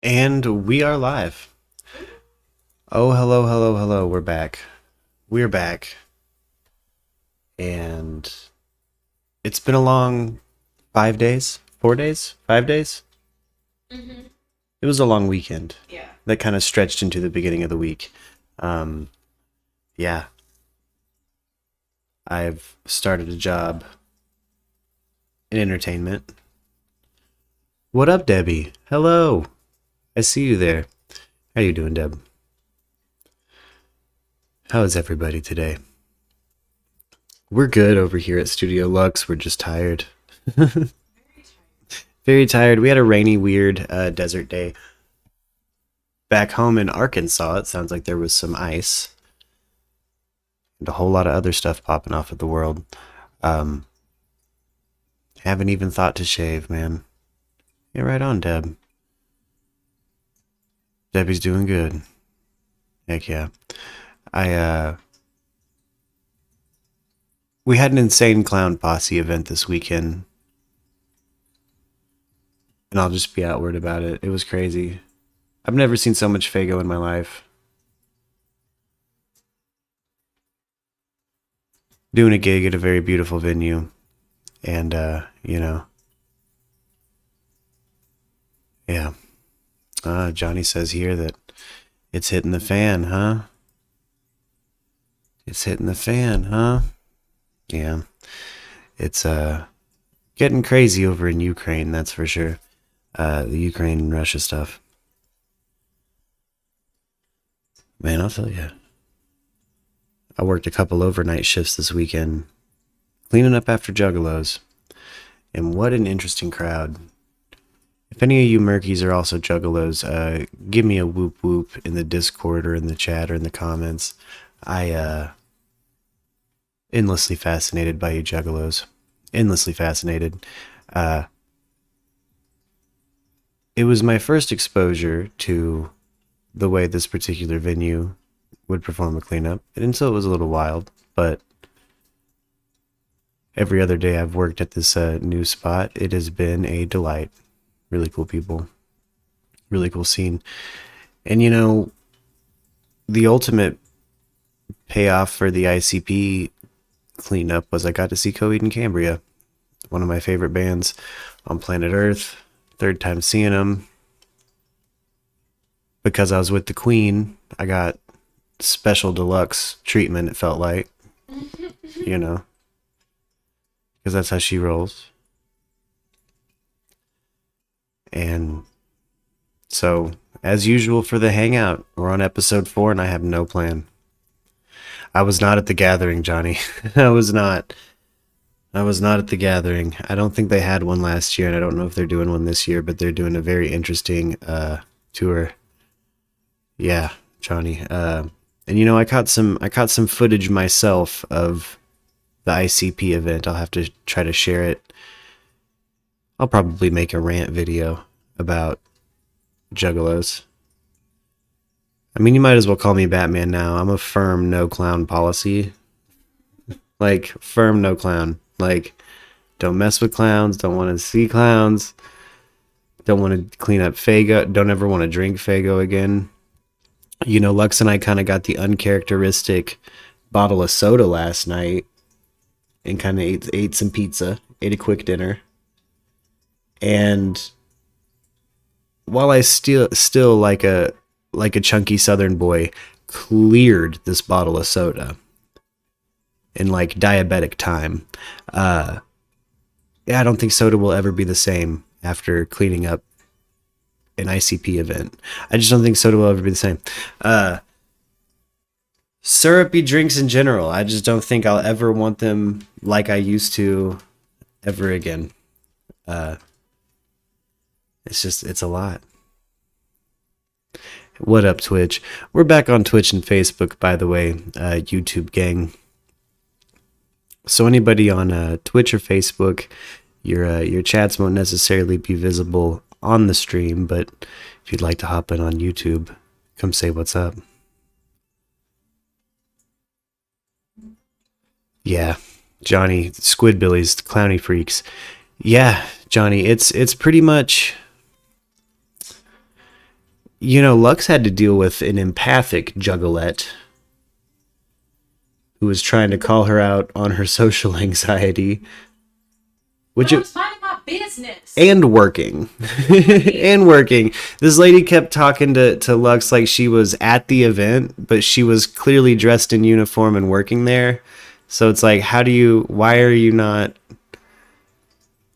And we are live. Oh, hello, hello, hello. We're back. We're back. And it's been a long 5 days, 4 days, 5 days. It was a long weekend. Yeah. That kind of stretched into the beginning of the week. Yeah. I've started a job in entertainment. What up, Debbie? Hello. I see you there. How you doing, Deb? How is everybody today? We're good over here at Studio Lux. We're just tired. Very tired. We had a rainy, weird desert day. Back home in Arkansas, it sounds like there was some ice. And a whole lot of other stuff popping off of the world. Haven't even thought to shave, man. Yeah, right on, Deb. Debbie's doing good. Heck yeah. We had an insane clown posse event this weekend. And I'll just be outward about it. It was crazy. I've never seen so much Faygo in my life. Doing a gig at a very beautiful venue. And, yeah. Johnny says here that it's hitting the fan, huh? It's hitting the fan, huh? Yeah. It's, getting crazy over in Ukraine, that's for sure. The Ukraine and Russia stuff. Man, I'll tell you. I worked a couple overnight shifts this weekend, cleaning up after Juggalos. And what an interesting crowd. If any of you Murkies are also Juggalos, give me a whoop whoop in the Discord or in the chat or in the comments. Endlessly fascinated by you Juggalos. Endlessly fascinated. It was my first exposure to the way this particular venue would perform a cleanup. And so it was a little wild, but every other day I've worked at this new spot, it has been a delight. Really cool people. Really cool scene. And you know, the ultimate payoff for the ICP cleanup was I got to see Coheed and Cambria, one of my favorite bands on planet Earth. Third time seeing them. Because I was with the Queen, I got special deluxe treatment, it felt like. You know. Because that's how she rolls. And so, as usual for the Hangout, we're on episode 4 and I have no plan. I was not at the gathering, Johnny. I was not at the gathering. I don't think they had one last year, and I don't know if they're doing one this year, but they're doing a very interesting tour. Yeah, Johnny. And you know, I caught some footage myself of the ICP event. I'll have to try to share it. I'll probably make a rant video about Juggalos. I mean, you might as well call me Batman now. I'm a firm no clown policy. Like, firm no clown. Like, don't mess with clowns. Don't want to see clowns. Don't want to clean up Faygo. Don't ever want to drink Faygo again. You know, Lux and I kind of got the uncharacteristic bottle of soda last night. And kind of ate some pizza. Ate a quick dinner. And while I still like a chunky southern boy, cleared this bottle of soda in like diabetic time. Yeah, I don't think soda will ever be the same after cleaning up an ICP event. I just don't think soda will ever be the same. Syrupy drinks in general, I just don't think I'll ever want them like I used to ever again. It's a lot. What up, Twitch? We're back on Twitch and Facebook, by the way, YouTube gang. So anybody on Twitch or Facebook, your chats won't necessarily be visible on the stream, but if you'd like to hop in on YouTube, come say what's up. Yeah, Johnny, Squidbillies, Clowny Freaks. Yeah, Johnny, it's pretty much You know, Lux had to deal with an empathic juggalette who was trying to call her out on her social anxiety. Which I'm minding my business. And working. And working. This lady kept talking to Lux like she was at the event, but she was clearly dressed in uniform and working there. So it's like, why are you not,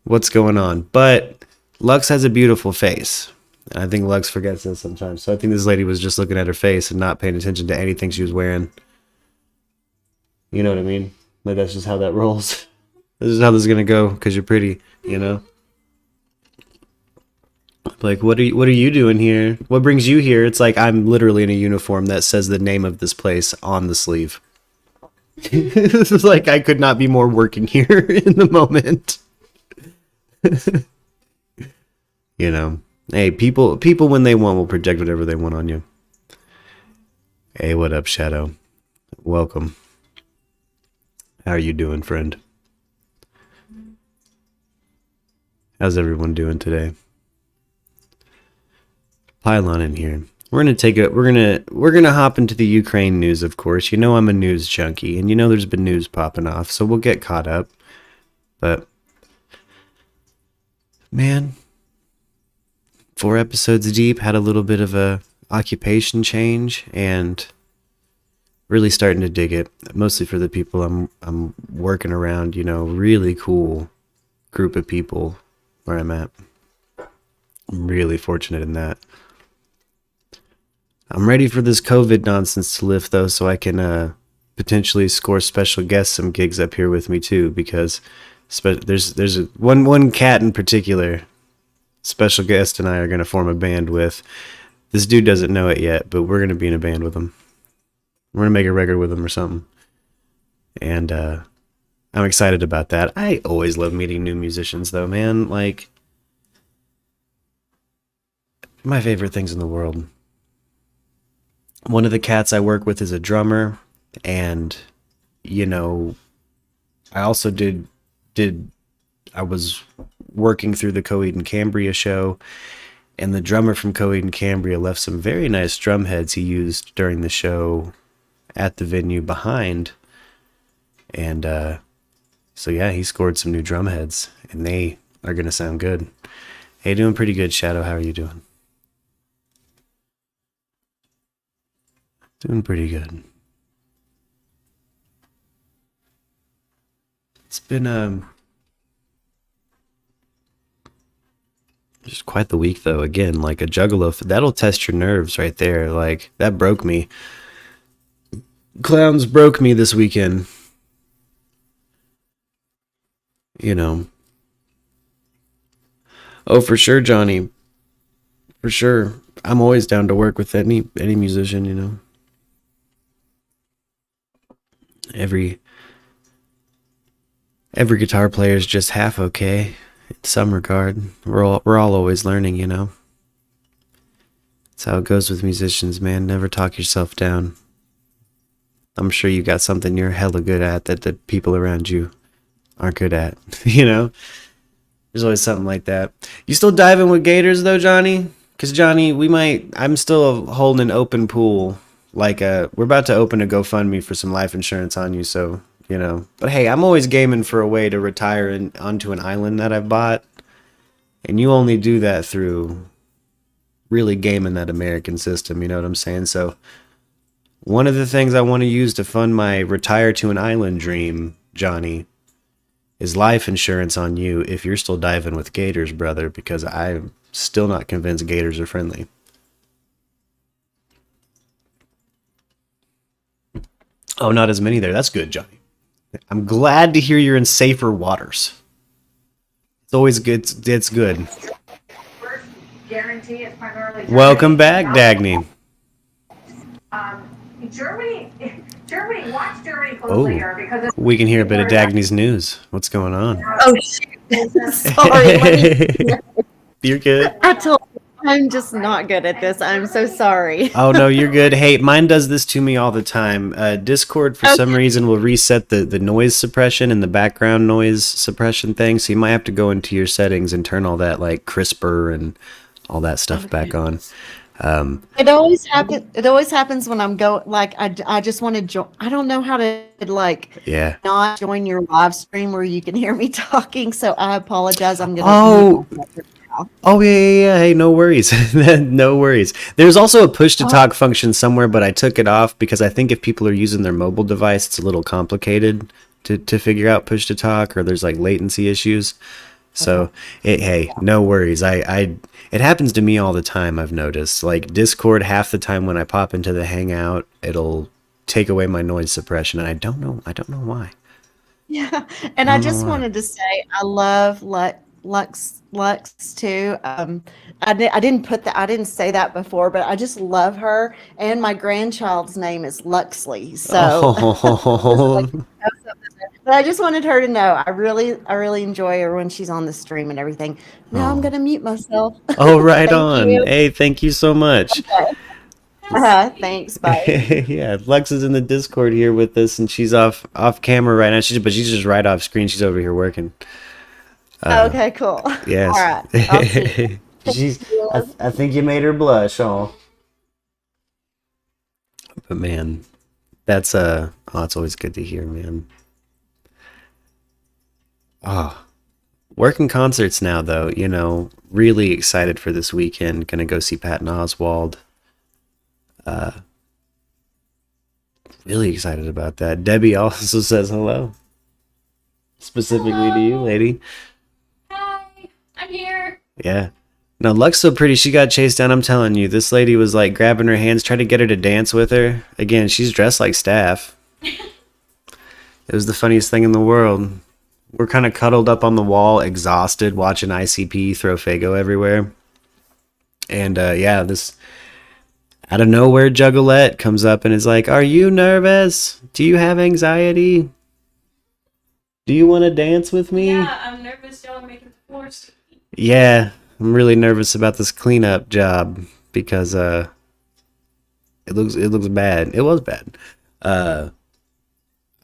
what's going on? But Lux has a beautiful face. And I think Lux forgets this sometimes. So I think this lady was just looking at her face and not paying attention to anything she was wearing. You know what I mean? Like, that's just how that rolls. This is how this is gonna go because you're pretty, you know. Like, what are you doing here? What brings you here? It's like I'm literally in a uniform that says the name of this place on the sleeve. This is like I could not be more working here in the moment. You know, hey, people when they want will project whatever they want on you. Hey, what up, Shadow? Welcome. How are you doing, friend? How's everyone doing today? Pile on in here. We're gonna hop into the Ukraine news, of course. You know I'm a news junkie, and you know there's been news popping off, so we'll get caught up. But man, 4 episodes deep, had a little bit of a occupation change, and really starting to dig it. Mostly for the people I'm working around, you know, really cool group of people where I'm at. I'm really fortunate in that. I'm ready for this COVID nonsense to lift, though, so I can potentially score special guests some gigs up here with me too. Because there's one cat in particular, special guest and I are gonna form a band with. This dude doesn't know it yet, but we're gonna be in a band with him. We're gonna make a record with him or something, and I'm excited about that. I always love meeting new musicians, though, man. Like, my favorite things in the world. One of the cats I work with is a drummer, and, you know, I also I was working through the Coheed and Cambria show, and the drummer from Coheed and Cambria left some very nice drum heads he used during the show at the venue behind, and so yeah, he scored some new drum heads, and they are gonna sound good. Hey, doing pretty good, Shadow. How are you doing? Doing pretty good. It's been just quite the week, though. Again, like a juggalo, that'll test your nerves right there. Like, that broke me. Clowns broke me this weekend. You know. Oh, for sure, Johnny. For sure. I'm always down to work with any musician, you know. Every guitar player is just half okay in some regard. We're all always learning, you know. That's how it goes with musicians, man. Never talk yourself down. I'm sure you got something you're hella good at that the people around you aren't good at. You know? There's always something like that. You still diving with gators, though, Johnny? Because, Johnny, I'm still holding an open pool. Like, we're about to open a GoFundMe for some life insurance on you, so, you know. But, hey, I'm always gaming for a way to retire onto an island that I've bought. And you only do that through really gaming that American system, you know what I'm saying? So, one of the things I want to use to fund my retire to an island dream, Johnny, is life insurance on you if you're still diving with gators, brother, because I'm still not convinced gators are friendly. Oh, not as many there. That's good, Johnny. I'm glad to hear you're in safer waters. It's always good. It's good. Guarantee is primarily Germany. Welcome back, Dagny. Germany, watch Germany closely here because we can hear a bit of Dagny's news. What's going on? Oh, shoot. Sorry. You're good. I'm just not good at this. I'm so sorry. Oh, no, you're good. Hey, mine does this to me all the time. Discord, for some reason, will reset the noise suppression and the background noise suppression thing, so you might have to go into your settings and turn all that, like, crisper and all that stuff back on. It always happens. It always happens when I'm like I just want to join. I don't know how to like Yeah. not join your live stream where you can hear me talking. So I apologize. I'm gonna mute Oh, myself right now. oh yeah. Hey, no worries. No worries. There's also a push to Oh, talk function somewhere, but I took it off because I think if people are using their mobile device, it's a little complicated to figure out push to talk, or there's like latency issues. okay. So, hey, no worries. It happens to me all the time. I've noticed, like Discord, half the time when I pop into the Hangout, it'll take away my noise suppression, and I don't know why. Yeah, I and I don't know just why. wanted to say I love Lux too. I didn't put that. I didn't say that before, but I just love her. And my grandchild's name is Luxley, so just like Oh, have something there. But I just wanted her to know I really enjoy her when she's on the stream and everything. Now I'm oh, gonna mute myself. oh, right Thank on. you. Hey, thank you so much. Okay. Thanks. Bye. Yeah, Lex is in the Discord here with us, and she's off camera right now. She's just right off screen. She's over here working. Okay. Cool. All Yes. right. I'll see you. She's. Yes. I think you made her blush. Oh, but man, that's oh, it's always good to hear, man. Oh, working concerts now though. Really excited for this weekend. Gonna go see Patton Oswald. Really excited about that. Debbie also says hello, specifically to you, Hello. lady. Hi. I'm here. Yeah. No, Luck's so pretty. She got chased down. I'm telling you, this lady was like grabbing her hands, trying to get her to dance with her. Again, she's dressed like staff. It was the funniest thing in the world. We're kind of cuddled up on the wall, exhausted, watching ICP throw Faygo everywhere. And yeah, this out of nowhere, Juggalette comes up and is like, "Are you nervous? Do you have anxiety? Do you want to dance with me?" Yeah, I'm nervous y'all are making the floor sticky. Yeah, I'm really nervous about this cleanup job because it looks bad. It was bad. Uh,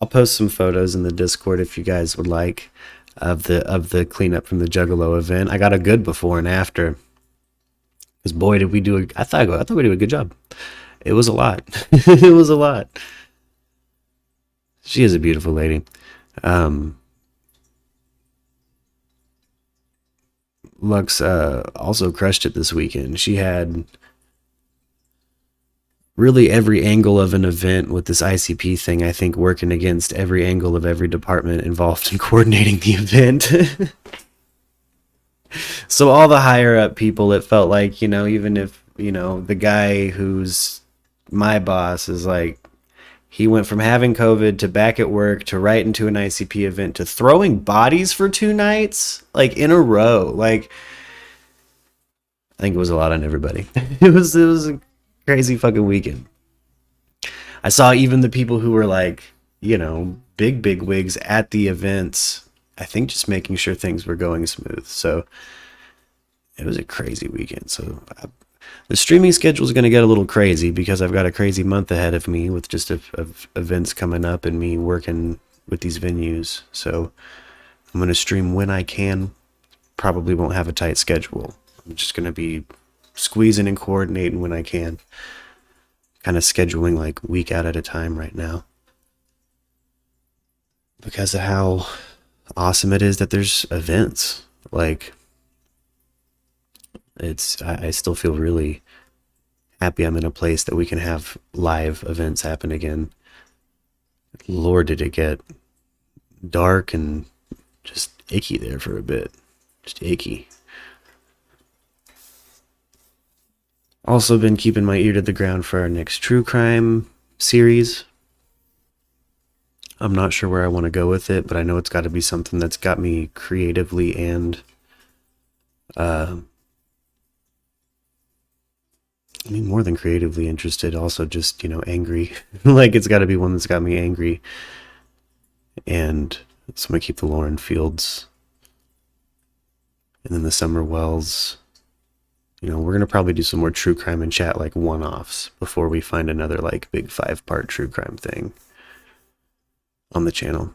I'll post some photos in the Discord if you guys would like of the cleanup from the Juggalo event. I got a good before and after. Because boy, did we do a! I thought we did a good job. It was a lot. It was a lot. She is a beautiful lady. Um, Lux also crushed it this weekend. She had really every angle of an event with this ICP thing, I think, working against every angle of every department involved in coordinating the event. So all the higher up people, it felt like, even if, the guy who's my boss is like, he went from having COVID to back at work to right into an ICP event to throwing bodies for 2 nights, like in a row. Like, I think it was a lot on everybody. It was a crazy fucking weekend. I saw even the people who were like, big wigs at the events. I think just making sure things were going smooth. So it was a crazy weekend. So the streaming schedule is going to get a little crazy because I've got a crazy month ahead of me with just of events coming up and me working with these venues. So I'm going to stream when I can. Probably won't have a tight schedule. I'm just going to be squeezing and coordinating when I can. Kind of scheduling like week out at a time right now. Because of how awesome it is that there's events. Like, I still feel really happy I'm in a place that we can have live events happen again. Lord, did it get dark and just icky there for a bit. Just icky. Also been keeping my ear to the ground for our next true crime series. I'm not sure where I want to go with it, but I know it's got to be something that's got me creatively and more than creatively interested, also just, angry. Like, it's got to be one that's got me angry. And so I'm going to keep the Lauren Fields and then the Summer Wells. We're going to probably do some more true crime and chat, like one-offs, before we find another, like, big 5-part true crime thing on the channel.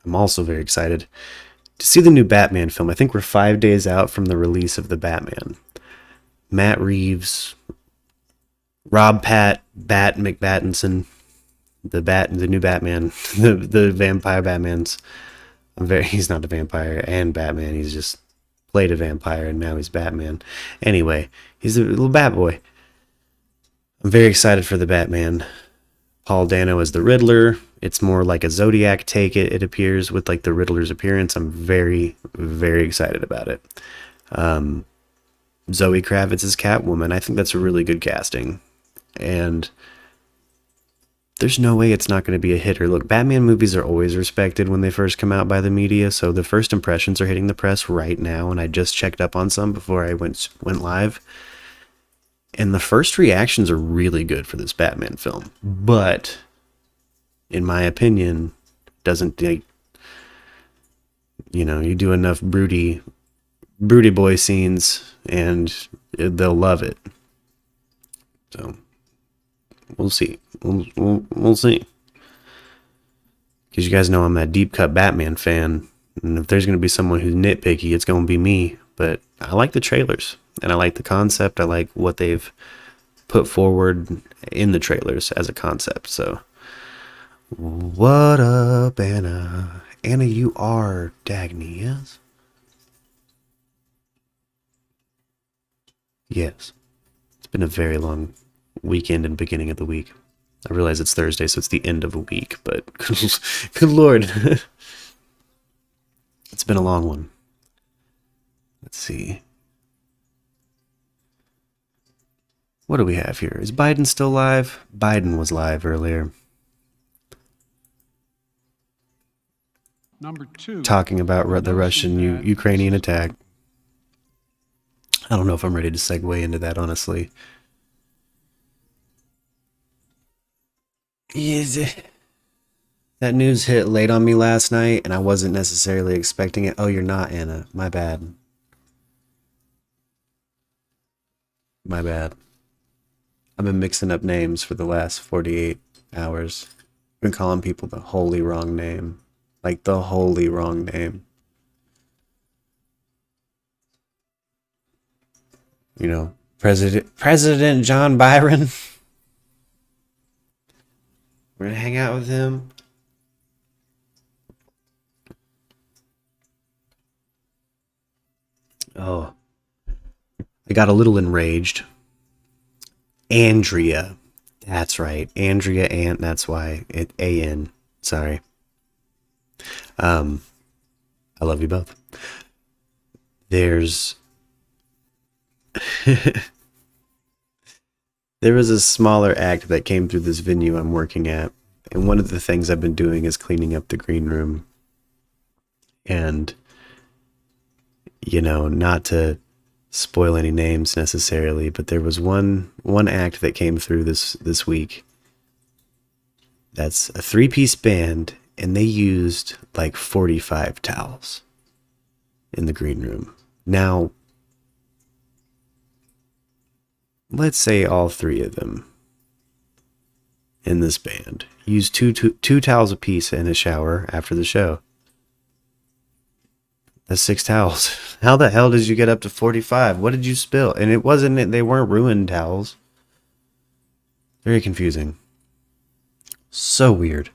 I'm also very excited to see the new Batman film. I think we're 5 days out from the release of the Batman. Matt Reeves, Rob Bat McBattinson, the new Batman, the vampire Batman's. He's not a vampire and Batman. He's just played a vampire and now he's Batman. Anyway, he's a little bat boy. I'm very excited for the Batman. Paul Dano as the Riddler. It's more like a Zodiac take, it appears, with like the Riddler's appearance. I'm very, very excited about it. Zoe Kravitz as Catwoman. I think that's a really good casting. And there's no way it's not going to be a hitter. Look, Batman movies are always respected when they first come out by the media, so the first impressions are hitting the press right now, and I just checked up on some before I went live. And the first reactions are really good for this Batman film. But, in my opinion, doesn't, you do enough broody boy scenes, and they'll love it. So, we'll see. We'll see. Because you guys know I'm a deep cut Batman fan. And if there's going to be someone who's nitpicky, it's going to be me. But I like the trailers. And I like the concept. I like what they've put forward in the trailers as a concept. So, what up, Anna? Anna, you are Dagny, yes? Yes. It's been a very long weekend and beginning of the week. I realize it's Thursday, so it's the end of a week, but good lord. It's been a long one. Let's see. What do we have here? Is Biden still live? Biden was live earlier. Number 2. Talking about the Russian-Ukrainian attack. I don't know if I'm ready to segue into that, honestly. That news hit late on me last night, and I wasn't necessarily expecting it. Oh, you're not, Anna. My bad. My bad. I've been mixing up names for the last 48 hours. I've been calling people the wholly wrong name. Like the wholly wrong name. President John Byron. We're gonna hang out with him. Oh. I got a little enraged. Andrea. That's right. Andrea Ant, that's why. A-N. Sorry. I love you both. There's there was a smaller act that came through this venue I'm working at, and one of the things I've been doing is cleaning up the green room. And, not to spoil any names necessarily, but there was one act that came through this week. That's a 3-piece band, and they used like 45 towels in the green room. Now, let's say all 3 of them in this band used two towels apiece in a shower after the show. That's 6 towels. How the hell did you get up to 45? What did you spill? And they weren't ruined towels. Very confusing. So weird.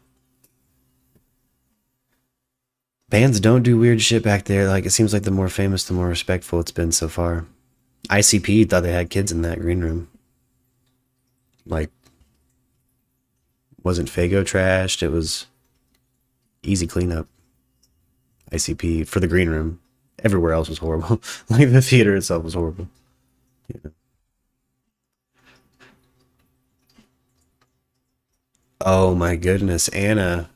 Bands don't do weird shit back there. Like, it seems like the more famous, the more respectful it's been so far. ICP thought they had kids in that green room. Like, wasn't Faygo trashed. It was easy cleanup. ICP for the green room. Everywhere else was horrible. Like, the theater itself was horrible. Yeah. Oh my goodness, Anna.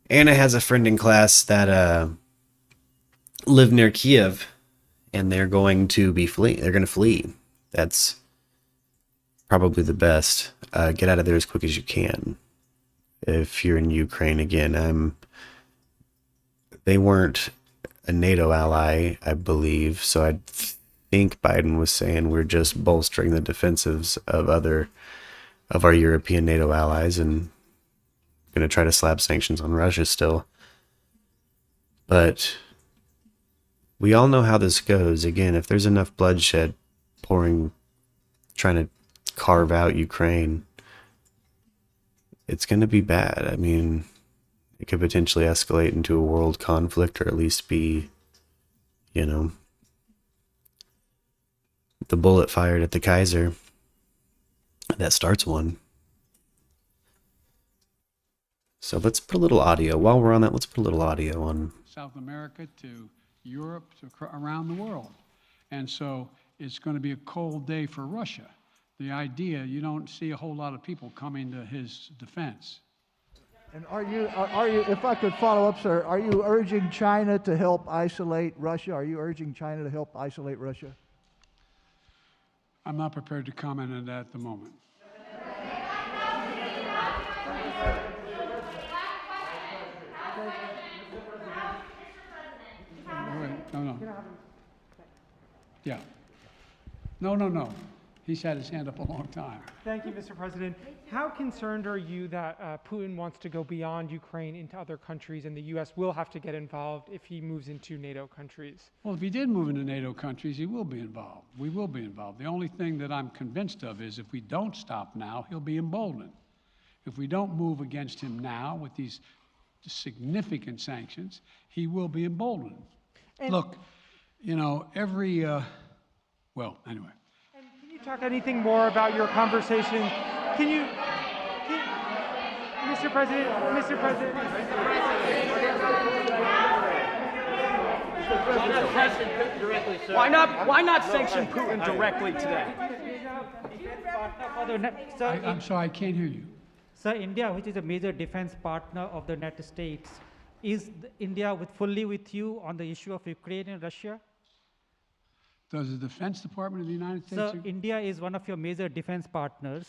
Anna has a friend in class that live near Kiev, and they're going to flee. They're going to flee. That's probably the best. Get out of there as quick as you can. If you're in Ukraine again, they weren't a NATO ally, I believe. So I think Biden was saying we're just bolstering the defensives of our European NATO allies and going to try to slap sanctions on Russia still. But we all know how this goes. Again, if there's enough bloodshed, trying to carve out Ukraine, it's going to be bad. I mean, it could potentially escalate into a world conflict, or at least be, you know, the bullet fired at the Kaiser that starts one. So let's put a little audio. While we're on that, let's put a little audio on. South America to Europe to around the world. And so it's going to be a cold day for Russia. The idea, you don't see a whole lot of people coming to his defense. And are you, if I could follow up, sir, are you urging China to help isolate Russia? Are you urging China to help isolate Russia? I'm not prepared to comment on that at the moment. No. Yeah. No. He's had his hand up a long time. Thank you, Mr. President. How concerned are you that Putin wants to go beyond Ukraine into other countries, and the U.S. will have to get involved if he moves into NATO countries? Well, if he did move into NATO countries, he will be involved. We will be involved. The only thing that I'm convinced of is if we don't stop now, he'll be emboldened. If we don't move against him now with these significant sanctions, he will be emboldened. And look, you know, well, anyway. And can you talk anything more about your conversation? Mr. President. Why not sanction Putin directly today? I'm sorry, I can't hear you. Sir, India, which is a major defense partner of the United States, is India fully with you on the issue of Ukraine and Russia? Does the Defense Department of the United States? Sir, India is one of your major defense partners.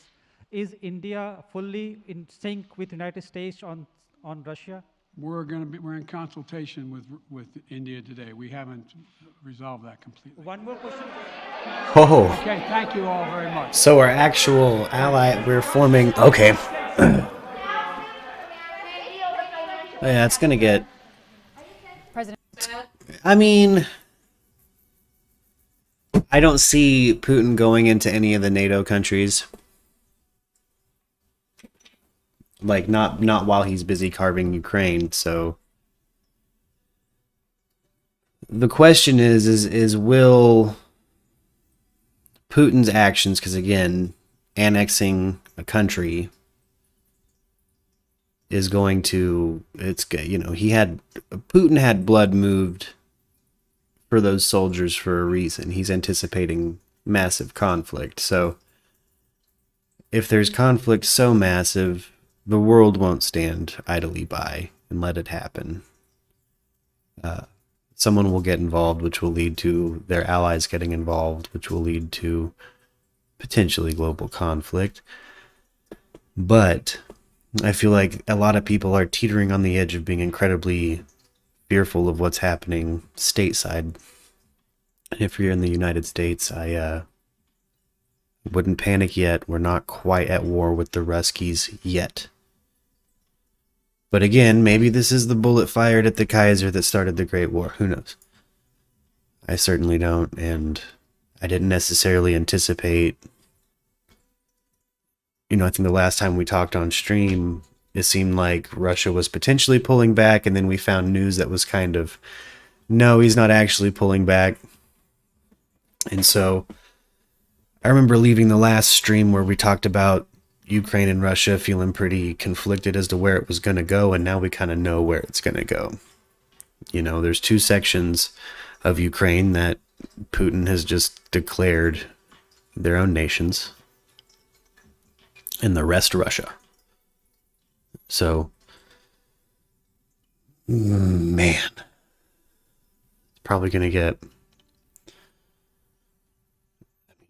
Is India fully in sync with the United States on Russia? We're in consultation with India today. We haven't resolved that completely. One more question. Oh. Okay, thank you all very much. So our actual ally, we're forming. Okay. Yeah, it's gonna get. President. I mean, I don't see Putin going into any of the NATO countries. Like, not while he's busy carving Ukraine. So the question is will Putin's actions, because again, annexing a country is going to, Putin had blood moved for those soldiers for a reason. He's anticipating massive conflict. So if there's conflict so massive, the world won't stand idly by and let it happen. Someone will get involved, which will lead to their allies getting involved, which will lead to potentially global conflict. But I feel like a lot of people are teetering on the edge of being incredibly fearful of what's happening stateside. If you're in the United States, I wouldn't panic yet. We're not quite at war with the Ruskies yet. But again, maybe this is the bullet fired at the Kaiser that started the Great War. Who knows? I certainly don't, and I didn't necessarily anticipate. I think the last time we talked on stream, it seemed like Russia was potentially pulling back, and then we found news that was kind of, no, he's not actually pulling back. And so I remember leaving the last stream where we talked about Ukraine and Russia feeling pretty conflicted as to where it was going to go, and now we kind of know where it's going to go. There's two sections of Ukraine that Putin has just declared their own nations, and the rest Russia. So, man, it's probably going to get,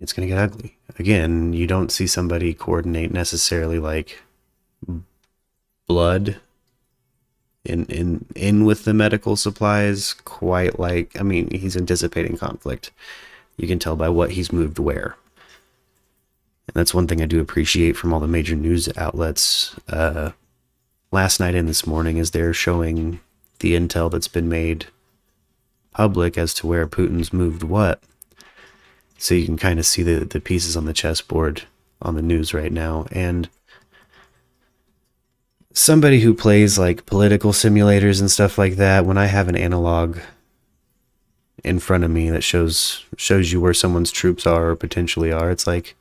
it's going to get ugly. Again, you don't see somebody coordinate necessarily like blood in with the medical supplies quite like, he's anticipating conflict. You can tell by what he's moved where. And that's one thing I do appreciate from all the major news outlets last night and this morning is they're showing the intel that's been made public as to where Putin's moved what. So you can kind of see the pieces on the chessboard on the news right now. And somebody who plays like political simulators and stuff like that, when I have an analog in front of me that shows you where someone's troops are or potentially are, it's like,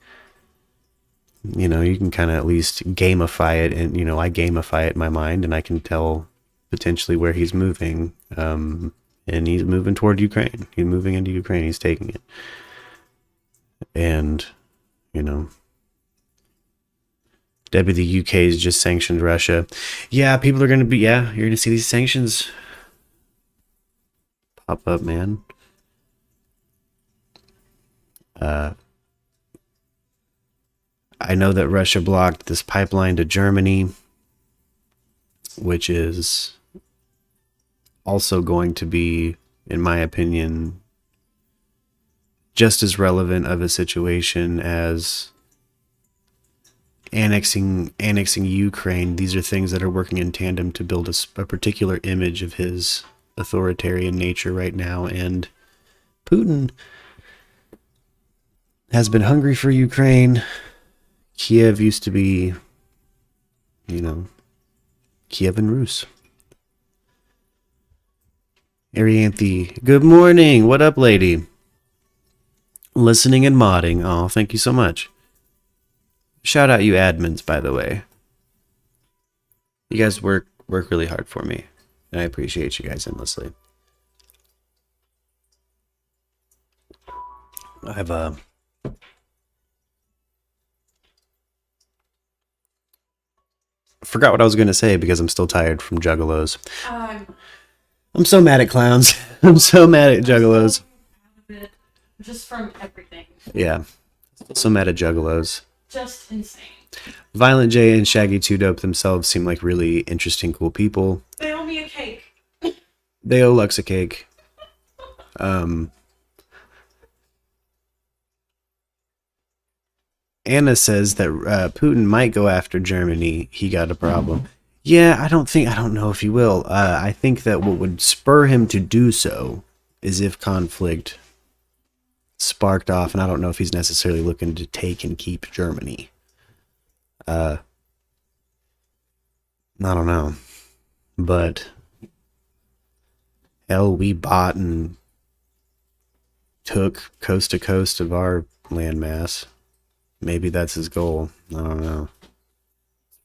you know, you can kind of at least gamify it. And, you know, I gamify it in my mind and I can tell potentially where he's moving. And he's moving toward Ukraine. He's moving into Ukraine. He's taking it. And, you know, Debbie, the UK has just sanctioned Russia. Yeah, people are going to be, yeah, you're going to see these sanctions pop up, man. I know that Russia blocked this pipeline to Germany, which is also going to be, in my opinion, just as relevant of a situation as annexing Ukraine. These are things that are working in tandem to build a particular image of his authoritarian nature right now. And Putin has been hungry for Ukraine. Kiev used to be, you know, Kiev and Rus. Arianthe, good morning. What up, lady? Listening and modding. Oh, thank you so much. Shout out you admins, by the way. You guys work really hard for me, and I appreciate you guys endlessly. I've forgot what I was going to say because I'm still tired from Juggalos. I'm so mad at clowns. I'm so mad at Juggalos. Just from everything. Yeah. So mad at Juggalos. Just insane. Violent J and Shaggy 2 Dope themselves seem like really interesting, cool people. They owe me a cake. They owe Lux a cake. Anna says that Putin might go after Germany. He got a problem. Yeah, I don't know if he will. I think that what would spur him to do so is if conflict sparked off, and I don't know if he's necessarily looking to take and keep Germany. I don't know. But hell, we bought and took coast to coast of our landmass. Maybe that's his goal. I don't know.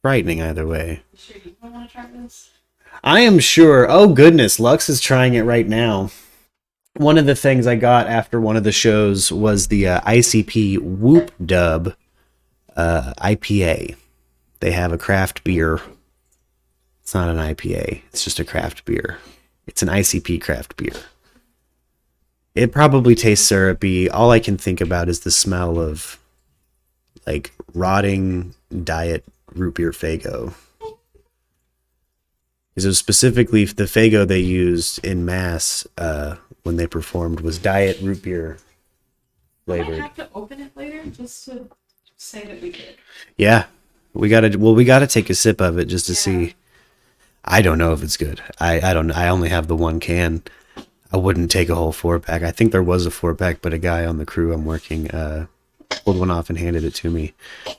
Frightening either way. Sure, you want to try this? I am sure. Oh goodness, Lux is trying it right now. One of the things I got after one of the shows was the ICP Whoop Dub IPA. They have a craft beer. It's not an IPA. It's just a craft beer. It's an ICP craft beer. It probably tastes syrupy. All I can think about is the smell of like rotting diet root beer Faygo. So specifically, the Faygo they used in mass when they performed was diet root beer flavored. I have to open it later just to say that we did. Yeah, we gotta take a sip of it just to see. I don't know if it's good. I don't know. I only have the one can. I wouldn't take a whole 4-pack. I think there was a 4-pack, but a guy on the crew I'm working pulled one off and handed it to me.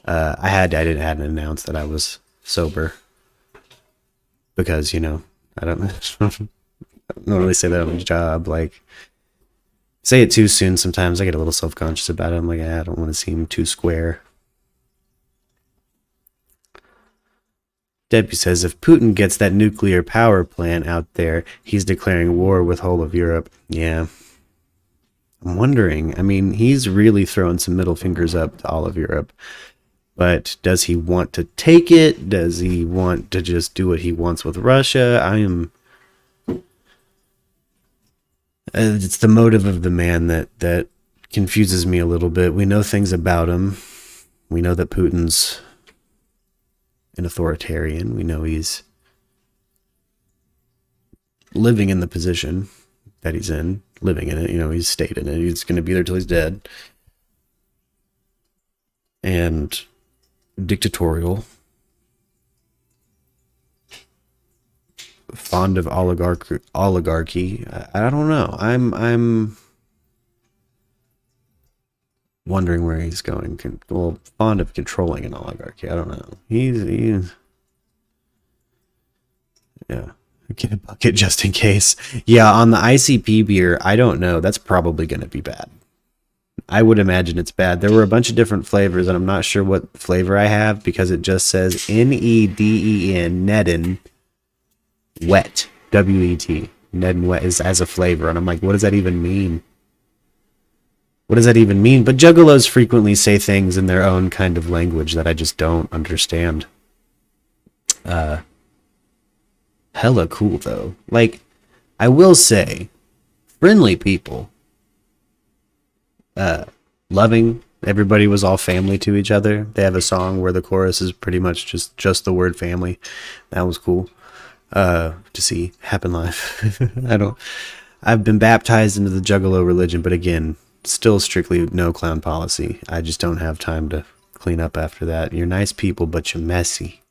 I hadn't announced that I was sober because, you know, I don't really say that on the job. Like, say it too soon sometimes. I get a little self-conscious about it. I'm like, I don't want to seem too square. Debbie says, if Putin gets that nuclear power plant out there, he's declaring war with whole of Europe. Yeah. I'm wondering. I mean, he's really throwing some middle fingers up to all of Europe. But does he want to take it? Does he want to just do what he wants with Russia? It's the motive of the man that confuses me a little bit. We know things about him. We know that Putin's an authoritarian. We know he's living in the position that he's in, living in it. You know, he's stayed in it. He's going to be there till he's dead. And dictatorial, fond of oligarchy. I don't know. wondering where he's going. Well, fond of controlling an oligarchy. I don't know. He's yeah. Get a bucket just in case. Yeah, on the ICP beer, I don't know. That's probably going to be bad. I would imagine it's bad. There were a bunch of different flavors, and I'm not sure what flavor I have because it just says Neden, Neden, wet, W-E-T. Neden wet is as a flavor, and I'm like, what does that even mean? What does that even mean? But Juggalos frequently say things in their own kind of language that I just don't understand. Hella cool, though. Like, I will say, friendly people. Loving. Everybody was all family to each other. They have a song where the chorus is pretty much just the word family. That was cool to see happen live. I've been baptized into the Juggalo religion, but again, still strictly no clown policy. I just don't have time to clean up after that. You're nice people, but you're messy.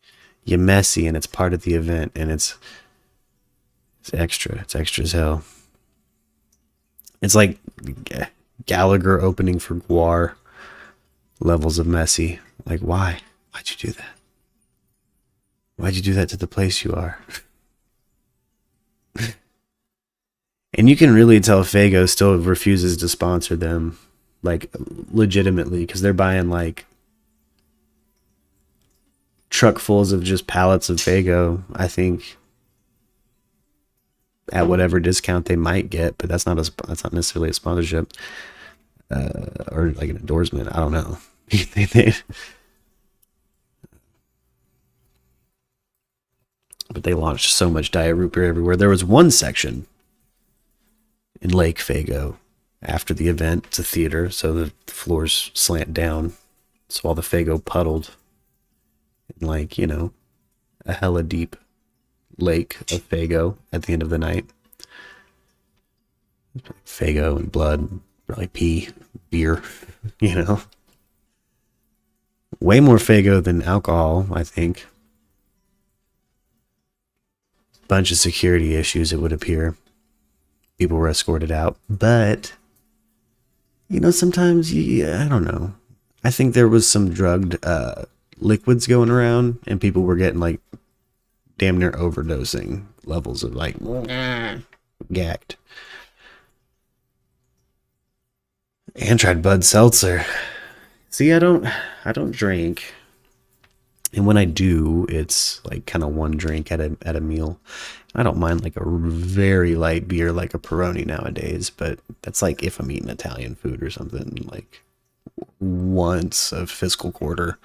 You're messy, and it's part of the event, and it's extra. It's extra as hell. It's like Gallagher opening for Guar levels of messy. Like, why? Why'd you do that? Why'd you do that to the place you are? And you can really tell Faygo still refuses to sponsor them, like, legitimately, because they're buying, like, truckfuls of just pallets of Faygo, I think, at whatever discount they might get, but that's not necessarily a sponsorship or like an endorsement. I don't know. But they launched so much Diet Root Beer everywhere. There was one section in Lake Faygo after the event. It's a theater, so the floors slant down, so all the Faygo puddled in, like, you know, a hella deep lake of Faygo at the end of the night. Faygo and blood, probably pee, beer, you know. Way more Faygo than alcohol, I think. Bunch of security issues, it would appear. People were escorted out, but you know, sometimes I don't know. I think there was some drugged liquids going around, and people were getting like damn near overdosing levels of like gacked. And tried Bud Seltzer. See, I don't drink, and when I do, it's like kind of one drink at a meal. I don't mind like a very light beer like a Peroni nowadays, but that's like if I'm eating Italian food or something, like once a fiscal quarter.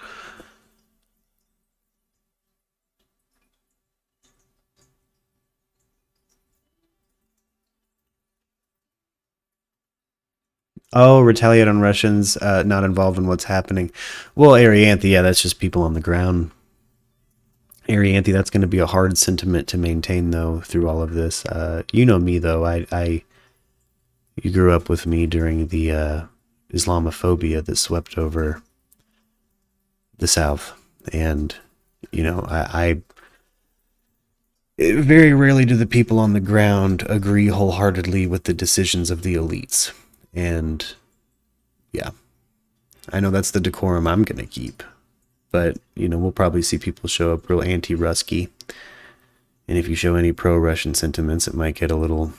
Oh, retaliate on Russians not involved in what's happening. Well, Arianthe, yeah, that's just people on the ground. Arianthe, that's going to be a hard sentiment to maintain, though, through all of this. You know me, though. You grew up with me during the Islamophobia that swept over the South. And, you know, I very rarely do the people on the ground agree wholeheartedly with the decisions of the elites. And, yeah, I know that's the decorum I'm going to keep. But, you know, we'll probably see people show up real anti-Rusky. And if you show any pro-Russian sentiments, it might get a little,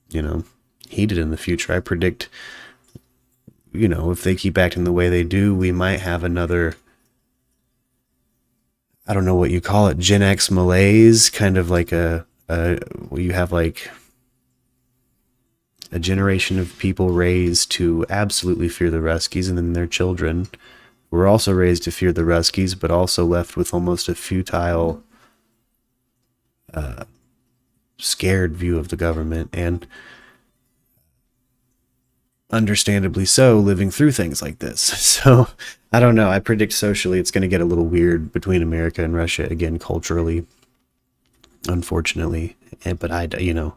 you know, heated in the future. I predict, you know, if they keep acting the way they do, we might have another, I don't know what you call it, Gen X malaise, kind of like you have like a generation of people raised to absolutely fear the Ruskies, and then their children were also raised to fear the Ruskies, but also left with almost a futile, scared view of the government, and understandably so, living through things like this. So, I don't know. I predict socially it's going to get a little weird between America and Russia, again, culturally, unfortunately. But you know,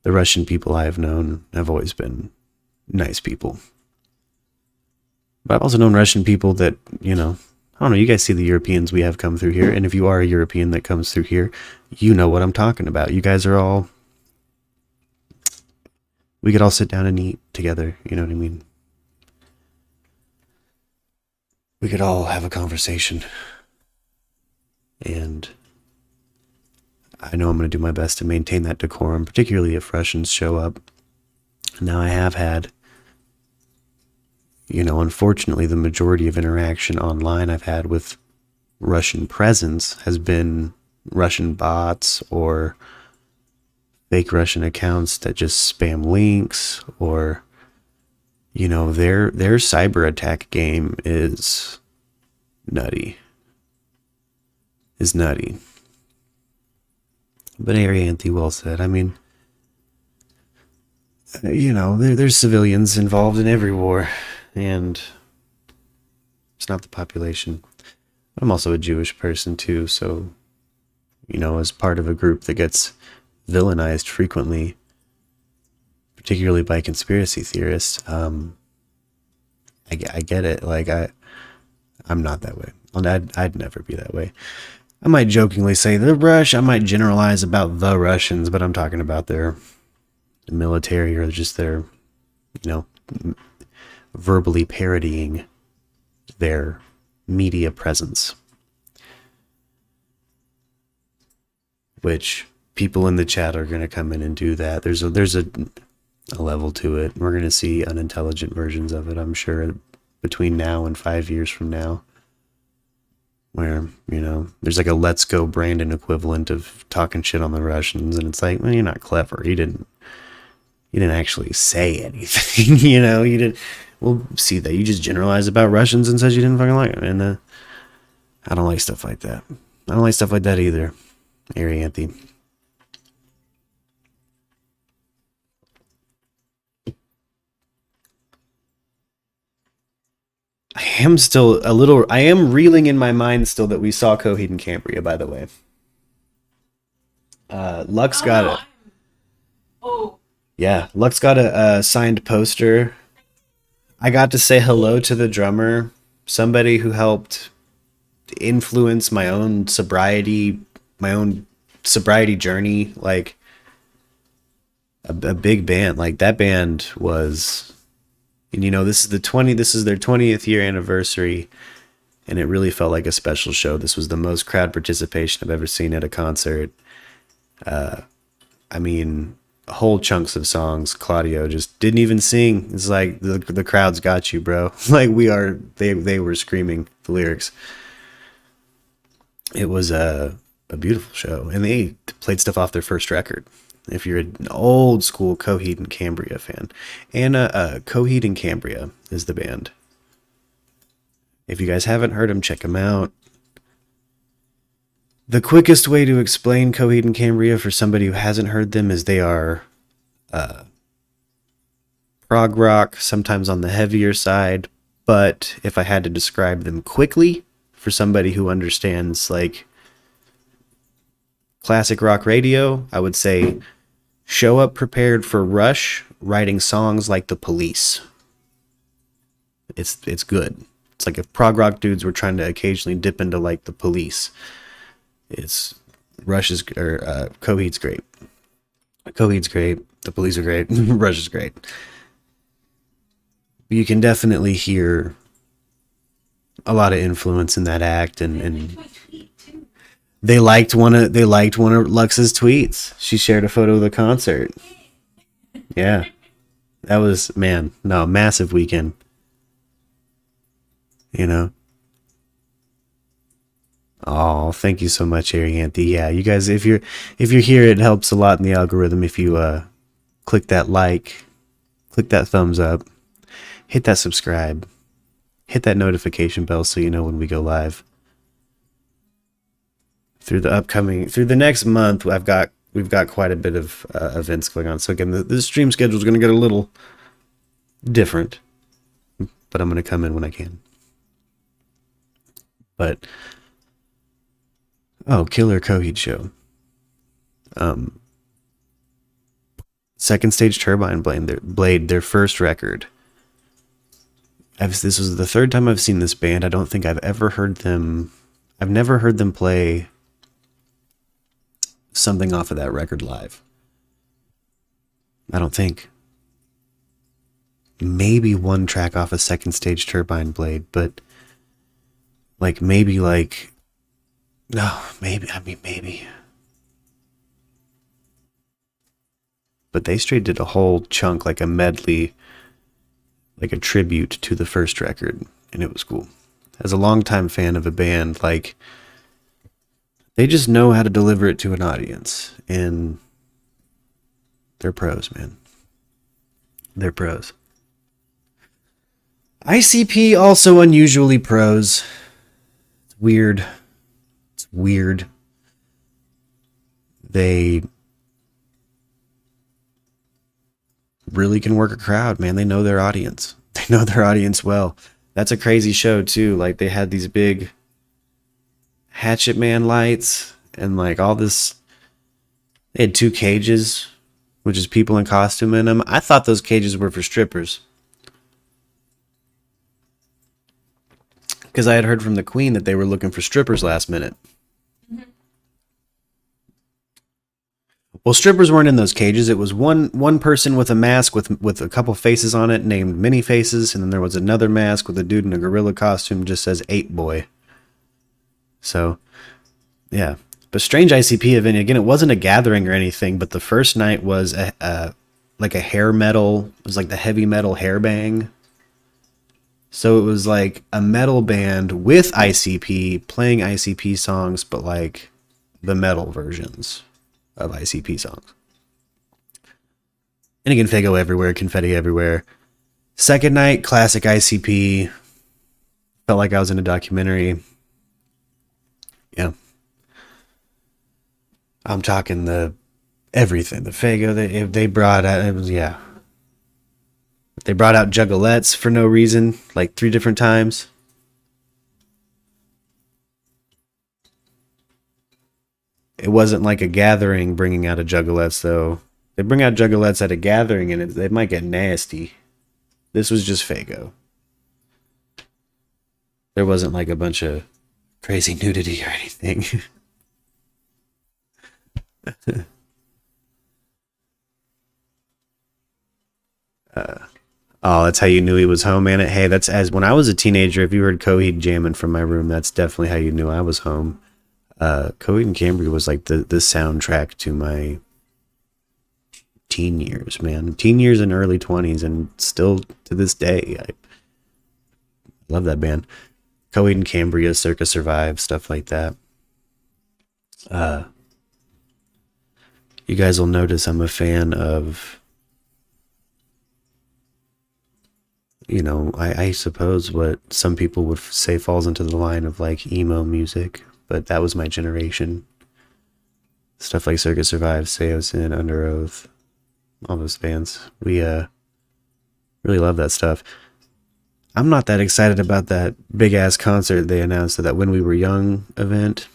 the Russian people I have known have always been nice people. But I've also known Russian people that, you know, I don't know, you guys see the Europeans we have come through here, and if you are a European that comes through here, you know what I'm talking about. You guys are all, we could all sit down and eat together, you know what I mean? we could all have a conversation. And I know I'm going to do my best to maintain that decorum, particularly if Russians show up. Now, I have had, unfortunately, the majority of interaction online I've had with Russian presence has been Russian bots or fake Russian accounts that just spam links, or their cyber attack game is nutty. But Arianthe well said. I mean, there's civilians involved in every war, and it's not the population. I'm also a Jewish person too, so as part of a group that gets villainized frequently, particularly by conspiracy theorists, I get it. Like I'm not that way. I'd never be that way. I might jokingly say I might generalize about the Russians, but I'm talking about their military, or just their, verbally parodying their media presence, which people in the chat are going to come in and do that. There's a level to it. We're going to see unintelligent versions of it, I'm sure, between now and 5 years from now, where, there's like a Let's Go Brandon equivalent of talking shit on the Russians, and it's like, well, you're not clever. You didn't actually say anything, you didn't. We'll see that you just generalized about Russians and said you didn't fucking like them, and I don't like stuff like that. I don't like stuff like that either, Arianthe. I am reeling in my mind still that we saw Coheed and Cambria, by the way. Lux got it. Oh. Yeah, Lux got a signed poster. I got to say hello to the drummer, somebody who helped influence my own sobriety journey. Like a big band. Like that band was, and this is their 20th year anniversary, and it really felt like a special show. This was the most crowd participation I've ever seen at a concert. I mean, whole chunks of songs Claudio just didn't even sing. It's like the crowd's got you, bro. Like they were screaming the lyrics. It was a beautiful show, and they played stuff off their first record. If you're an old school Coheed and Cambria fan, and Coheed and Cambria is the band. If you guys haven't heard them, check them out. The quickest way to explain Coheed and Cambria for somebody who hasn't heard them is they are prog rock, sometimes on the heavier side. But if I had to describe them quickly for somebody who understands like classic rock radio, I would say show up prepared for Rush writing songs like The Police. It's good. It's like if prog rock dudes were trying to occasionally dip into like The Police. Coheed's great. Coheed's great. The Police are great. Rush is great. You can definitely hear a lot of influence in that act, and they liked one of Lux's tweets. She shared a photo of the concert. Yeah, that was massive weekend. Oh, thank you so much, Arianthe. Yeah, you guys, if you're here, it helps a lot in the algorithm if you click that like, click that thumbs up, hit that subscribe, hit that notification bell so you know when we go live. Through the next month, we've got quite a bit of events going on. So again, the stream schedule is going to get a little different, but I'm going to come in when I can. But Killer Coheed show. Second Stage Turbine Blade, their first record. This was the third time I've seen this band. I don't think I've ever heard them. I've never heard them play something off of that record live. I don't think. Maybe one track off of Second Stage Turbine Blade, but Like maybe like, no, maybe. But they straight did a whole chunk, like a medley, like a tribute to the first record, and it was cool. As a longtime fan of a band, like, they just know how to deliver it to an audience, and they're pros, man. They're pros. ICP also unusually pros. It's weird. They really can work a crowd, man. They know their audience. They know their audience well. That's a crazy show too. Like, they had these big Hatchet Man lights and like all this. They had 2 cages, which is people in costume in them. I thought those cages were for strippers, because I had heard from the Queen that they were looking for strippers last minute. Well, strippers weren't in those cages. It was one person with a mask with a couple faces on it named Many Faces, and then there was another mask with a dude in a gorilla costume just says 8 Boy. So, yeah. But strange ICP event, again, it wasn't a gathering or anything, but the first night was like a hair metal. It was like the heavy metal hair bang. So it was like a metal band with ICP playing ICP songs, but like the metal versions of ICP songs. And again, Faygo everywhere, confetti everywhere. Second night, classic ICP. Felt like I was in a documentary. Yeah. I'm talking everything. The Faygo they brought out, it was, yeah. They brought out Juggalettes for no reason, like 3 different times. It wasn't like a gathering bringing out a Juggalettes, though. They bring out Juggalettes at a gathering, and it might get nasty. This was just Faygo. There wasn't like a bunch of crazy nudity or anything. Oh, that's how you knew he was home, man. Hey, that's as when I was a teenager, if you heard Coheed jamming from my room, that's definitely how you knew I was home. Coheed and Cambria was like the soundtrack to my teen years, man. Teen years and early 20s, and still to this day, I love that band. Coheed and Cambria, Circa Survive, stuff like that. You guys will notice I'm a fan of, you know, I suppose what some people would say falls into the line of like emo music, but that was my generation. Stuff like Circa Survive, Seosin, Under Oath, all those bands. We really love that stuff. I'm not that excited about that big ass concert they announced at that When We Were Young event.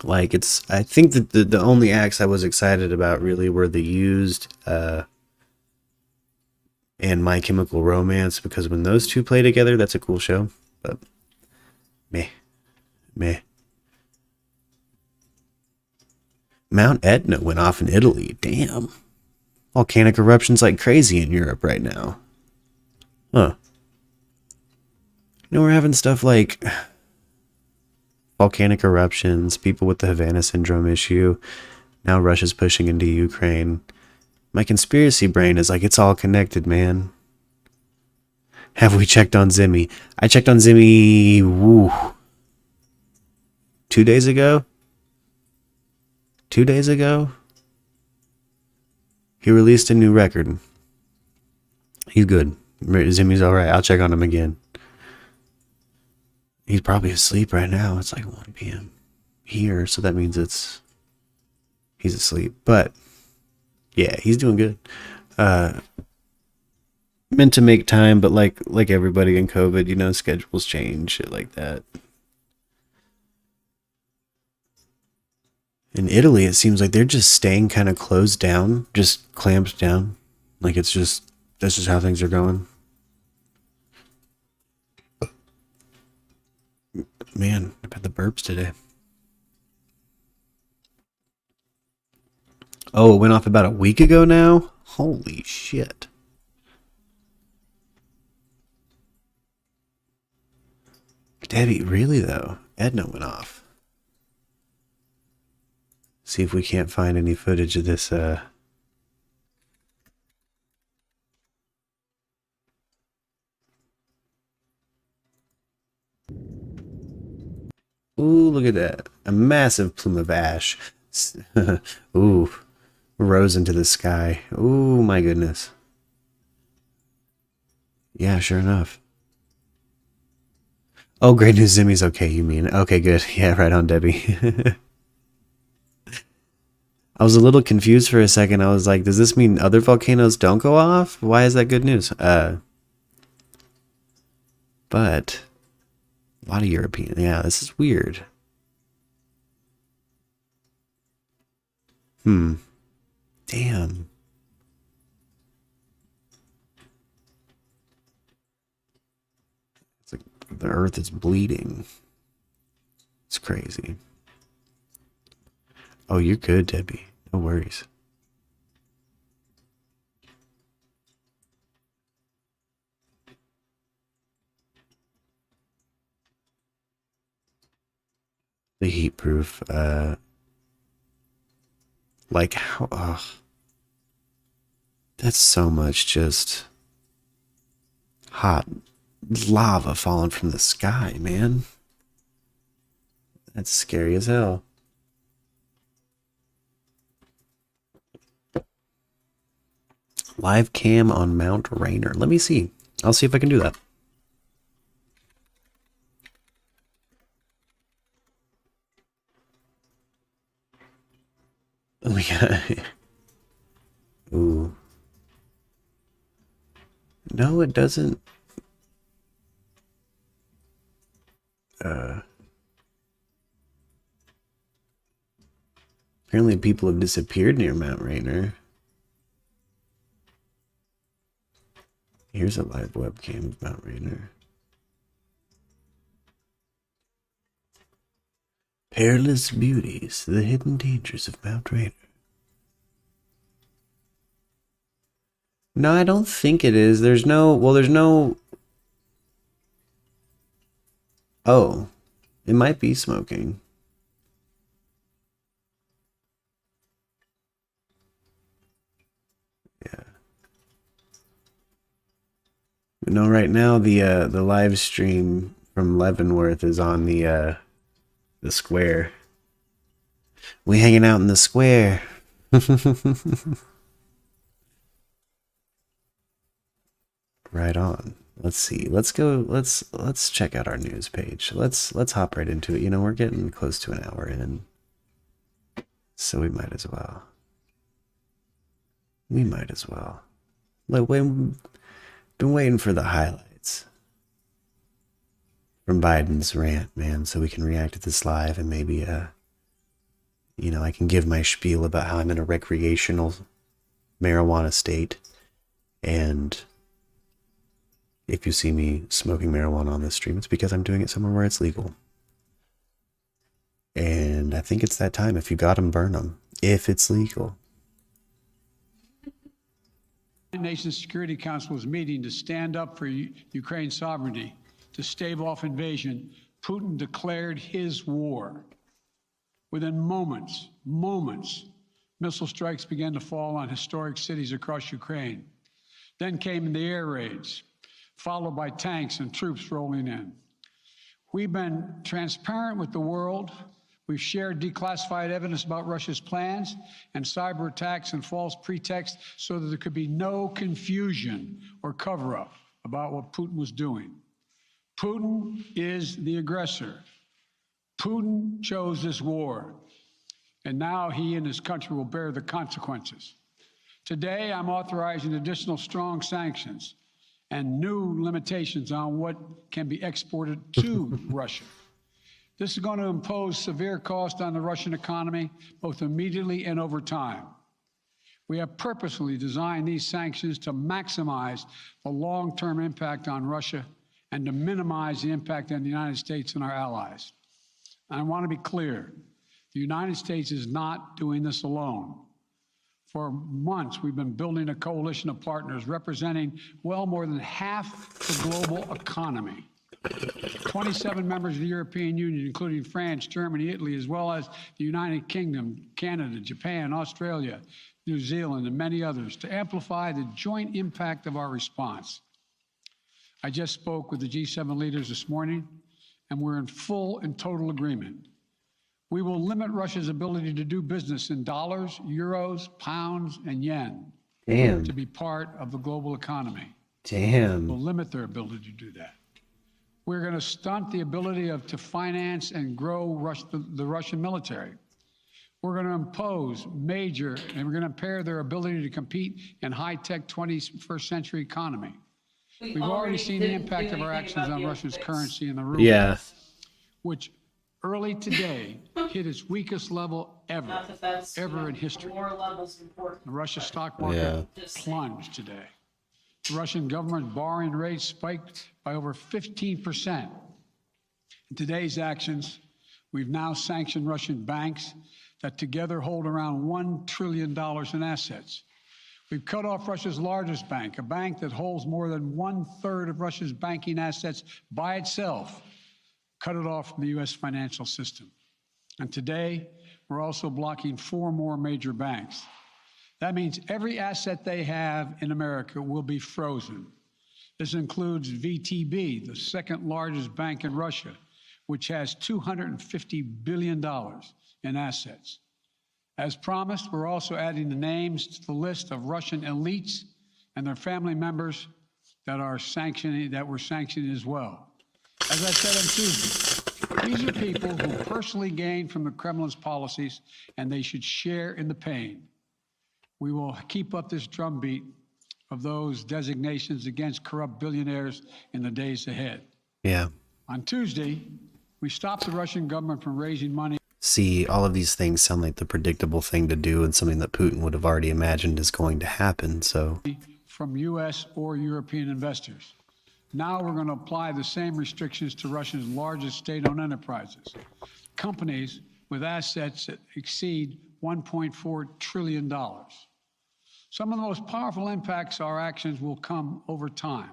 Like, I think that the only acts I was excited about really were The Used and My Chemical Romance, because when those two play together, that's a cool show. But meh. Mount Etna went off in Italy. Damn. Volcanic eruptions like crazy in Europe right now. Huh. You know, we're having stuff like volcanic eruptions, people with the Havana Syndrome issue. Now Russia's pushing into Ukraine. My conspiracy brain is like, it's all connected, man. Have we checked on Zimmy? I checked on Zimmy, 2 days ago? 2 days ago? He released a new record. He's good. Zimmy's alright. I'll check on him again. He's probably asleep right now. It's like 1 p.m. here, so that means he's asleep. But yeah, he's doing good. Meant to make time, but like everybody in COVID, you know, schedules change, shit like that. In Italy, it seems like they're just staying kind of closed down, just clamped down. Like that's just how things are going. Man, I've had the burps today. Oh, it went off about a week ago now? Holy shit. Debbie, really though? Edna went off. See if we can't find any footage of this, Ooh, look at that. A massive plume of ash. Ooh, rose into the sky. Ooh, my goodness. Yeah, sure enough. Oh, great news, Zimmy's okay, you mean. Okay, good. Yeah, right on, Debbie. I was a little confused for a second. I was like, does this mean other volcanoes don't go off? Why is that good news? But a lot of European. Yeah, this is weird. Damn. It's like the earth is bleeding. It's crazy. Oh, you're good, Debbie. No worries. The heat proof, like how, that's so much just hot lava falling from the sky, man. That's scary as hell. Live cam on Mount Rainier. Let me see. I'll see if I can do that. Oh yeah. Ooh. No, it doesn't. Apparently people have disappeared near Mount Rainier. Here's a live webcam of Mount Rainier. Peerless beauties, the hidden dangers of Mount Rainier. No, I don't think it is. There's no, well, there's no. Oh, it might be smoking. Yeah. No, right now the live stream from Leavenworth is on the square. We hanging out in the square. Right on. Let's see. Let's go. Let's check out our news page. Let's hop right into it. You know, we're getting close to an hour in, so we might as well. We might as well. Like, been waiting for the highlights from Biden's rant, man, so we can react to this live and maybe, you know, I can give my spiel about how I'm in a recreational marijuana state, and if you see me smoking marijuana on this stream, it's because I'm doing it somewhere where it's legal. And I think it's that time. If you got them, burn them. If it's legal. The Nations Security Council was meeting to stand up for Ukraine's sovereignty, to stave off invasion. Putin declared his war. Within moments, missile strikes began to fall on historic cities across Ukraine. Then came the air raids, followed by tanks and troops rolling in. We've been transparent with the world. We've shared declassified evidence about Russia's plans and cyber attacks and false pretexts so that there could be no confusion or cover-up about what Putin was doing. Putin is the aggressor. Putin chose this war, and now he and his country will bear the consequences. Today, I'm authorizing additional strong sanctions and new limitations on what can be exported to Russia. This is going to impose severe cost on the Russian economy, both immediately and over time. We have purposely designed these sanctions to maximize the long-term impact on Russia and to minimize the impact on the United States and our allies. And I want to be clear, the United States is not doing this alone. For months, we've been building a coalition of partners representing well more than half the global economy. 27 members of the European Union, including France, Germany, Italy, as well as the United Kingdom, Canada, Japan, Australia, New Zealand, and many others, to amplify the joint impact of our response. I just spoke with the G7 leaders this morning, and we're in full and total agreement. We will limit Russia's ability to do business in dollars, euros, pounds, and yen Damn. to be part of the global economy. Damn. We'll limit their ability to do that. We're going to stunt the ability to finance and grow the Russian military. We're going to impose major, and we're going to impair their ability to compete in high-tech 21st century economy. We've already seen the impact of our actions on Russia's currency and the ruble, Yeah. which early today hit its weakest level ever in history. The Russia stock market plunged today. The Russian government borrowing rate spiked by over 15%. In today's actions, we've now sanctioned Russian banks that together hold around $1 trillion in assets. We've cut off Russia's largest bank, a bank that holds more than 1/3 of Russia's banking assets by itself, cut it off from the U.S. financial system. And today, we're also blocking 4 more major banks. That means every asset they have in America will be frozen. This includes VTB, the second largest bank in Russia, which has $250 billion in assets. As promised, we're also adding the names to the list of Russian elites and their family members that we're sanctioning as well. As I said on Tuesday, these are people who personally gain from the Kremlin's policies, and they should share in the pain. We will keep up this drumbeat of those designations against corrupt billionaires in the days ahead. Yeah. On Tuesday, we stopped the Russian government from raising money. See, all of these things sound like the predictable thing to do and something that Putin would have already imagined is going to happen, so. From U.S. or European investors. Now we're going to apply the same restrictions to Russia's largest state-owned enterprises, companies with assets that exceed $1.4 trillion. Some of the most powerful impacts of our actions will come over time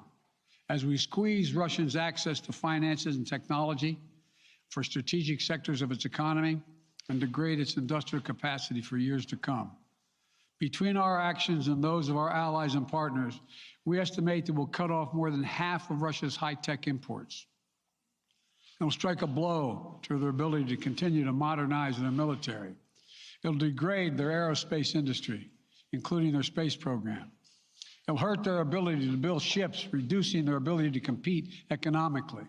as we squeeze Russia's access to finances and technology for strategic sectors of its economy and degrade its industrial capacity for years to come. Between our actions and those of our allies and partners, we estimate that we'll cut off more than half of Russia's high-tech imports. It'll strike a blow to their ability to continue to modernize their military. It'll degrade their aerospace industry, including their space program. It'll hurt their ability to build ships, reducing their ability to compete economically.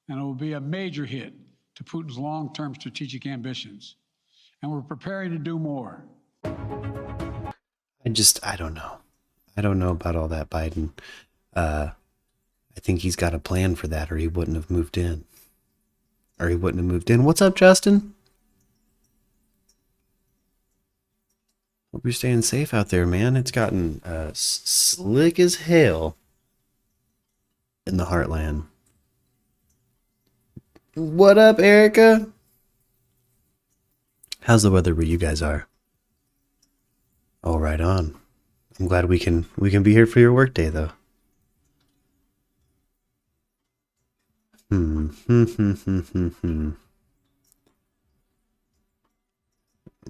And it will be a major hit to Putin's long-term strategic ambitions. And we're preparing to do more. I don't know. I don't know about all that, Biden. I think he's got a plan for that, or he wouldn't have moved in. What's up, Justin? Hope you're staying safe out there, man. It's gotten slick as hell in the heartland. What up, Erica? How's the weather where you guys are? Oh, right on. I'm glad we can be here for your workday, though.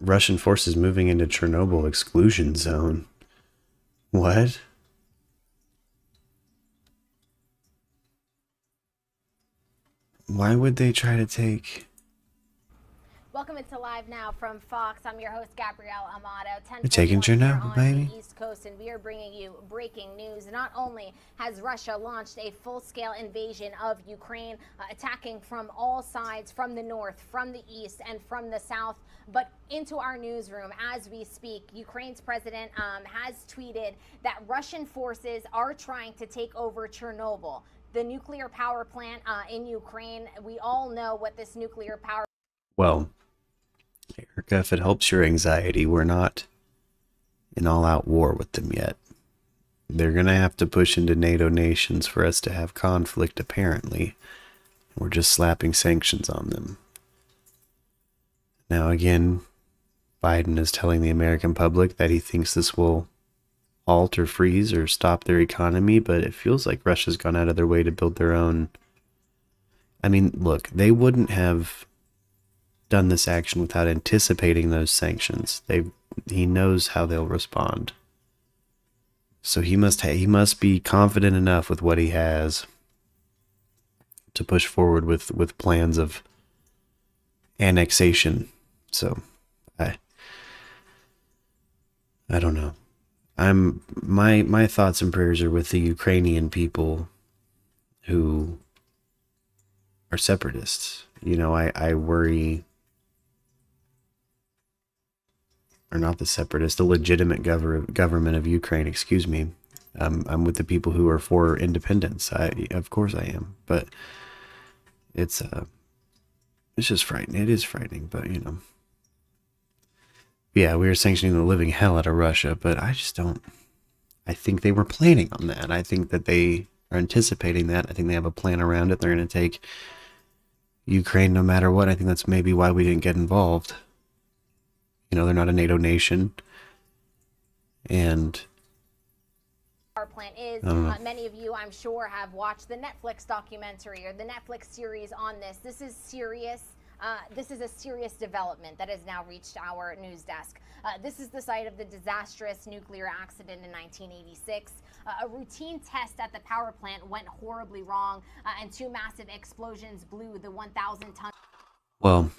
Russian forces moving into Chernobyl exclusion zone. What? Why would they try to take... Welcome into Live Now from Fox. I'm your host, Gabrielle Amato. You're taking Chernobyl, baby. The East Coast, and we are bringing you breaking news. Not only has Russia launched a full-scale invasion of Ukraine, attacking from all sides, from the north, from the east, and from the south, but into our newsroom as we speak, Ukraine's president has tweeted that Russian forces are trying to take over Chernobyl, the nuclear power plant in Ukraine. We all know what this nuclear power... Well, Erica, if it helps your anxiety, we're not in all-out war with them yet. They're going to have to push into NATO nations for us to have conflict, apparently. We're just slapping sanctions on them. Now, again, Biden is telling the American public that he thinks this will halt or freeze or stop their economy, but it feels like Russia's gone out of their way to build their own I mean, look, they wouldn't have done this action without anticipating those sanctions. He knows how they'll respond. So he must be confident enough with what he has to push forward with plans of annexation. So I don't know. My thoughts and prayers are with the Ukrainian people who are separatists. You know, I worry, or not the separatists, the legitimate government of Ukraine, excuse me. I'm with the people who are for independence. Of course I am, but it's just frightening. It is frightening, but you know. Yeah, we are sanctioning the living hell out of Russia, but I just don't. I think they were planning on that. I think that they are anticipating that. I think they have a plan around it. They're going to take Ukraine no matter what. I think that's maybe why we didn't get involved. You know, they're not a NATO nation. And Our plan is, many of you, I'm sure, have watched the Netflix documentary or the Netflix series on this. This is serious. This is a serious development that has now reached our news desk. This is the site of the disastrous nuclear accident in 1986. A routine test at the power plant went horribly wrong, and two massive explosions blew the 1,000-ton. Well,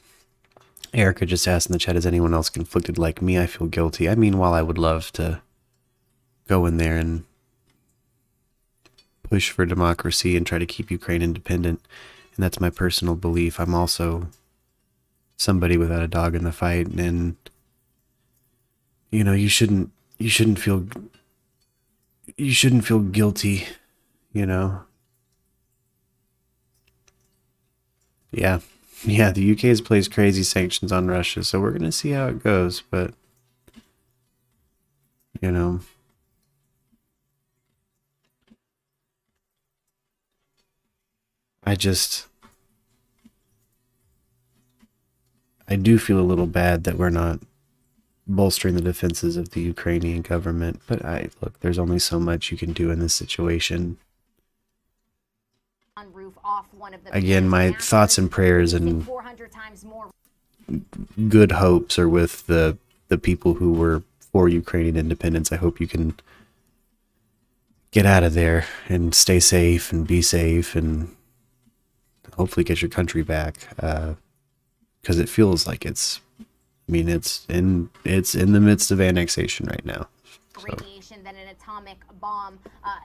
Erica just asked in the chat, is anyone else conflicted like me? I feel guilty. I mean, while I would love to go in there and push for democracy and try to keep Ukraine independent, and that's my personal belief, I'm also somebody without a dog in the fight, and you know, you shouldn't feel guilty, you know. Yeah, the UK has placed crazy sanctions on Russia, so we're gonna see how it goes, but you know, I do feel a little bad that we're not bolstering the defenses of the Ukrainian government, but look, there's only so much you can do in this situation. Again, my thoughts and prayers and good hopes are with the people who were for Ukrainian independence. I hope you can get out of there and stay safe and be safe and hopefully get your country back. Because it feels like it's in the midst of annexation right now. So. Radiation than an atomic bomb,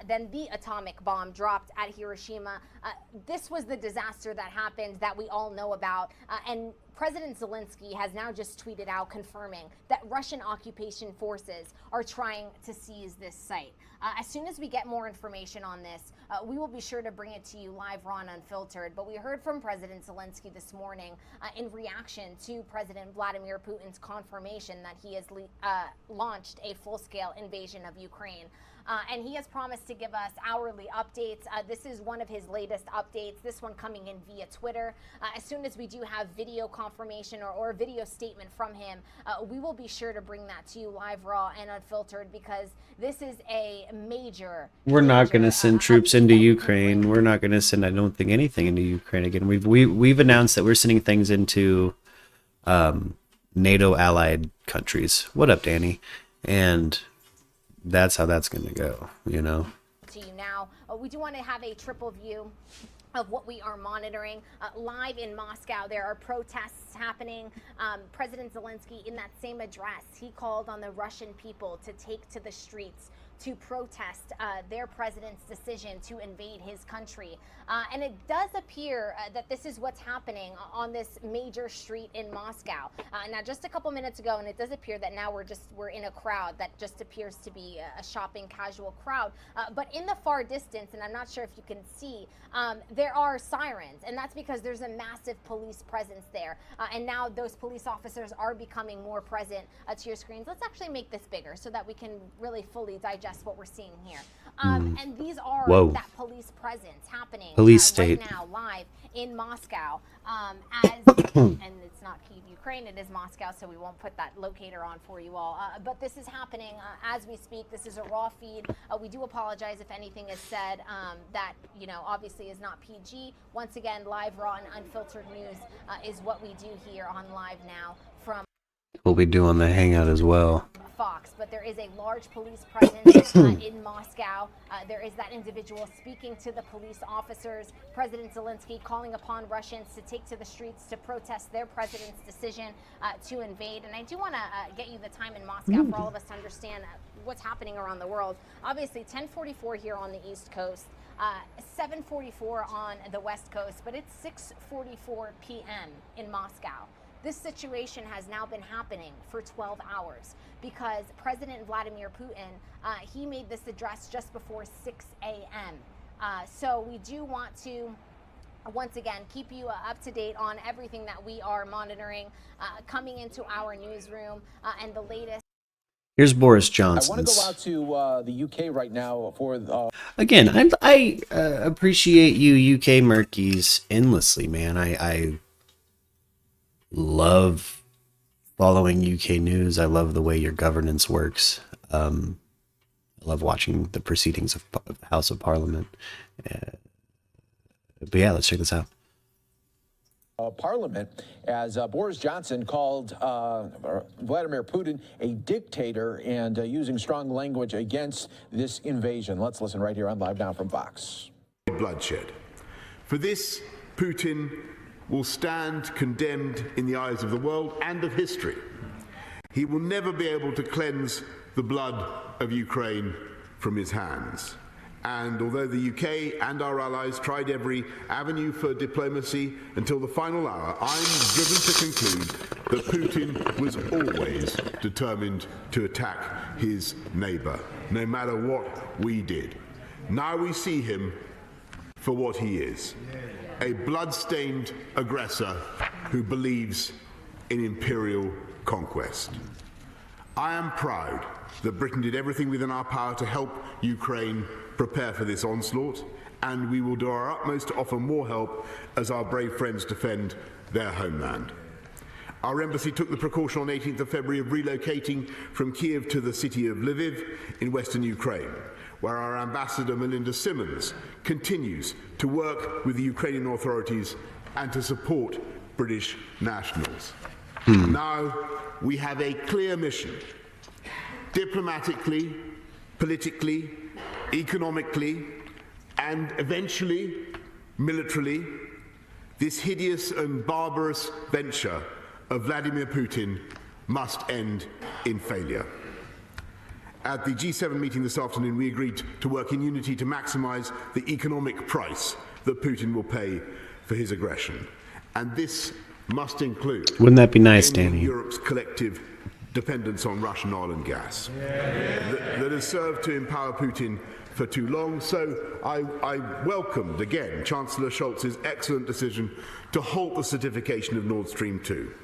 than the atomic bomb dropped at Hiroshima. This was the disaster that happened that we all know about, and President Zelensky has now just tweeted out confirming that Russian occupation forces are trying to seize this site. As soon as we get more information on this, we will be sure to bring it to you live, raw, and unfiltered. But we heard from President Zelensky this morning in reaction to President Vladimir Putin's confirmation that he has launched a full-scale invasion of Ukraine. And he has promised to give us hourly updates. This is one of his latest updates, this one coming in via Twitter. As soon as we do have video confirmation or a video statement from him, we will be sure to bring that to you live, raw, and unfiltered, because this is a major... We're not going to send troops into Ukraine. We're not going to send, I don't think, anything into Ukraine again. We've announced that we're sending things into NATO allied countries. What up, Danny? And that's how that's going to go, you know. To you now, we do want to have a triple view of what we are monitoring. Live in Moscow, there are protests happening. President Zelensky, in that same address, he called on the Russian people to take to the streets to protest their president's decision to invade his country. And it does appear that this is what's happening on this major street in Moscow. Now, just a couple minutes ago, and it does appear that now we're in a crowd that just appears to be a shopping casual crowd. But in the far distance, and I'm not sure if you can see, there are sirens, and that's because there's a massive police presence there. And now those police officers are becoming more present to your screens. Let's actually make this bigger so that we can really fully digest just what we're seeing here. And these are Whoa. that police presence happening Police state. right now live in Moscow. And it's not Kyiv, Ukraine, it is Moscow, so we won't put that locator on for you all. But this is happening as we speak. This is a raw feed. We do apologize if anything is said that, you know, obviously is not PG. Once again, live, raw, and unfiltered news is what we do here on Live Now from What we do on the Hangout as well. Fox, but there is a large police presence in Moscow. There is that individual speaking to the police officers. President Zelensky calling upon Russians to take to the streets to protest their president's decision to invade. And I do want to get you the time in Moscow for all of us to understand what's happening around the world. Obviously, 10:44 here on the East Coast, 7:44 on the West Coast, but it's 6:44 p.m. in Moscow. This situation has now been happening for 12 hours because President Vladimir Putin, he made this address just before 6 a.m. So we do want to, once again, keep you up to date on everything that we are monitoring coming into our newsroom and the latest. Here's Boris Johnson's. I want to go out to the UK right now for... Again, I appreciate you UK Murkies endlessly, man. I love following UK news. I love the way your governance works. I love watching the proceedings of the House of Parliament. But yeah, let's check this out. Parliament, as Boris Johnson called Vladimir Putin a dictator and using strong language against this invasion. Let's listen right here on Live Now from Fox. Bloodshed. For this, Putin will stand condemned in the eyes of the world and of history. He will never be able to cleanse the blood of Ukraine from his hands. And although the UK and our allies tried every avenue for diplomacy until the final hour, I'm driven to conclude that Putin was always determined to attack his neighbor, no matter what we did. Now we see him for what he is. A blood-stained aggressor who believes in imperial conquest. I am proud that Britain did everything within our power to help Ukraine prepare for this onslaught, and we will do our utmost to offer more help as our brave friends defend their homeland. Our embassy took the precaution on 18th of February of relocating from Kiev to the city of Lviv in western Ukraine, where our ambassador Melinda Simmons continues to work with the Ukrainian authorities and to support British nationals. Now we have a clear mission, diplomatically, politically, economically, and eventually militarily. This hideous and barbarous venture of Vladimir Putin must end in failure. At the G7 meeting this afternoon, we agreed to work in unity to maximize the economic price that Putin will pay for his aggression. And this must include... Wouldn't that be nice, ending Danny? Europe's collective dependence on Russian oil and gas that has served to empower Putin for too long. So I welcomed, again, Chancellor Scholz's excellent decision to halt the certification of Nordstream 2.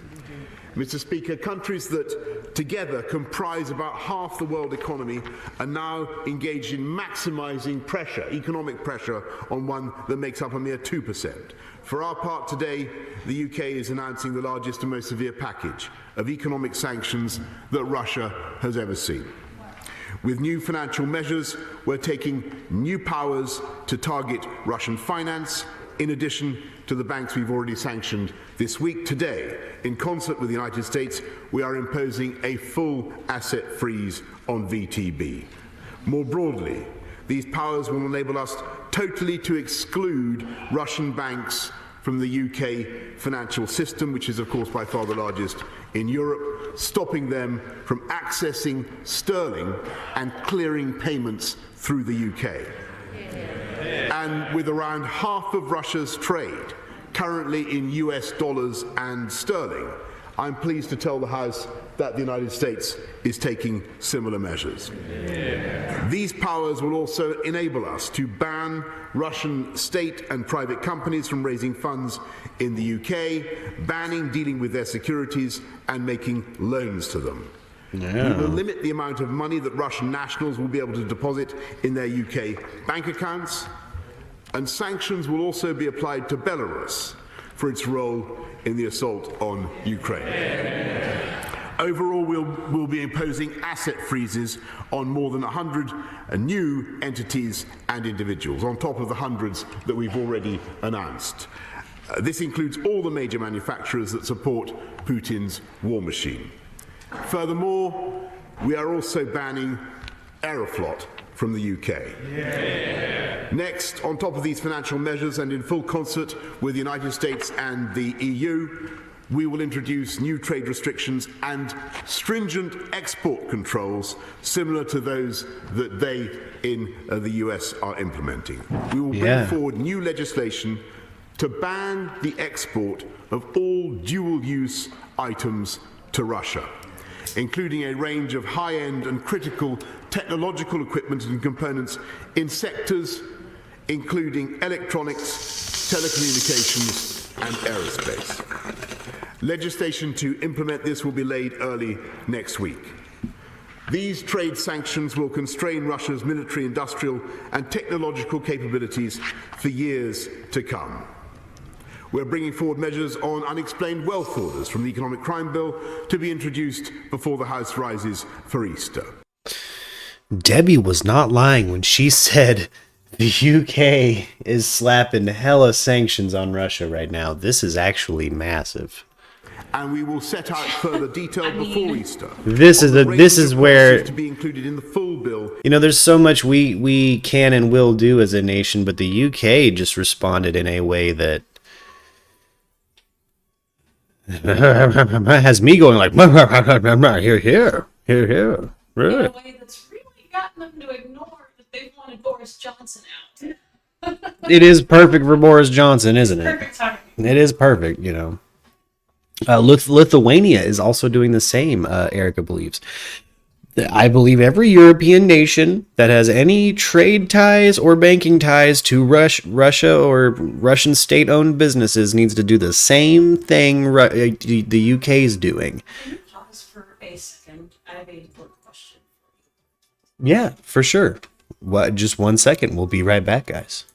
Mr. Speaker, countries that together comprise about half the world economy are now engaged in maximising pressure, economic pressure, on one that makes up a mere 2%. For our part today, the UK is announcing the largest and most severe package of economic sanctions that Russia has ever seen. With new financial measures, we're taking new powers to target Russian finance, in addition to the banks we've already sanctioned this week. Today, in concert with the United States, we are imposing a full asset freeze on VTB. More broadly, these powers will enable us totally to exclude Russian banks from the UK financial system, which is, of course, by far the largest in Europe, stopping them from accessing sterling and clearing payments through the UK. And with around half of Russia's trade currently in US dollars and sterling, I'm pleased to tell the House that the United States is taking similar measures. These powers will also enable us to ban Russian state and private companies from raising funds in the UK, banning dealing with their securities and making loans to them. We will limit the amount of money that Russian nationals will be able to deposit in their UK bank accounts, and sanctions will also be applied to Belarus for its role in the assault on Ukraine. Overall, we'll be imposing asset freezes on more than 100 new entities and individuals, on top of the hundreds that we've already announced. This includes all the major manufacturers that support Putin's war machine. Furthermore, we are also banning Aeroflot from the UK. Next, on top of these financial measures and in full concert with the United States and the EU, we will introduce new trade restrictions and stringent export controls similar to those that they in the US are implementing. We will bring forward new legislation to ban the export of all dual-use items to Russia, including a range of high-end and critical technological equipment and components in sectors including electronics, telecommunications, and aerospace. Legislation to implement this will be laid early next week. These trade sanctions will constrain Russia's military, industrial, and technological capabilities for years to come. We're bringing forward measures on unexplained wealth orders from the Economic Crime Bill to be introduced before the House rises for Easter. Debbie was not lying when she said the UK is slapping hella sanctions on Russia right now. This is actually massive. And we will set out further detail before Easter. This is where, to be included in the full bill. You know, there's so much we can and will do as a nation, but the UK just responded in a way that has me going like here. In a way that's really gotten them to ignore that they wanted Boris Johnson out. It is perfect for Boris Johnson, isn't it? Perfect timing. It is perfect, you know. Lithuania is also doing the same, Erica believes. I believe every European nation that has any trade ties or banking ties to Russia or Russian state-owned businesses needs to do the same thing the UK is doing. Can you pause for a second? I have a important question. Yeah, for sure. Just 1 second. We'll be right back, guys.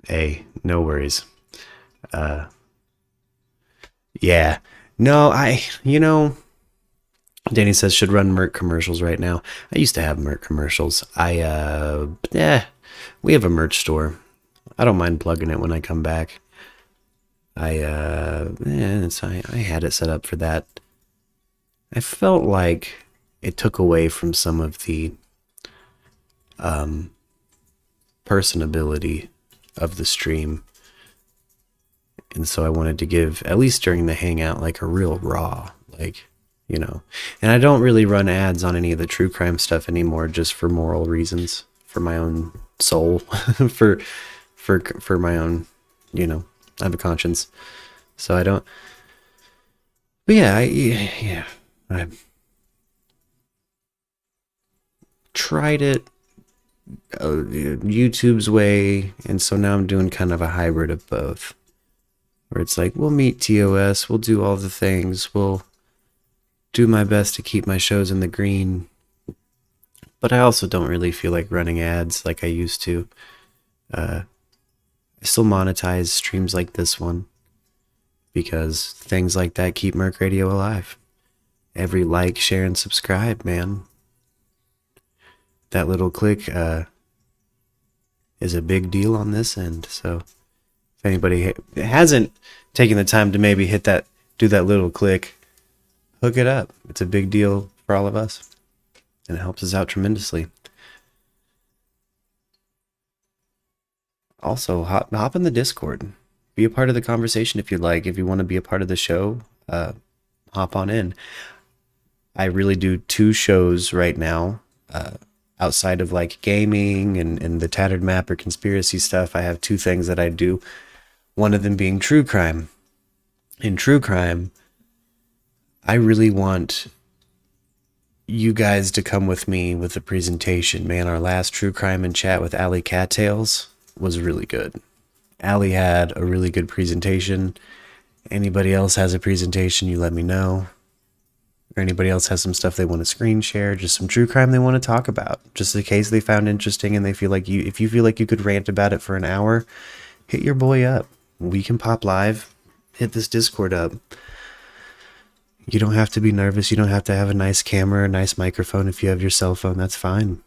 Hey, no worries. Yeah. No, Danny says should run Merc commercials right now. I used to have Merc commercials. We have a merch store. I don't mind plugging it when I come back. I had it set up for that. I felt like it took away from some of the personability of the stream, and so I wanted to give, at least during the hangout, like a real raw, like, you know. And I don't really run ads on any of the true crime stuff anymore, just for moral reasons, for my own soul, for my own, you know, I have a conscience, so I don't. But yeah, I tried it YouTube's way, and so now I'm doing kind of a hybrid of both, where it's like, we'll meet TOS, we'll do all the things, we'll do my best to keep my shows in the green, but I also don't really feel like running ads like I used to. I still monetize streams like this one because things like that keep Merc Radio alive. Every like, share, and subscribe, man. That little click is a big deal on this end, so If anybody hasn't taken the time to maybe do that little click, hook it up. It's a big deal for all of us, and it helps us out tremendously. Also, hop in the Discord. Be a part of the conversation if you'd like. If you want to be a part of the show, hop on in. I really do 2 shows right now. Outside of like gaming and the Tattered Map or conspiracy stuff, I have 2 things that I do. One of them being true crime. In true crime, I really want you guys to come with me with the presentation. Man, our last true crime in chat with Allie Cattails was really good. Allie had a really good presentation. Anybody else has a presentation, you let me know. Or anybody else has some stuff they want to screen share, just some true crime they want to talk about, just a case they found interesting and they feel like if you feel like you could rant about it for an hour, hit your boy up. We can pop live, hit this Discord up. You don't have to be nervous. You don't have to have a nice camera, a nice microphone. If you have your cell phone, that's fine.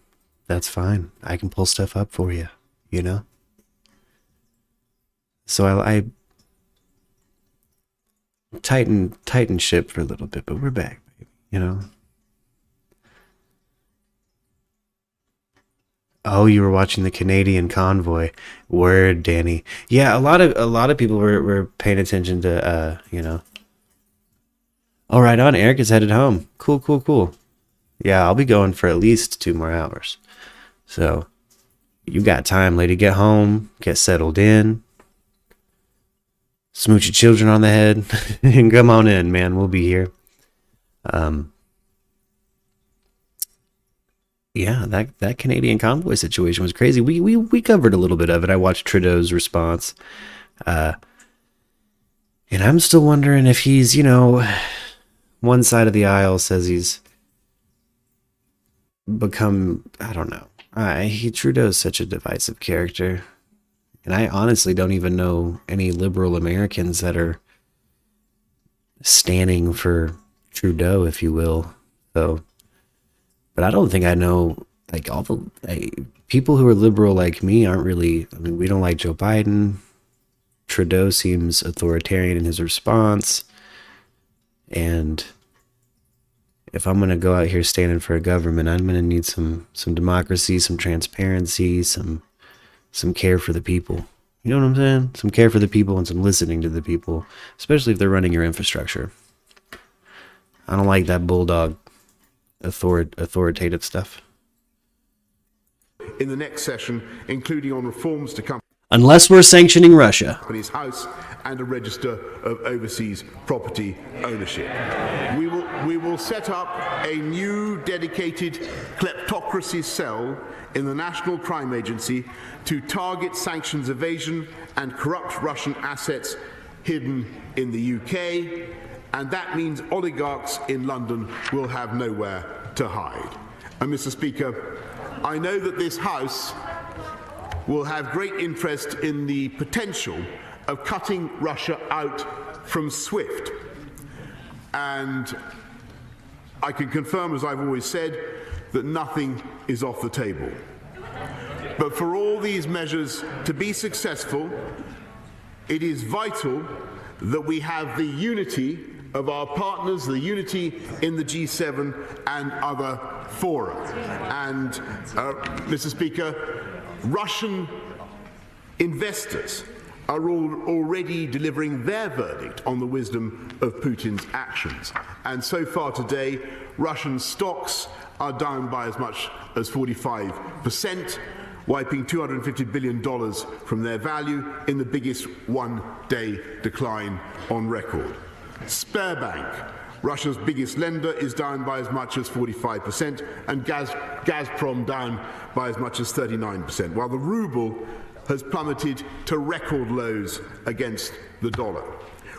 That's fine. I can pull stuff up for you, you know? So I tighten ship for a little bit, but we're back, baby, you know? Oh, you were watching the Canadian convoy. Word, Danny. Yeah, a lot of people were paying attention to you know. Oh, right on. Eric is headed home. Cool. Yeah, I'll be going for at least 2 more hours. So, you got time, lady. Get home, get settled in, smooch your children on the head, and come on in, man. We'll be here. Yeah, that Canadian convoy situation was crazy. We covered a little bit of it. I watched Trudeau's response. And I'm still wondering if he's, you know, one side of the aisle says he's become, I don't know. Trudeau's such a divisive character. And I honestly don't even know any liberal Americans that are standing for Trudeau, if you will. So, but I don't think I know, like, all the people who are liberal like me aren't really, I mean, we don't like Joe Biden. Trudeau seems authoritarian in his response. And if I'm going to go out here standing for a government, I'm going to need some democracy, some transparency, some care for the people. You know what I'm saying? Some care for the people and some listening to the people, especially if they're running your infrastructure. I don't like that bulldog authoritative stuff. In the next session, including on reforms to come. Unless we're sanctioning Russia. Company's house and a register of overseas property ownership. We will set up a new dedicated kleptocracy cell in the National Crime Agency to target sanctions evasion and corrupt Russian assets hidden in the UK, and that means oligarchs in London will have nowhere to hide. And Mr. Speaker, I know that this House will have great interest in the potential of cutting Russia out from SWIFT. And I can confirm, as I've always said, that nothing is off the table. But for all these measures to be successful, it is vital that we have the unity of our partners, the unity in the G7 and other fora. And, Mr. Speaker, Russian investors are already delivering their verdict on the wisdom of Putin's actions. And so far today, Russian stocks are down by as much as 45%, wiping $250 billion from their value in the biggest one-day decline on record. Sberbank, Russia's biggest lender, is down by as much as 45%, and Gazprom down by as much as 39%, while the ruble has plummeted to record lows against the dollar.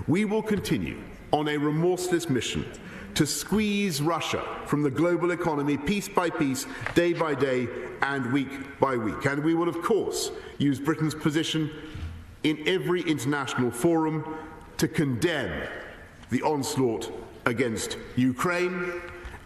We will continue on a remorseless mission to squeeze Russia from the global economy piece by piece, day by day, and week by week. And we will, of course, use Britain's position in every international forum to condemn the onslaught against Ukraine,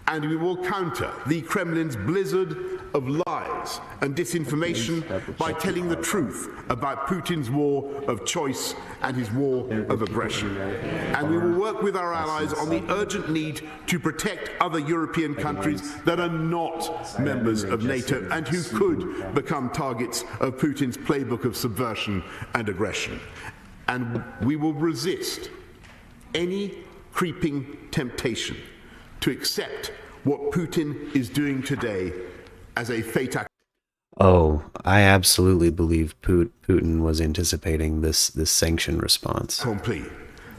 and we will counter the Kremlin's blizzard of lies and disinformation by telling the truth about Putin's war of choice and his war of aggression. And we will work with our allies on the urgent need to protect other European countries that are not members of NATO and who could become targets of Putin's playbook of subversion and aggression. And we will resist any creeping temptation to accept what Putin is doing today as a fait accompli. Oh, I absolutely believe Putin was anticipating this sanction response.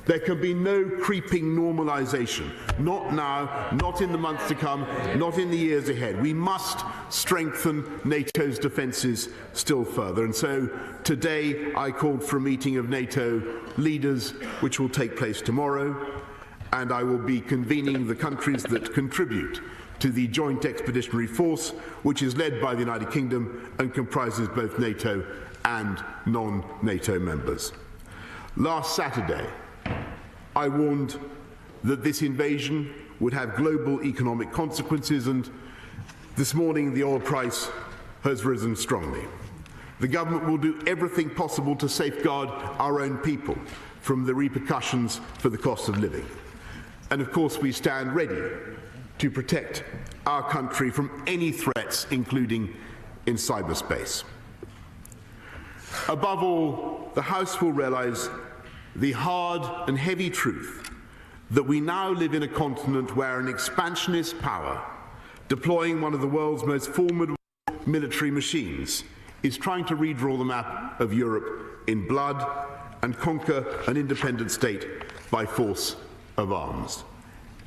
There can be no creeping normalization. Not now, not in the months to come, not in the years ahead. We must strengthen NATO's defenses still further. And so today I called for a meeting of NATO leaders, which will take place tomorrow. And I will be convening the countries that contribute to the Joint Expeditionary Force, which is led by the United Kingdom and comprises both NATO and non-NATO members. Last Saturday, I warned that this invasion would have global economic consequences, and this morning the oil price has risen strongly. The government will do everything possible to safeguard our own people from the repercussions for the cost of living. And of course, we stand ready to protect our country from any threats, including in cyberspace. Above all, the House will realize the hard and heavy truth that we now live in a continent where an expansionist power, deploying one of the world's most formidable military machines, is trying to redraw the map of Europe in blood and conquer an independent state by force of arms.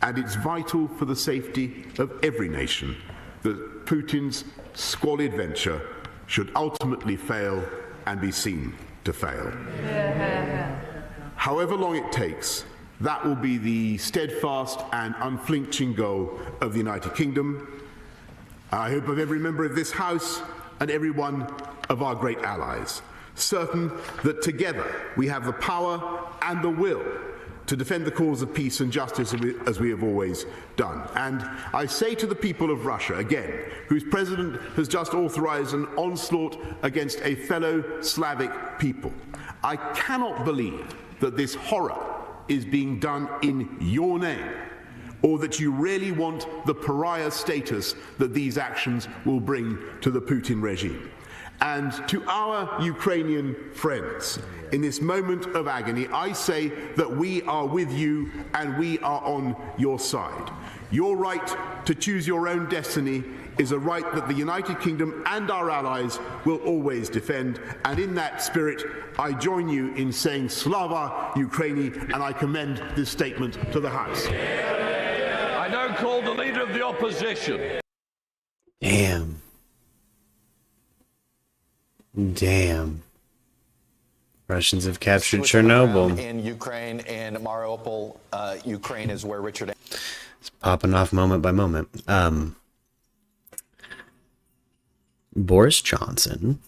And it's vital for the safety of every nation that Putin's squalid venture should ultimately fail and be seen to fail. However long it takes, that will be the steadfast and unflinching goal of the United Kingdom. I hope of every member of this House and every one of our great allies, certain that together we have the power and the will to defend the cause of peace and justice as we have always done. And I say to the people of Russia, again, whose president has just authorized an onslaught against a fellow Slavic people, I cannot believe that this horror is being done in your name, or that you really want the pariah status that these actions will bring to the Putin regime. And to our Ukrainian friends, in this moment of agony, I say that we are with you and we are on your side. Your right to choose your own destiny is a right that the United Kingdom and our allies will always defend. And in that spirit, I join you in saying Slava Ukraini, and I commend this statement to the House. I now call the Leader of the Opposition. Damn. Russians have captured Chernobyl. In Ukraine, and Mariupol, Ukraine is where Richard. It's popping off moment by moment. Boris Johnson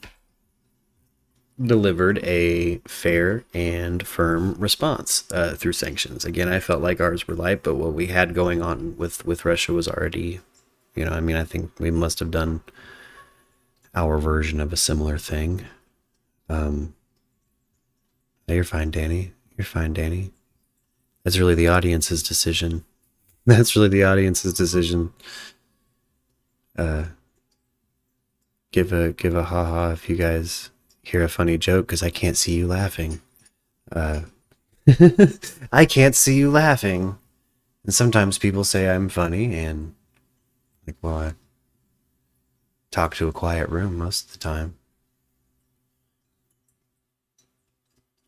delivered a fair and firm response through sanctions. Again, I felt like ours were light, but what we had going on with Russia was already, I think we must have done our version of a similar thing. You're fine, Danny. You're fine, Danny. That's really the audience's decision. Give a ha-ha if you guys hear a funny joke, because I can't see you laughing. I can't see you laughing. And sometimes people say I'm funny, and I talk to a quiet room most of the time.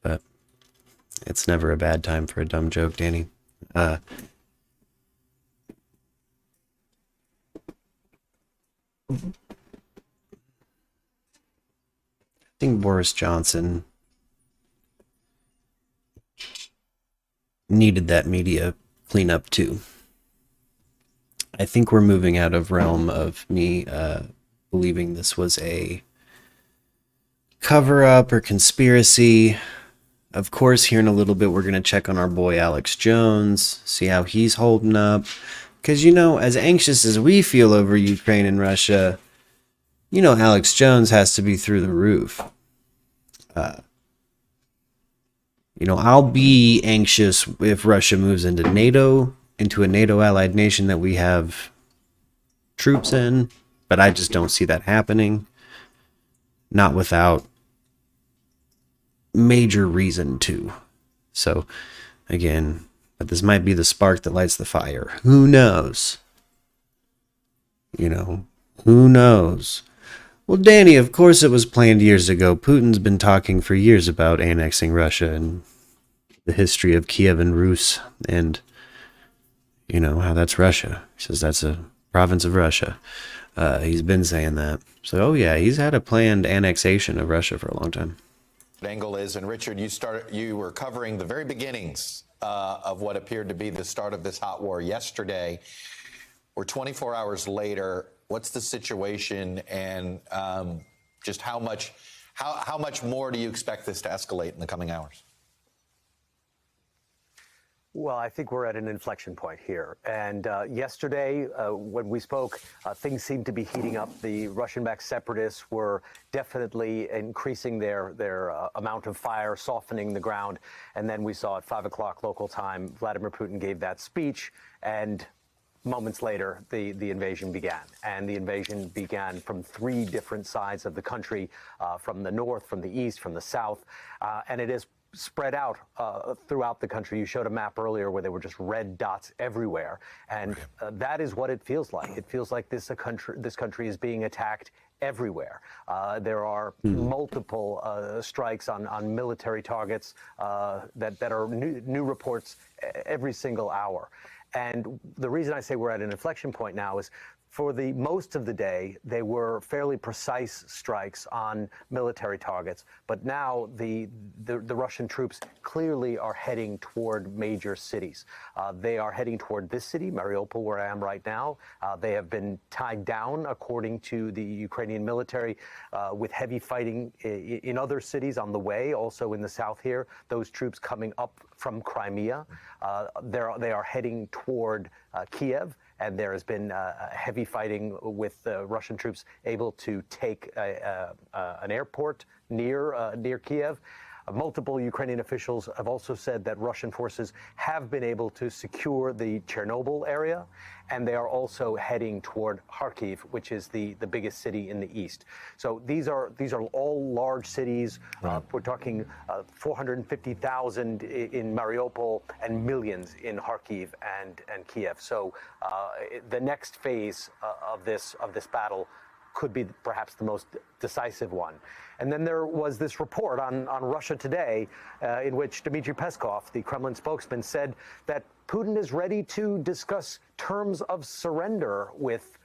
But it's never a bad time for a dumb joke, Danny. I think Boris Johnson needed that media cleanup too. I think we're moving out of realm of me believing this was a cover-up or conspiracy. Of course, here in a little bit, we're going to check on our boy Alex Jones, see how he's holding up. Because, as anxious as we feel over Ukraine and Russia, you know, Alex Jones has to be through the roof. You know, I'll be anxious if Russia moves into NATO, into a NATO allied nation that we have troops in, but I just don't see that happening. Not without major reason to. So, again, but this might be the spark that lights the fire. Who knows? You know, who knows? Well, Danny, of course it was planned years ago. Putin's been talking for years about annexing Russia and the history of Kiev and Rus, and, you know, how that's Russia. He says that's a province of Russia. He's been saying that. So, oh yeah, he's had a planned annexation of Russia for a long time. Angle is, and Richard, you were covering the very beginnings of what appeared to be the start of this hot war yesterday. We're 24 hours later. What's the situation, and just how much more do you expect this to escalate in the coming hours? Well, I think we're at an inflection point here. And yesterday, when we spoke, things seemed to be heating up. The Russian-backed separatists were definitely increasing their amount of fire, softening the ground. And then we saw at 5 o'clock local time, Vladimir Putin gave that speech, and moments later, the invasion began. And the invasion began from 3 different sides of the country, from the north, from the east, from the south. And it is spread out throughout the country. You showed a map earlier where there were just red dots everywhere. And that is what it feels like. It feels like this country is being attacked everywhere. There are multiple strikes on military targets that are new reports every single hour. And the reason I say we're at an inflection point now is for the most of the day, they were fairly precise strikes on military targets. But now the Russian troops clearly are heading toward major cities. They are heading toward this city, Mariupol, where I am right now. They have been tied down, according to the Ukrainian military, with heavy fighting in other cities on the way, also in the south here. Those troops coming up from Crimea. They are heading toward Kiev. And there has been heavy fighting with Russian troops able to take an airport near Kiev. Multiple Ukrainian officials have also said that Russian forces have been able to secure the Chernobyl area, and they are also heading toward Kharkiv, which is the biggest city in the east. So these are all large cities. Right. We're talking 450,000 in Mariupol and millions in Kharkiv and Kiev. So the next phase of this battle could be perhaps the most decisive one. And then there was this report on Russia Today in which Dmitry Peskov, the Kremlin spokesman, said that Putin is ready to discuss terms of surrender with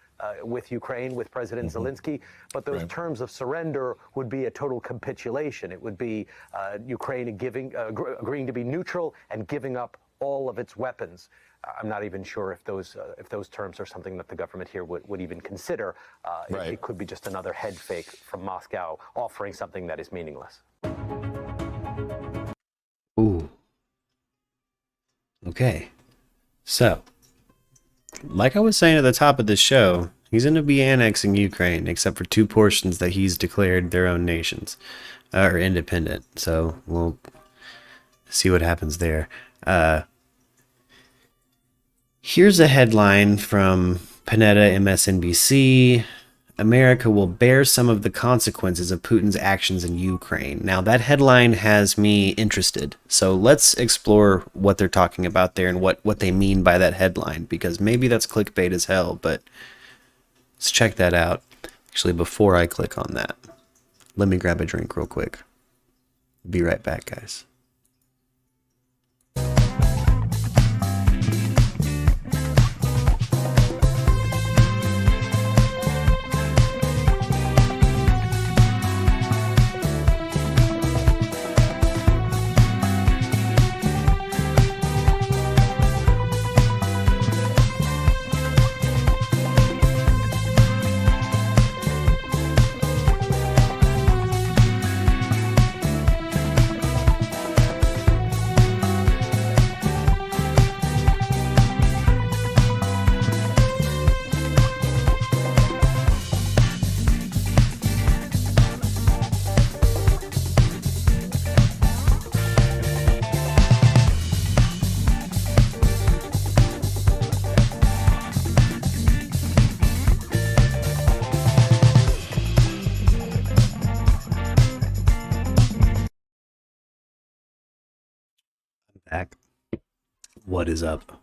Ukraine, with President Zelensky, but those terms of surrender would be a total capitulation. It would be Ukraine agreeing to be neutral and giving up all of its weapons. I'm not even sure if those terms are something that the government here would even consider. Right. It could be just another head fake from Moscow offering something that is meaningless. Ooh. Okay. So, like I was saying at the top of the show, he's going to be annexing Ukraine, except for 2 portions that he's declared their own nations, or independent. So, we'll see what happens there. Here's a headline from Panetta MSNBC. America will bear some of the consequences of Putin's actions in Ukraine. Now, that headline has me interested. So let's explore what they're talking about there and what they mean by that headline, because maybe that's clickbait as hell, but let's check that out. Actually, before I click on that, let me grab a drink real quick. Be right back, guys. back. What is up?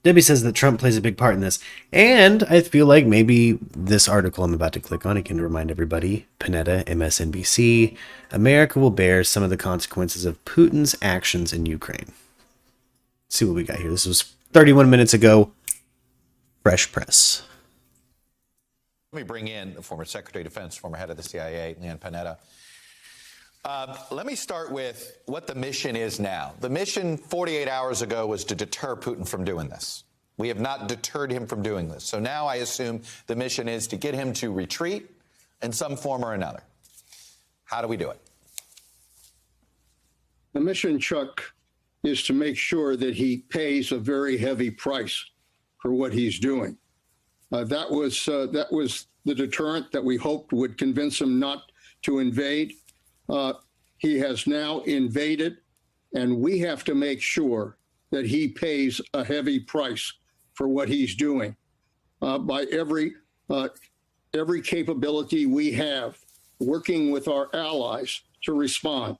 Debbie says that Trump plays a big part in this. And I feel like maybe this article I'm about to click on, it can remind everybody, Panetta, MSNBC, America will bear some of the consequences of Putin's actions in Ukraine. Let's see what we got here. This was 31 minutes ago. Fresh press. Let me bring in the former Secretary of Defense, former head of the CIA, Leon Panetta. Let me start with what the mission is now. The mission 48 hours ago was to deter Putin from doing this. We have not deterred him from doing this. So now I assume the mission is to get him to retreat in some form or another. How do we do it? The mission, Chuck, is to make sure that he pays a very heavy price for what he's doing. That was the deterrent that we hoped would convince him not to invade. He has now invaded, and we have to make sure that he pays a heavy price for what he's doing by every capability we have, working with our allies to respond.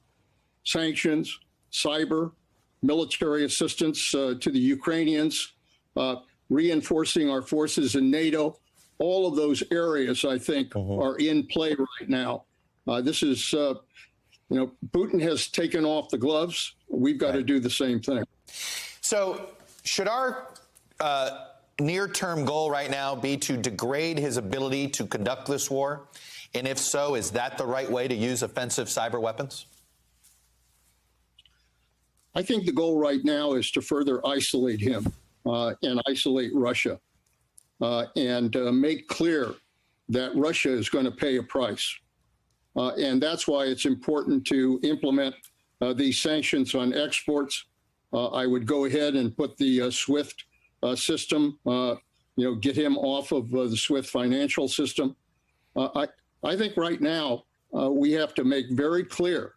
Sanctions, cyber, military assistance to the Ukrainians, reinforcing our forces in NATO. All of those areas, I think, are in play right now. This is, Putin has taken off the gloves. We've got to do the same thing. So should our near-term goal right now be to degrade his ability to conduct this war? And if so, is that the right way to use offensive cyber weapons? I think the goal right now is to further isolate him and isolate Russia and make clear that Russia is going to pay a price. And that's why it's important to implement these sanctions on exports. I would go ahead and put the SWIFT system, get him off of the SWIFT financial system. I think right now we have to make very clear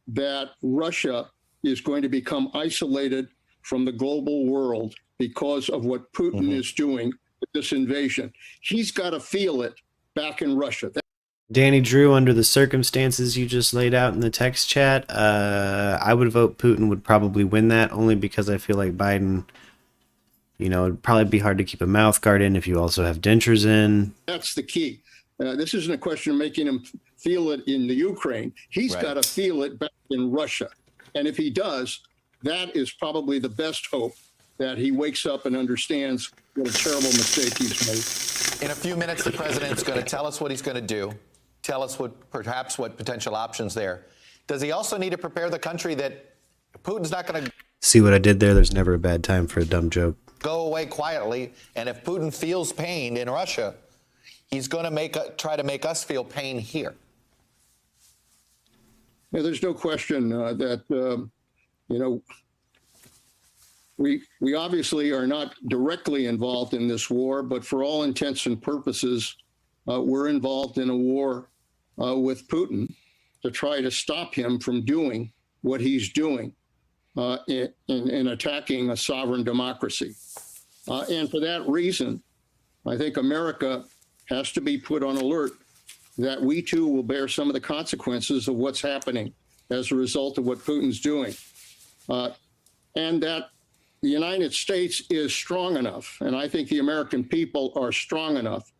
that Russia is going to become isolated from the global world because of what Putin is doing with this invasion. He's got to feel it back in Russia. Danny Drew, under the circumstances you just laid out in the text chat, I would vote Putin would probably win that, only because I feel like Biden, it'd probably be hard to keep a mouth guard in if you also have dentures in. That's the key. This isn't a question of making him feel it in the Ukraine. He's got to feel it back in Russia. And if he does, that is probably the best hope that he wakes up and understands what a terrible mistake he's made. In a few minutes, the president's going to tell us what he's going to do, tell us what potential options there. Does he also need to prepare the country that Putin's not going to See what I did there? There's never a bad time for a dumb joke. go away quietly? And if Putin feels pain in Russia, he's going to try to make us feel pain here. Yeah, there's no question that, we obviously are not directly involved in this war, but for all intents and purposes, we're involved in a war with Putin to try to stop him from doing what he's doing in attacking a sovereign democracy. And for that reason, I think America has to be put on alert that we too will bear some of the consequences of what's happening as a result of what Putin's doing. And that the United States is strong enough, and I think the American people are strong enough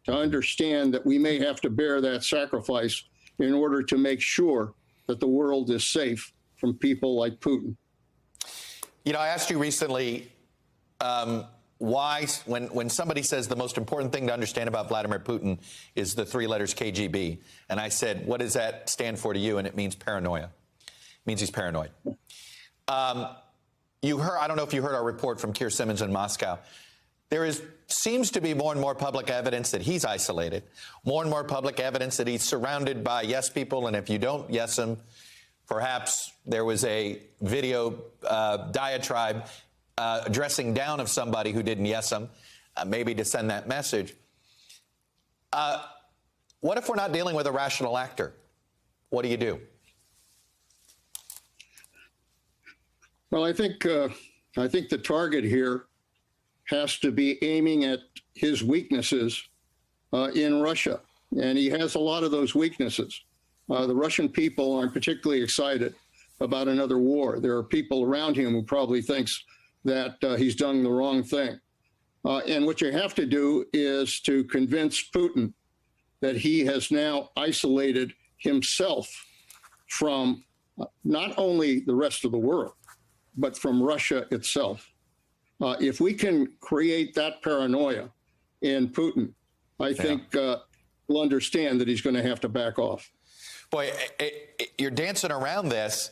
to understand that we may have to bear that sacrifice in order to make sure that the world is safe from people like Putin. I asked you recently why, when somebody says the most important thing to understand about Vladimir Putin is the three letters KGB, and I said, what does that stand for to you? And it means paranoia. It means he's paranoid. I don't know if you heard our report from Keir Simmons in Moscow. There seems to be more and more public evidence that he's isolated, more and more public evidence that he's surrounded by yes people, and if you don't yes him, perhaps there was a video diatribe dressing down of somebody who didn't yes him, maybe to send that message. What if we're not dealing with a rational actor? What do you do? Well, I think the target here has to be aiming at his weaknesses in Russia, and he has a lot of those weaknesses. The Russian people aren't particularly excited about another war. There are people around him who probably thinks that he's done the wrong thing. And what you have to do is to convince Putin that he has now isolated himself from not only the rest of the world, but from Russia itself. If we can create that paranoia in Putin, I think we'll understand that he's going to have to back off. Boy, you're dancing around this,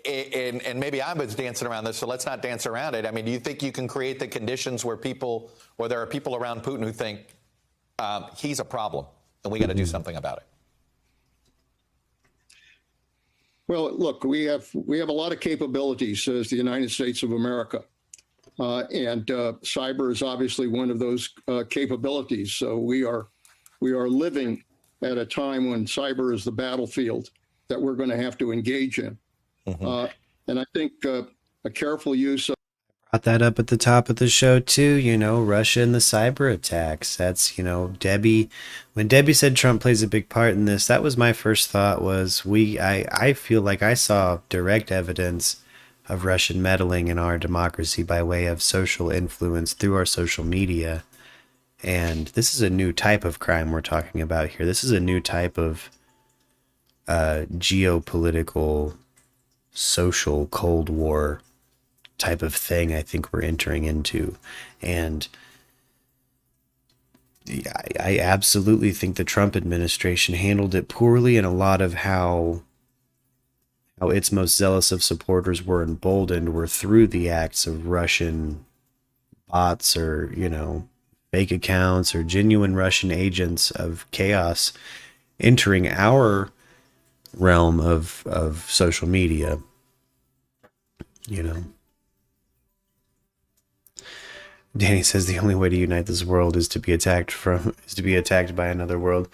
and maybe I was dancing around this, so let's not dance around it. I mean, do you think you can create the conditions where there are people around Putin who think he's a problem and we got to do something about it? Well, look, we have a lot of capabilities as the United States of America. And cyber is obviously one of those capabilities. So we are living at a time when cyber is the battlefield that we're going to have to engage in. And I think a careful use of Brought that up at the top of the show too, Russia and the cyber attacks. That's, Debbie, when Debbie said Trump plays a big part in this, that was my first thought was I feel like I saw direct evidence of Russian meddling in our democracy by way of social influence through our social media. And this is a new type of crime we're talking about here. This is a new type of geopolitical, social Cold War type of thing I think we're entering into. And I absolutely think the Trump administration handled it poorly, and a lot of how its most zealous of supporters were emboldened were through the acts of Russian bots or, fake accounts or genuine Russian agents of chaos entering our realm of social media, Danny says the only way to unite this world is to be attacked by another world.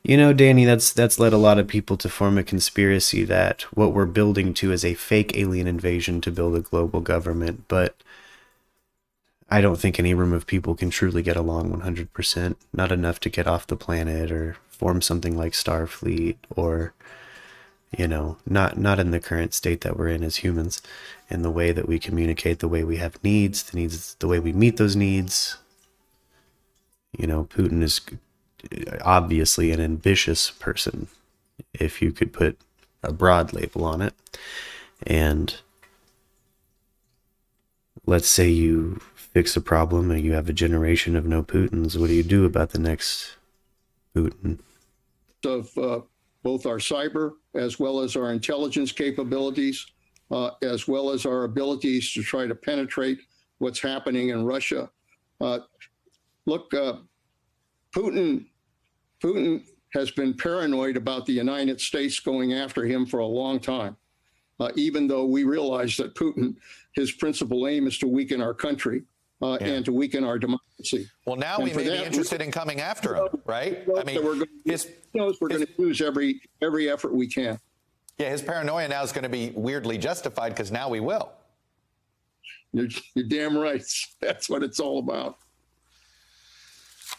Danny, that's led a lot of people to form a conspiracy that what we're building to is a fake alien invasion to build a global government, but I don't think any room of people can truly get along 100%. Not enough to get off the planet or form something like Starfleet or, not in the current state that we're in as humans, in the way that we communicate, the way we have needs, the way we meet those needs. Putin is obviously an ambitious person, if you could put a broad label on it. And let's say you fix a problem and you have a generation of no Putins. What do you do about the next Putin? Of both our cyber as well as our intelligence capabilities, as well as our abilities to try to penetrate what's happening in Russia. Look, Putin has been paranoid about the United States going after him for a long time, even though we realize that Putin, his principal aim is to weaken our country and to weaken our democracy. Well, now we may be interested in coming after him, right? I mean, we're going to use every effort we can. Yeah, his paranoia now is going to be weirdly justified because now we will. You're damn right. That's what it's all about.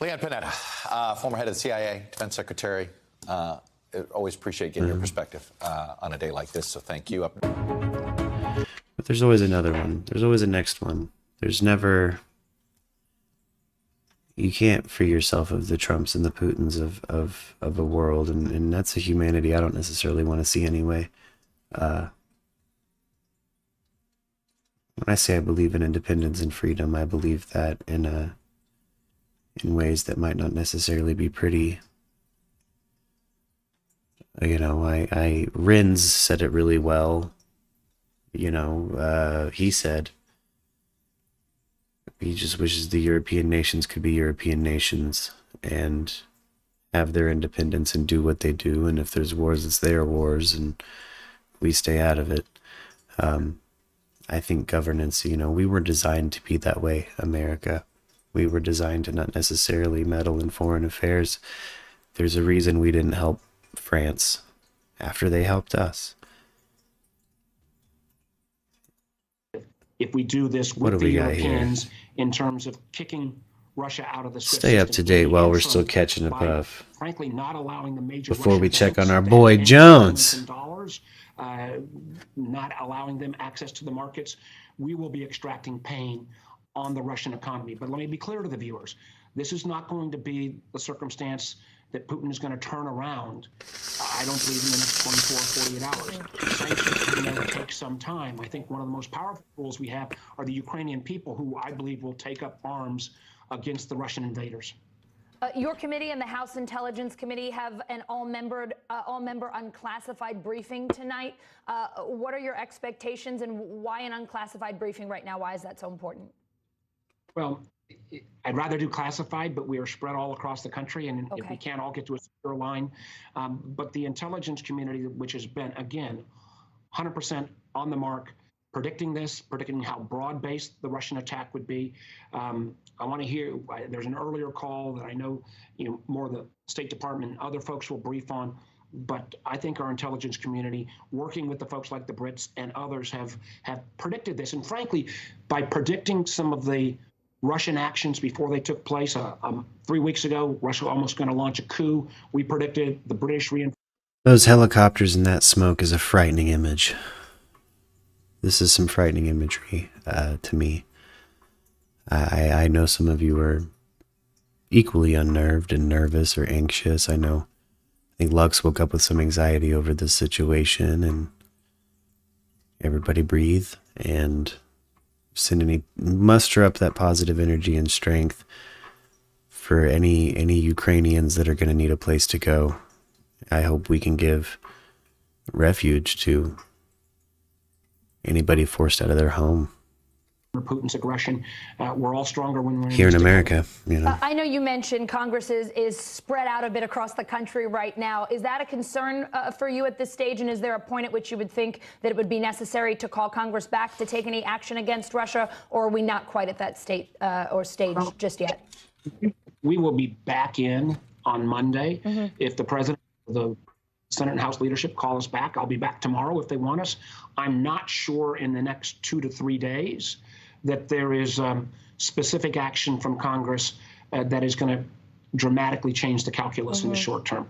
Leon Panetta, former head of the CIA, defense secretary. Always appreciate getting your perspective on a day like this, so thank you. But there's always another one. There's always a next one. There's never... You can't free yourself of the Trumps and the Putins of a world, and that's a humanity I don't necessarily want to see anyway. When I say I believe in independence and freedom, I believe that in ways that might not necessarily be pretty. Rins said it really well. He said he just wishes the European nations could be European nations and have their independence and do what they do. And if there's wars, it's their wars, and we stay out of it. I think governance, we were designed to be that way, America. We were designed to not necessarily meddle in foreign affairs. There's a reason we didn't help France after they helped us. If we do this with the Europeans in terms of kicking Russia out of the SWIFT Stay up system to date in the while we're interim still catching up. by, frankly, not allowing the major Before we Russian check banks on our to boy have any Jones. in dollars, not allowing them access to the markets, we will be extracting pain on the Russian economy. But let me be clear to the viewers. This is not going to be the circumstance that Putin is going to turn around. I don't believe in the next 24, 48 hours. Sanctions will take some time. I think one of the most powerful tools we have are the Ukrainian people, who I believe will take up arms against the Russian invaders. Your committee and the House Intelligence Committee have an all-member unclassified briefing tonight. What are your expectations, and why an unclassified briefing right now? Why is that so important? Well, I'd rather do classified, but we are spread all across the country, and if we can't all get to a secure line. But the intelligence community, which has been, again, 100% on the mark, predicting how broad-based the Russian attack would be. I want to hear, there's an earlier call that I know, more the State Department and other folks will brief on, but I think our intelligence community, working with the folks like the Brits and others, have predicted this. And frankly, by predicting some of the Russian actions before they took place, 3 weeks ago, Russia almost going to launch a coup. We predicted the British Those helicopters and that smoke is a frightening image. This is some frightening imagery to me. I know some of you are equally unnerved and nervous or anxious. I think Lux woke up with some anxiety over this situation, and everybody breathe and muster up that positive energy and strength for any Ukrainians that are going to need a place to go. I hope we can give refuge to anybody forced out of their home. Putin's aggression. We're all stronger when we're here in America. I know you mentioned Congress is spread out a bit across the country right now. Is that a concern for you at this stage? And is there a point at which you would think that it would be necessary to call Congress back to take any action against Russia? Or are we not quite at that stage just yet? We will be back in on Monday. If the president, the Senate and House leadership call us back, I'll be back tomorrow if they want us. I'm not sure in the next 2 to 3 days that there is specific action from Congress that is going to dramatically change the calculus in the short term.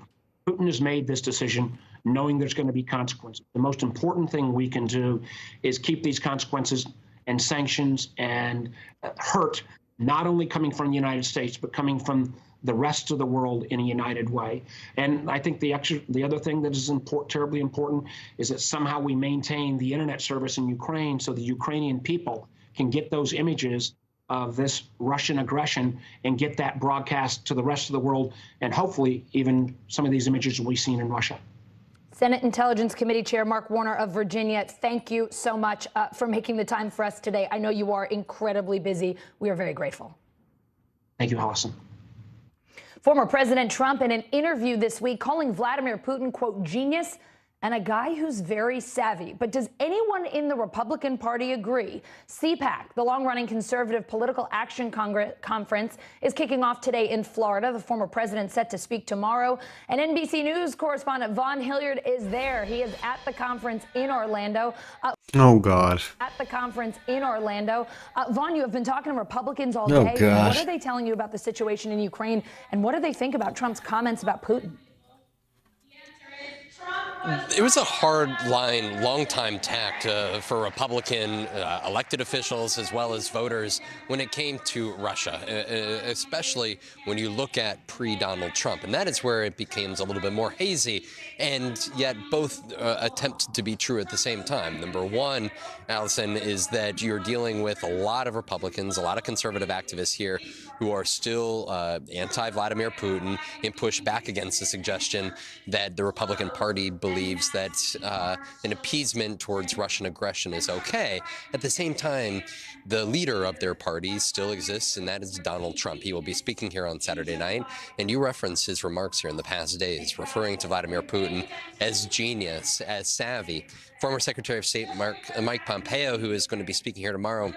Putin has made this decision knowing there's going to be consequences. The most important thing we can do is keep these consequences and sanctions and hurt not only coming from the United States, but coming from the rest of the world in a united way. And I think the other thing that is terribly important is that somehow we maintain the internet service in Ukraine so the Ukrainian people can get those images of this Russian aggression and get that broadcast to the rest of the world, and hopefully even some of these images will be seen in Russia. Senate Intelligence Committee Chair Mark Warner of Virginia, thank you so much for making the time for us today. I know you are incredibly busy. We are very grateful. Thank you, Allison. Former President Trump in an interview this week calling Vladimir Putin, quote, genius and a guy who's very savvy. But does anyone in the Republican Party agree? CPAC, the long-running conservative political action conference, is kicking off today in Florida. The former president set to speak tomorrow. And NBC News correspondent Vaughn Hilliard is there. He is at the conference in Orlando. Oh, God. At the conference in Orlando. Vaughn, you have been talking to Republicans all Oh, day. gosh. What are they telling you about the situation in Ukraine? And what do they think about Trump's comments about Putin? It was a hard line, long-time tact for Republican elected officials as well as voters when it came to Russia, especially when you look at pre-Donald Trump. And that is where it becomes a little bit more hazy, and yet both attempt to be true at the same time. Number one, Allison, is that you're dealing with a lot of Republicans, a lot of conservative activists here who are still anti-Vladimir Putin and push back against the suggestion that the Republican Party believes that an appeasement towards Russian aggression is okay. At the same time, the leader of their party still exists, and that is Donald Trump. He will be speaking here on Saturday night, and you referenced his remarks here in the past days, referring to Vladimir Putin as genius, as savvy. Former Secretary of State Mike Pompeo, who is going to be speaking here tomorrow,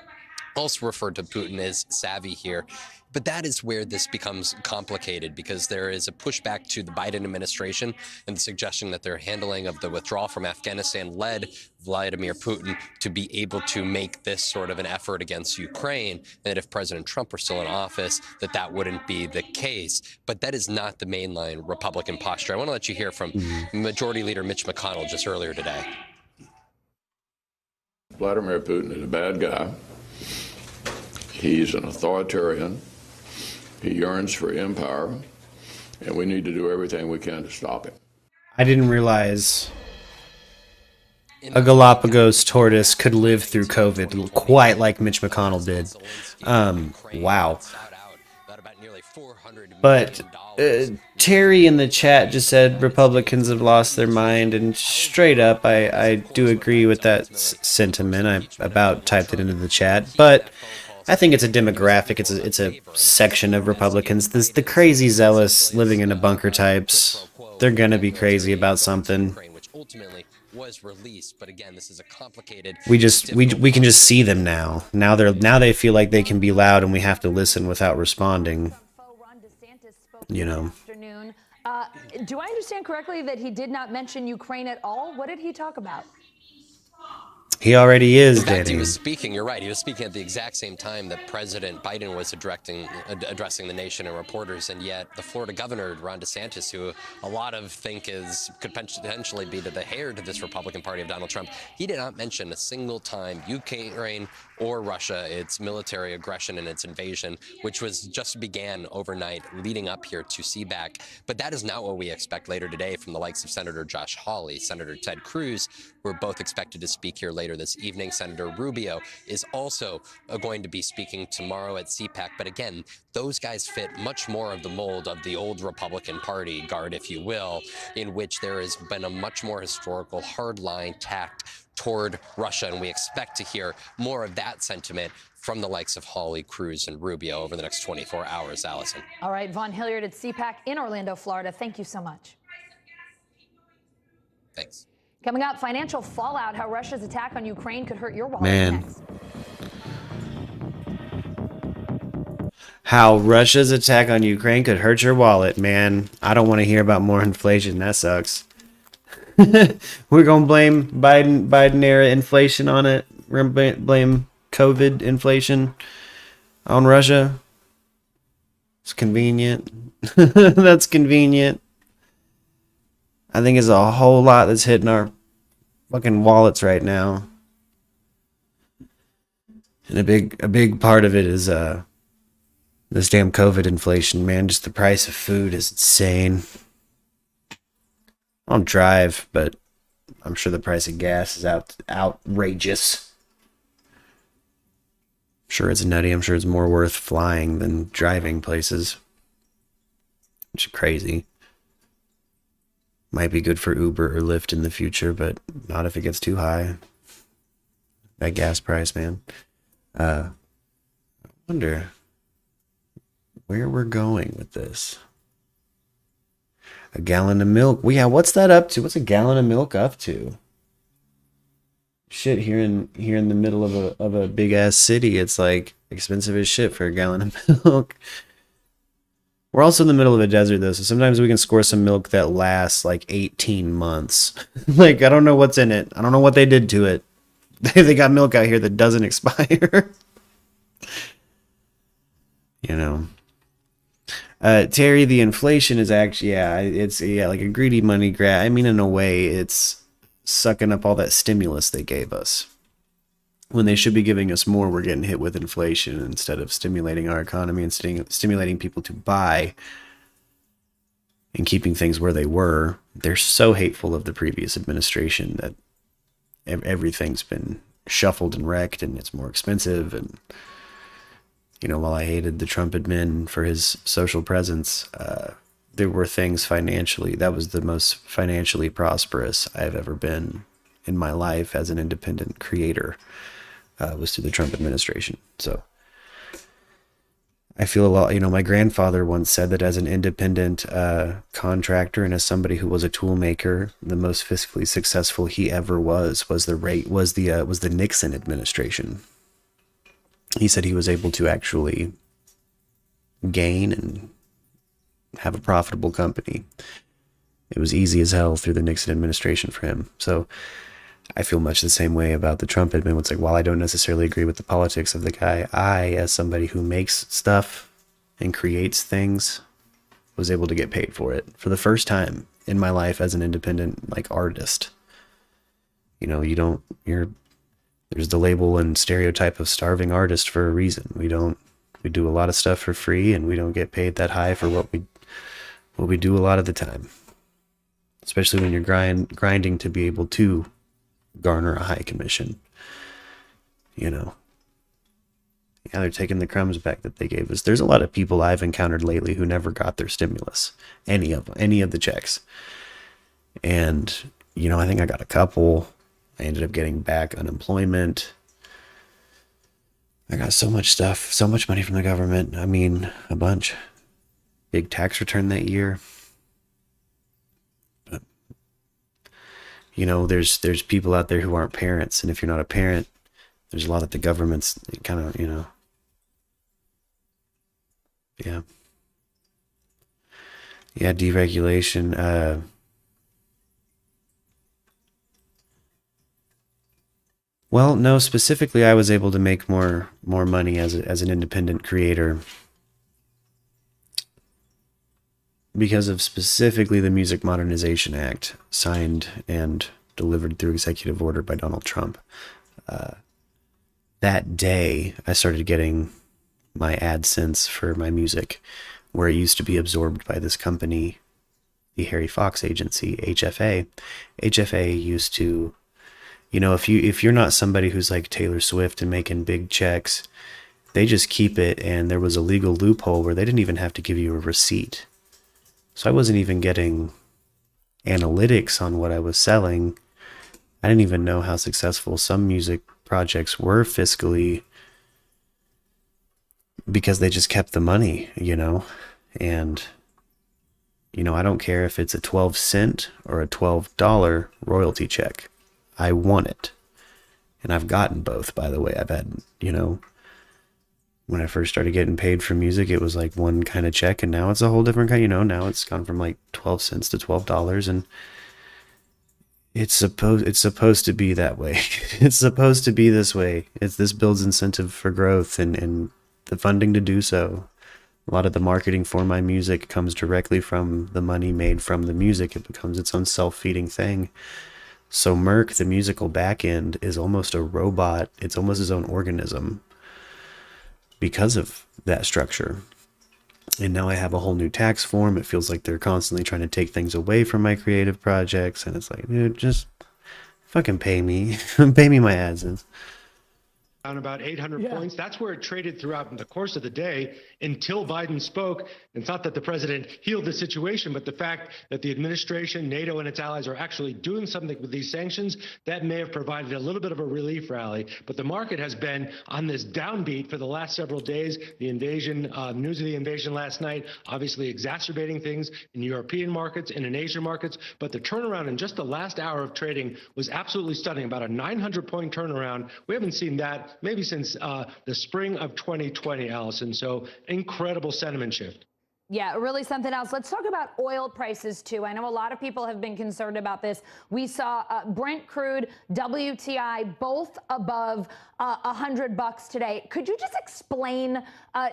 also referred to Putin as savvy here. But that is where this becomes complicated, because there is a pushback to the Biden administration and the suggestion that their handling of the withdrawal from Afghanistan led Vladimir Putin to be able to make this sort of an effort against Ukraine, and that if President Trump were still in office, that wouldn't be the case. But that is not the mainline Republican posture. I want to let you hear from Majority Leader Mitch McConnell just earlier today. Vladimir Putin is a bad guy. He's an authoritarian. He yearns for empire, and we need to do everything we can to stop him. I didn't realize a Galapagos tortoise could live through COVID quite like Mitch McConnell did. Wow. But Terry in the chat just said Republicans have lost their mind, and straight up, I do agree with that sentiment. I about typed it into the chat, but I think it's a demographic. It's a section of Republicans. The crazy zealous living in a bunker types. They're gonna be crazy about something. Was released, but again, this is a complicated. We can just see them now. Now they feel like they can be loud, and we have to listen without responding. You know. Do I understand correctly that he did not mention Ukraine at all? What did he talk about? He already is, In fact, Danny. he was speaking, you're right, he was speaking at the exact same time that President Biden was addressing the nation and reporters, and yet the Florida governor, Ron DeSantis, who a lot of think could potentially be the heir to this Republican Party of Donald Trump, he did not mention a single time Ukraine or Russia, its military aggression and its invasion, which was just began overnight leading up here to CBAC. But that is not what we expect later today from the likes of Senator Josh Hawley, Senator Ted Cruz, who are both expected to speak here later this evening. Senator Rubio is also going to be speaking tomorrow at CPAC. But again, those guys fit much more of the mold of the old Republican Party guard, if you will, in which there has been a much more historical hardline tact toward Russia, and we expect to hear more of that sentiment from the likes of Hawley, Cruz, and Rubio over the next 24 hours, Allison. All right, Vaughn Hilliard at CPAC in Orlando, Florida. Thank you so much. Thanks. Coming up, financial fallout, how Russia's attack on Ukraine could hurt your wallet. Man. Next. How Russia's attack on Ukraine could hurt your wallet, man. I don't want to hear about more inflation. That sucks. We're going to blame Biden era inflation on it. We're going to blame COVID inflation on Russia. It's convenient. That's convenient. I think it's a whole lot that's hitting our fucking wallets right now. And a big part of it is this damn COVID inflation, man. Just the price of food is insane. I don't drive, but I'm sure the price of gas is outrageous. I'm sure it's nutty. I'm sure it's more worth flying than driving places. Which is crazy. Might be good for Uber or Lyft in the future, but not if it gets too high. That gas price, man. I wonder where we're going with this. A gallon of milk. Well, yeah, what's that up to? What's a gallon of milk up to? Shit, here in the middle of a big ass city, it's like expensive as shit for a gallon of milk. We're also in the middle of a desert though, so sometimes we can score some milk that lasts like 18 months. Like, I don't know what's in it. I don't know what they did to it. They got milk out here that doesn't expire. You know. Terry, the inflation is actually, it's like a greedy money grab. I mean, in a way, it's sucking up all that stimulus they gave us. When they should be giving us more, we're getting hit with inflation instead of stimulating our economy and stimulating people to buy and keeping things where they were. They're so hateful of the previous administration that everything's been shuffled and wrecked, and it's more expensive. And you know, while I hated the Trump admin for his social presence, there were things financially. That was the most financially prosperous I've ever been in my life as an independent creator, was through the Trump administration. So I feel a lot, you know, my grandfather once said that as an independent contractor and as somebody who was a tool maker, the most fiscally successful he ever was the Nixon administration. He said he was able to actually gain and have a profitable company. It was easy as hell through the Nixon administration for him. So I feel much the same way about the Trump admin. It's like, while I don't necessarily agree with the politics of the guy, I, as somebody who makes stuff and creates things, was able to get paid for it for the first time in my life as an independent, like, artist. You know, you're There's the label and stereotype of starving artist for a reason. We do a lot of stuff for free, and we don't get paid that high for what we do a lot of the time. Especially when you're grinding to be able to garner a high commission. You know. Yeah, they're taking the crumbs back that they gave us. There's a lot of people I've encountered lately who never got their stimulus. Any of the checks. And, you know, I think I got a couple. I ended up getting back unemployment. I got so much stuff, so much money from the government. I mean, a bunch. Big tax return that year. But, you know, there's people out there who aren't parents. And if you're not a parent, there's a lot that the government's kind of, you know. Yeah. Yeah, deregulation. Well, no, specifically I was able to make more money as an independent creator because of specifically the Music Modernization Act, signed and delivered through executive order by Donald Trump. That day, I started getting my AdSense for my music, where it used to be absorbed by this company, the Harry Fox agency, HFA. HFA used to, you know, if you're not somebody who's like Taylor Swift and making big checks, they just keep it, and there was a legal loophole where they didn't even have to give you a receipt. So I wasn't even getting analytics on what I was selling. I didn't even know how successful some music projects were fiscally, because they just kept the money, you know. And, you know, I don't care if it's a 12-cent or a $12 royalty check. I want it. And I've gotten both, by the way. I've had, you know, when I first started getting paid for music, it was like one kind of check, and now it's a whole different kind, you know. Now it's gone from like 12 cents to $12, and it's supposed to be that way. It's supposed to be this way. This builds incentive for growth and the funding to do so. A lot of the marketing for my music comes directly from the money made from the music. It becomes its own self-feeding thing. So Merc, the musical back end, is almost a robot. It's almost his own organism because of that structure. And now I have a whole new tax form. It feels like they're constantly trying to take things away from my creative projects. And it's like, dude, just fucking pay me. Pay me my AdSense. Down about 800 points. That's where it traded throughout the course of the day until Biden spoke and thought that the president healed the situation. But the fact that the administration, NATO, and its allies are actually doing something with these sanctions, that may have provided a little bit of a relief rally. But the market has been on this downbeat for the last several days. The invasion, news of the invasion last night, obviously exacerbating things in European markets and in Asian markets. But the turnaround in just the last hour of trading was absolutely stunning. About a 900-point turnaround. We haven't seen that maybe since the spring of 2020, Allison. So incredible sentiment shift. Yeah, really something else. Let's talk about oil prices, too. I know a lot of people have been concerned about this. We saw Brent crude, WTI, both above $100 today. Could you just explain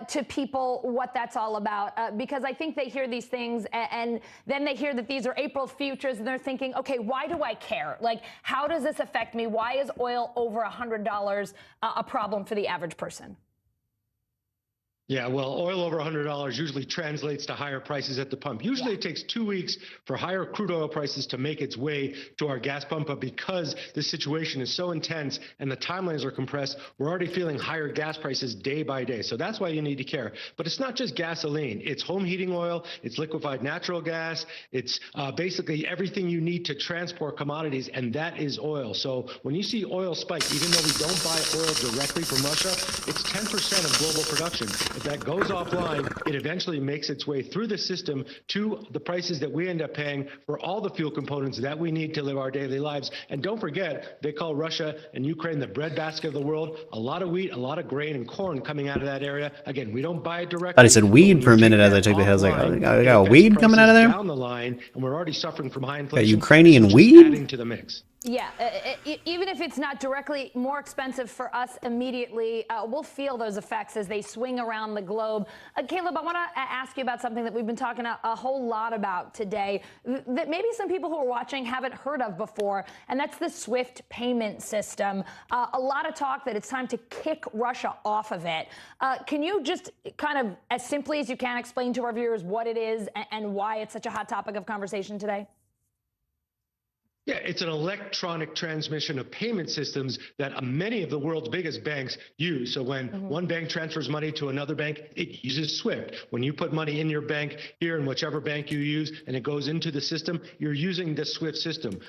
to people what that's all about? Because I think they hear these things and then they hear that these are April futures and they're thinking, okay, why do I care? Like, how does this affect me? Why is oil over $100 a problem for the average person? Yeah, well, oil over $100 usually translates to higher prices at the pump. Usually it takes 2 weeks for higher crude oil prices to make its way to our gas pump. But because this situation is so intense and the timelines are compressed, we're already feeling higher gas prices day by day. So that's why you need to care. But it's not just gasoline. It's home heating oil. It's liquefied natural gas. It's basically everything you need to transport commodities, and that is oil. So when you see oil spike, even though we don't buy oil directly from Russia, it's 10% of global production. If that goes offline, it eventually makes its way through the system to the prices that we end up paying for all the fuel components that we need to live our daily lives. And don't forget, they call Russia and Ukraine the breadbasket of the world. A lot of wheat, a lot of grain and corn coming out of that area. Again, we don't buy it directly. I thought he said weed for a minute as I took the head. I was like, oh, I got weed coming out of there? Down the line, and we're already suffering from high inflation. Got Ukrainian Just weed? adding to the mix. Yeah, even if it's not directly more expensive for us immediately, we'll feel those effects as they swing around the globe. Caleb, I want to ask you about something that we've been talking a whole lot about today that maybe some people who are watching haven't heard of before, and that's the SWIFT payment system. A lot of talk that it's time to kick Russia off of it. Can you just kind of, as simply as you can, explain to our viewers what it is and why it's such a hot topic of conversation today? Yeah, it's an electronic transmission of payment systems that many of the world's biggest banks use. So when one bank transfers money to another bank, it uses SWIFT. When you put money in your bank here in whichever bank you use and it goes into the system, you're using the SWIFT system.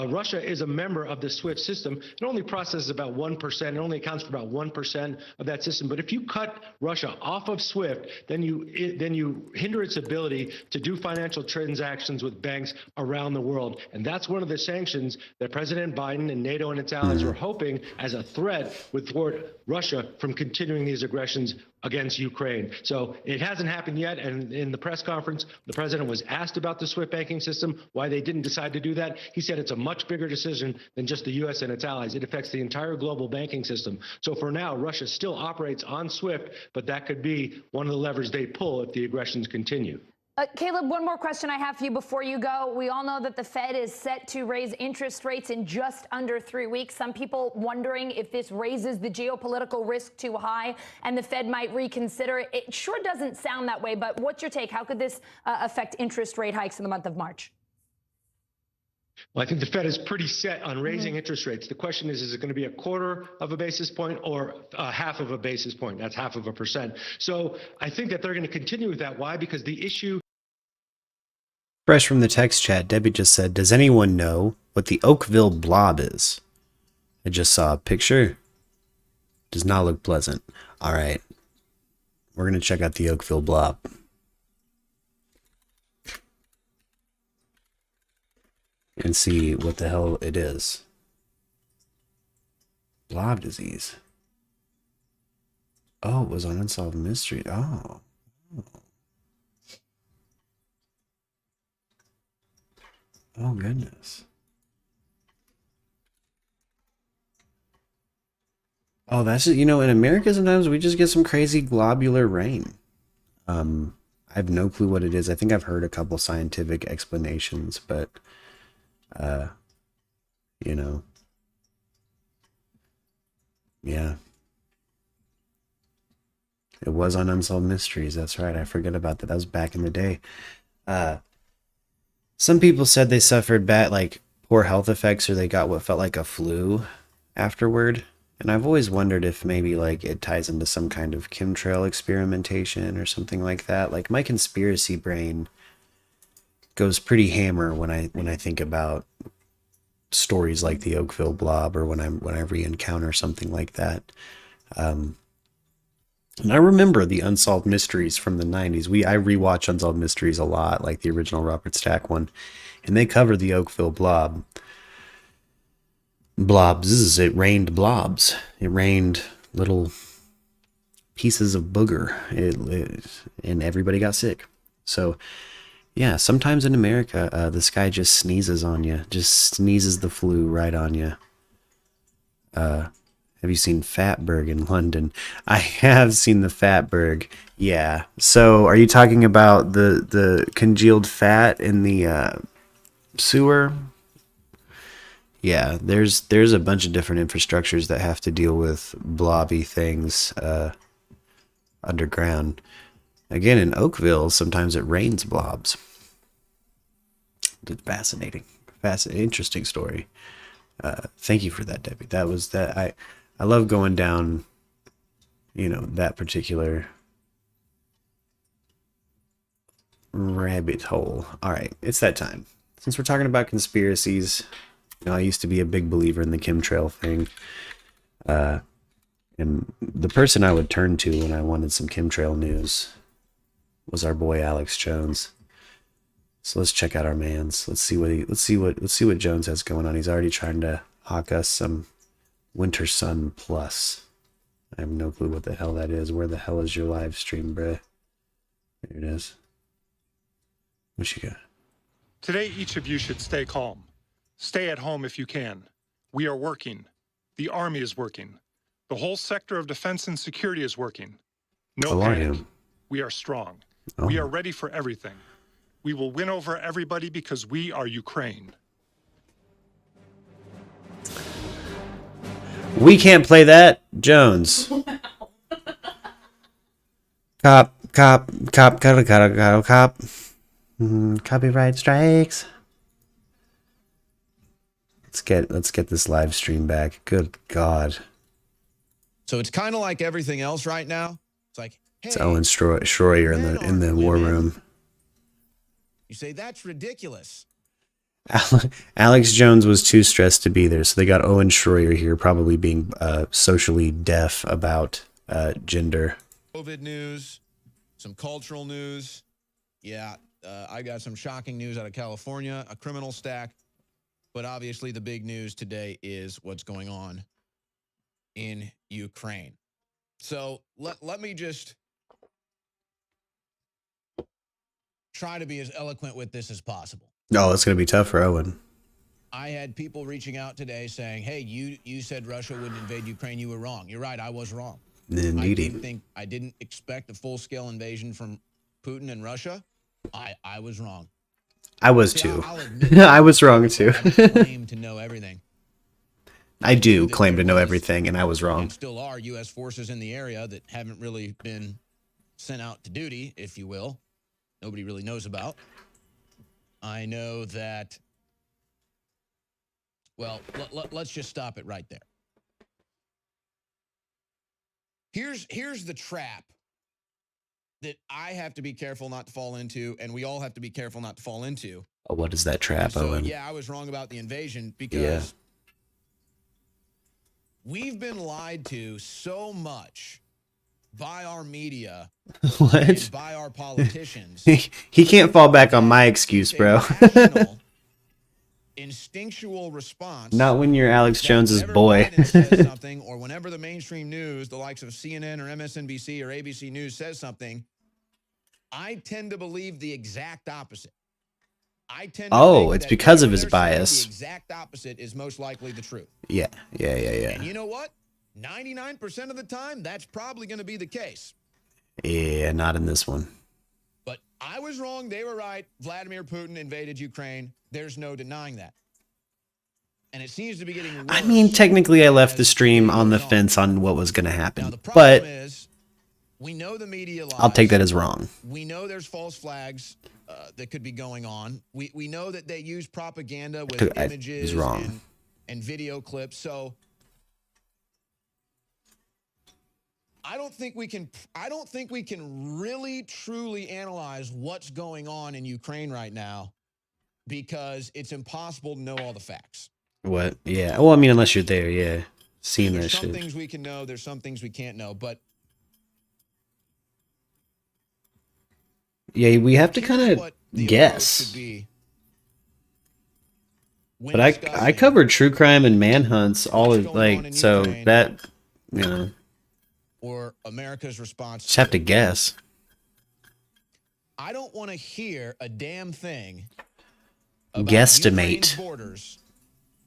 Russia is a member of the SWIFT system. It only processes about 1%. It only accounts for about 1% of that system. But if you cut Russia off of SWIFT, then you hinder its ability to do financial transactions with banks around the world. And that's one of the sanctions that President Biden and NATO and its allies were hoping as a threat would thwart Russia from continuing these aggressions against Ukraine. So it hasn't happened yet. And in the press conference, the president was asked about the SWIFT banking system, why they didn't decide to do that. He said it's a much bigger decision than just the U.S. and its allies. It affects the entire global banking system. So for now, Russia still operates on SWIFT, but that could be one of the levers they pull if the aggressions continue. Caleb, one more question I have for you before you go. We all know that the Fed is set to raise interest rates in just under 3 weeks. Some people wondering if this raises the geopolitical risk too high and the Fed might reconsider. It sure doesn't sound that way, but what's your take? How could this affect interest rate hikes in the month of March? Well, I think the Fed is pretty set on raising interest rates. The question is it going to be 1/4 of a basis point or 1/2 of a basis point? That's 1/2 of a percent. So I think that they're going to continue with that. Why? Because the issue... Fresh from the text chat, Debbie just said, does anyone know what the Oakville blob is? I just saw a picture. Does not look pleasant. All right. We're going to check out the Oakville blob. And see what the hell it is. Blob disease. Oh, it was on Unsolved Mystery. Oh. Oh, goodness. Oh, that's it. You know, in America, sometimes we just get some crazy globular rain. I have no clue what it is. I think I've heard a couple scientific explanations, but, you know, yeah. It was on Unsolved Mysteries. That's right. I forget about that. That was back in the day. Some people said they suffered bad, like, poor health effects, or they got what felt like a flu afterward. And I've always wondered if maybe, like, it ties into some kind of chemtrail experimentation or something like that. Like, my conspiracy brain goes pretty hammer when I think about stories like the Oakville blob, or when I re-encounter something like that. And I remember the Unsolved Mysteries from the 90s. I rewatch Unsolved Mysteries a lot, like the original Robert Stack one. And they covered the Oakville blob. Blobs. It rained blobs. It rained little pieces of booger. And everybody got sick. So, yeah, sometimes in America, the sky just sneezes on you. Just sneezes the flu right on you. Have you seen Fatberg in London? I have seen the Fatberg. Yeah. So are you talking about the congealed fat in the sewer? Yeah, there's a bunch of different infrastructures that have to deal with blobby things underground. Again, in Oakville, sometimes it rains blobs. It's fascinating. Interesting story. Thank you for that, Debbie. That was that. I love going down, you know, that particular rabbit hole. All right, it's that time. Since we're talking about conspiracies, you know, I used to be a big believer in the chemtrail thing. And the person I would turn to when I wanted some chemtrail news was our boy Alex Jones. So let's check out our mans. Let's see what Jones has going on. He's already trying to hawk us some Winter Sun Plus. I have no clue what the hell that is. Where the hell is your live stream, bruh? There it is. What you got? Today, each of you should stay calm. Stay at home if you can. We are working. The Army is working. The whole sector of defense and security is working. No panic. We are strong. We are ready for everything. We will win over everybody because we are Ukraine. We can't play that, Jones. Cop. Copyright strikes. Let's get this live stream back. Good God. So it's kind of like everything else right now. It's like, hey, It's Owen Schroyer in the war room. you say that's ridiculous. Alex Jones was too stressed to be there, so they got Owen Schroyer here, probably being socially deaf about gender. COVID news, some cultural news. Yeah, I got some shocking news out of California, a criminal stack. But obviously the big news today is what's going on in Ukraine. So let me just try to be as eloquent with this as possible. Oh, it's going to be tough for Owen. I had people reaching out today saying, hey, you said Russia wouldn't invade Ukraine. You were wrong. You're right. I was wrong. Indeed. I didn't expect a full-scale invasion from Putin and Russia. I was wrong. I was too. I was wrong too. Claim to know everything. I do claim to know everything, and I was wrong. Still are U.S. forces in the area that haven't really been sent out to duty, if you will. Nobody really knows about. I know that, well, let's just stop it right there. Here's the trap that I have to be careful not to fall into, and we all have to be careful not to fall into. Oh, what is that trap, So, Owen? yeah, I was wrong about the invasion because we've been lied to so much by our media What? and by our politicians. He can't fall back on my excuse, bro. Instinctual response. Not when you're Alex Jones's boy. Says something, or whenever the mainstream news, the likes of CNN or MSNBC or ABC News says something, I tend to believe the exact opposite. I tend to think It's that because of whatever his they're saying, bias. The exact opposite is most likely the truth. Yeah. And you know what? 99% of the time, that's probably going to be the case. Yeah, not in this one. But I was wrong. They were right. Vladimir Putin invaded Ukraine. There's no denying that. And it seems to be getting worse. I mean, technically, I left the stream on the fence on what was going to happen, but we know the media lies. I'll take that as wrong. We know there's false flags that could be going on. We know that they use propaganda with images and video clips. So I don't think we can really truly analyze what's going on in Ukraine right now because it's impossible to know all the facts. What? Yeah. Well, I mean, unless you're there, yeah. Seeing that There's some shit. things we can know, there's some things we can't know, but Yeah, we have to kind of guess. But I covered true crime and manhunts all of, like, so that, you know. Or America's response. Just have to guess. I don't want to hear a damn thing about Guesstimate. Ukraine's borders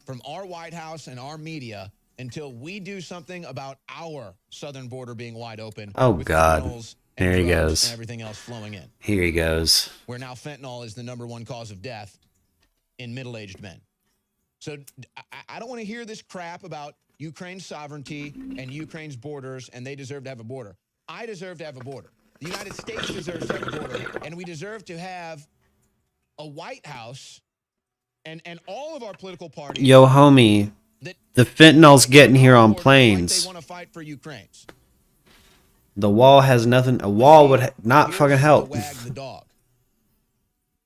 from our White House and our media until we do something about our southern border being wide open. Oh, with God. fentanyls There and he drugs goes. And everything else flowing in. Here he goes. Where now fentanyl is the #1 cause of death in middle-aged men. So I don't want to hear this crap about Ukraine's sovereignty and Ukraine's borders, and they deserve to have a border. I deserve to have a border. The United States deserves to have a border, and we deserve to have a White House and all of our political parties. Yo, homie. The fentanyl's getting here on planes. They want to fight for Ukraine's. The wall has nothing. A wall would not fucking help. Wag the dog.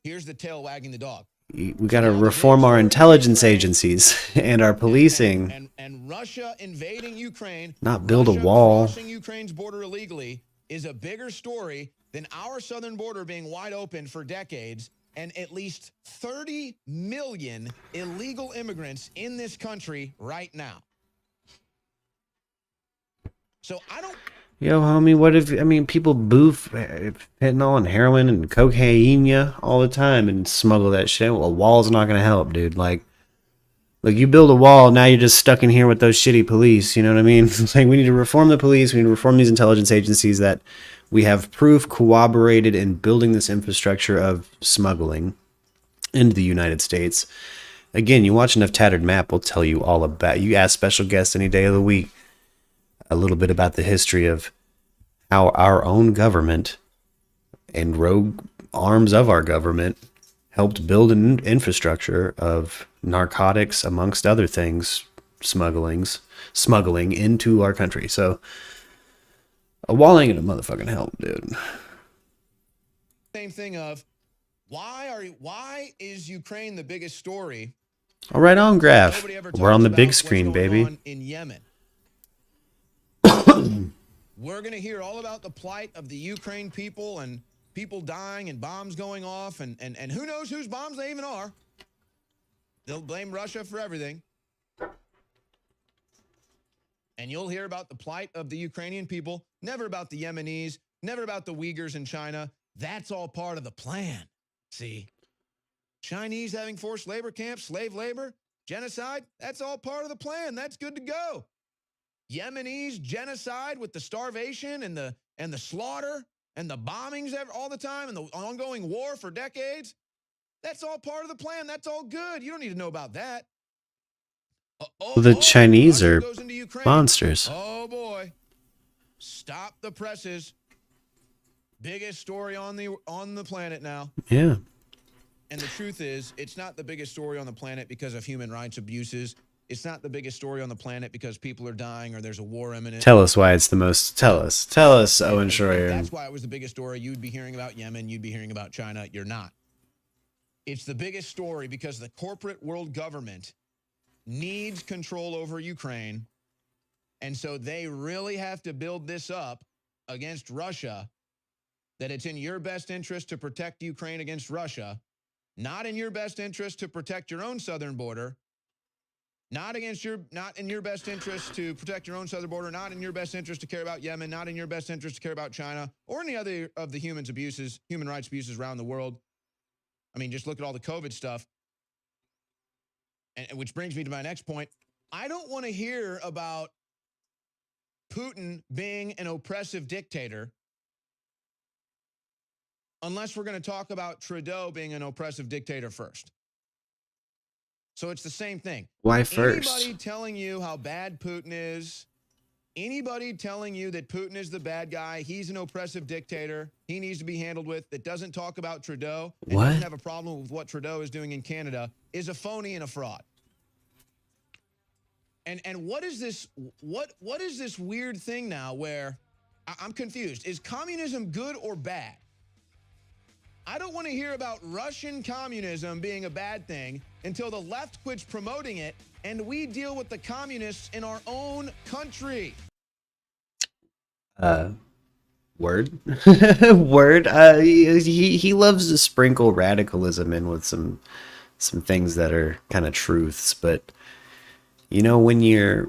Here's the tail wagging the dog. We gotta reform our intelligence agencies and our policing. And Russia invading Ukraine, Not build a wall. crossing Ukraine's border illegally is a bigger story than our southern border being wide open for decades and at least 30 million illegal immigrants in this country right now. So I don't. Yo, homie, what if, I mean, people boof fentanyl and heroin and cocaine all the time and smuggle that shit. Well, a wall's not gonna help, dude. Like, Like, you build a wall, now you're just stuck in here with those shitty police. You know what I mean? It's like, we need to reform the police. We need to reform these intelligence agencies that we have proof corroborated in building this infrastructure of smuggling into the United States. Again, you watch enough Tattered Map, will tell you all about. You ask special guests any day of the week a little bit about the history of how our own government and rogue arms of our government helped build an infrastructure of narcotics, amongst other things, smuggling into our country. So a wall ain't gonna motherfucking help, dude. Same thing of why is Ukraine the biggest story? All right, on Graph. We're on the big screen, baby. In Yemen. We're going to hear all about the plight of the Ukraine people and people dying and bombs going off and who knows whose bombs they even are. They'll blame Russia for everything. And you'll hear about the plight of the Ukrainian people, never about the Yemenis, never about the Uyghurs in China. That's all part of the plan. See? Chinese having forced labor camps, slave labor, genocide, that's all part of the plan. That's good to go. Yemenis, genocide with the starvation and the slaughter and the bombings all the time and the ongoing war for decades. That's all part of the plan. That's all good. You don't need to know about that. The Chinese are monsters. Oh boy. Stop the presses. Biggest story on the planet now. Yeah. And the truth is, it's not the biggest story on the planet because of human rights abuses. It's not the biggest story on the planet because people are dying or there's a war imminent. Tell us why it's the most. Tell us, Owen Schroyer. That's why it was the biggest story. You'd be hearing about Yemen. You'd be hearing about China. You're not. It's the biggest story because the corporate world government needs control over Ukraine. And so they really have to build this up against Russia, that it's in your best interest to protect Ukraine against Russia, not in your best interest to protect your own southern border, not in your best interest to protect your own southern border, not in your best interest to care about Yemen, not in your best interest to care about China or any other of the human rights abuses around the world. I mean, just look at all the COVID stuff. And which brings me to my next point. I don't want to hear about Putin being an oppressive dictator unless we're going to talk about Trudeau being an oppressive dictator first. So it's the same thing. Why first? Anybody telling you how bad Putin is, anybody telling you that Putin is the bad guy, he's an oppressive dictator, he needs to be handled with, that doesn't talk about Trudeau and doesn't have a problem with what Trudeau is doing in Canada, is a phony and a fraud. And what is this? What is this weird thing now where I'm confused? Is communism good or bad? I don't want to hear about Russian communism being a bad thing until the left quits promoting it and we deal with the communists in our own country. Word. Word. He loves to sprinkle radicalism in with some things that are kind of truths, but you know, when your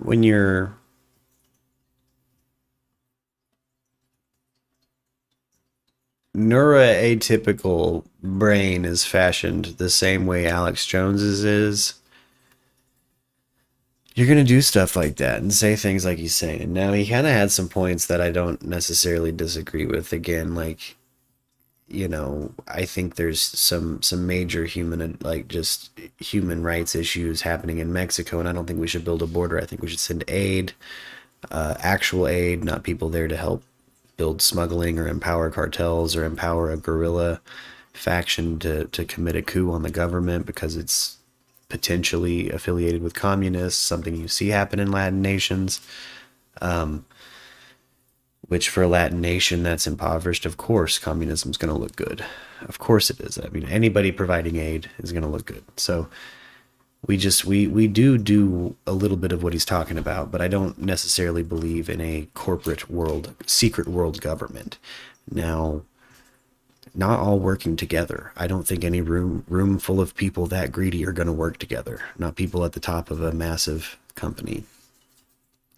neuroatypical brain is fashioned the same way Alex Jones's is, you're going to do stuff like that and say things like he's saying. Now, he kind of had some points that I don't necessarily disagree with. Again, like, you know, I think there's some major human rights issues happening in Mexico, and I don't think we should build a border. I think we should send aid, actual aid, not people there to help build smuggling or empower cartels or empower a guerrilla faction to commit a coup on the government because it's potentially affiliated with communists, something you see happen in Latin nations, which for a Latin nation that's impoverished, of course, communism is going to look good. Of course it is. I mean, anybody providing aid is going to look good. So we do a little bit of what he's talking about, but I don't necessarily believe in a corporate world, secret world government. Now, not all working together. I don't think any room full of people that greedy are going to work together. Not people at the top of a massive company,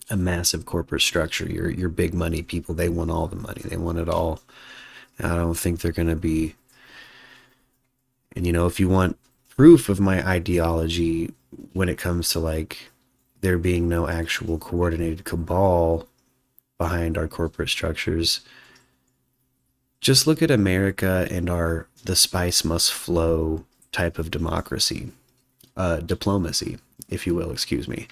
a massive corporate structure. Your big money people, they want all the money. They want it all. I don't think they're going to be. And you know, if you want proof of my ideology, when it comes to like there being no actual coordinated cabal behind our corporate structures, just look at America and the spice must flow type of diplomacy, if you will, excuse me.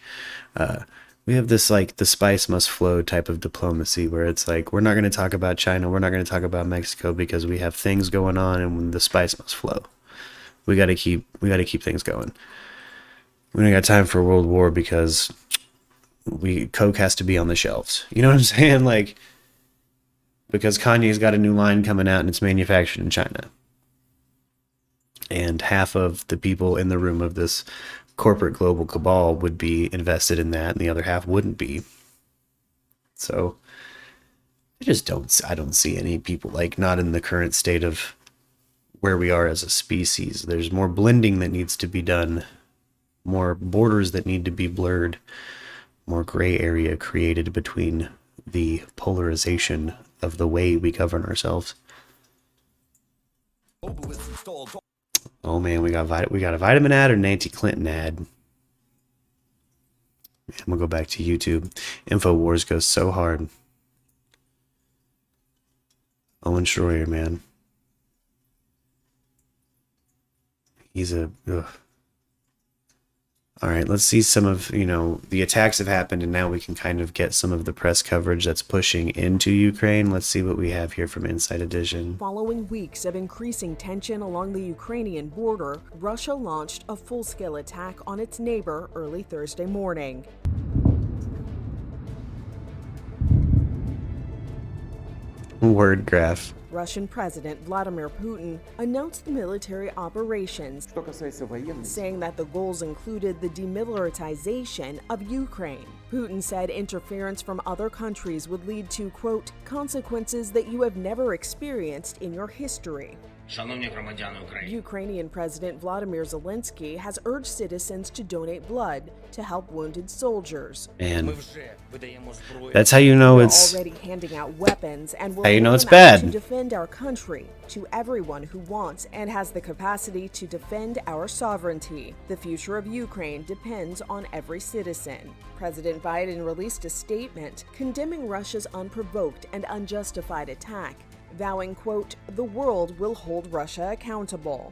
We have this like the spice must flow type of diplomacy where it's like, we're not going to talk about China, we're not going to talk about Mexico because we have things going on and the spice must flow. We got to keep things going. We don't got time for a world war because Coke has to be on the shelves. You know what I'm saying? Like, because Kanye's got a new line coming out and it's manufactured in China. And half of the people in the room of this corporate global cabal would be invested in that and the other half wouldn't be. So I don't see any people, like, not in the current state of where we are as a species. There's more blending that needs to be done, more borders that need to be blurred, more gray area created between the polarization of the way we govern ourselves. Oh man, we got a vitamin ad or an anti-Clinton ad. I'm gonna go back to YouTube. InfoWars goes so hard. Owen Schroyer, man. He's a... Ugh. All right, let's see some of, the attacks have happened and now we can kind of get some of the press coverage that's pushing into Ukraine. Let's see what we have here from Inside Edition. Following weeks of increasing tension along the Ukrainian border, Russia launched a full-scale attack on its neighbor early Thursday morning. Word graph. Russian President Vladimir Putin announced the military operations, saying that the goals included the demilitarization of Ukraine. Putin said interference from other countries would lead to, quote, consequences that you have never experienced in your history. Ukrainian President Vladimir Zelensky has urged citizens to donate blood to help wounded soldiers. And that's how you know it's already handing out weapons and will how you know it's hand them out bad. to defend our country to everyone who wants and has the capacity to defend our sovereignty. The future of Ukraine depends on every citizen. President Biden released a statement condemning Russia's unprovoked and unjustified attack, vowing, quote, the world will hold Russia accountable.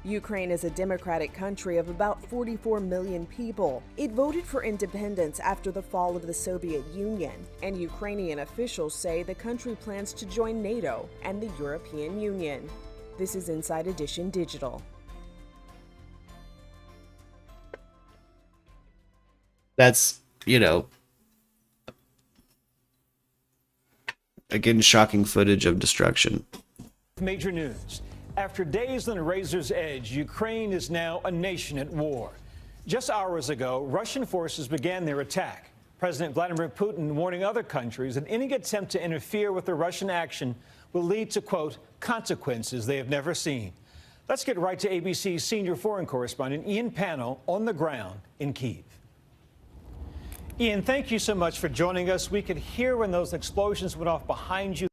Ukraine is a democratic country of about 44 million people. It voted for independence after the fall of the Soviet Union, and Ukrainian officials say the country plans to join NATO and the European Union. This is Inside Edition Digital. That's, again, shocking footage of destruction. Major news. After days on a razor's edge, Ukraine is now a nation at war. Just hours ago, Russian forces began their attack. President Vladimir Putin warning other countries that any attempt to interfere with the Russian action will lead to, quote, consequences they have never seen. Let's get right to ABC's senior foreign correspondent, Ian Pano, on the ground in Kyiv. Ian, thank you so much for joining us. We could hear when those explosions went off behind you.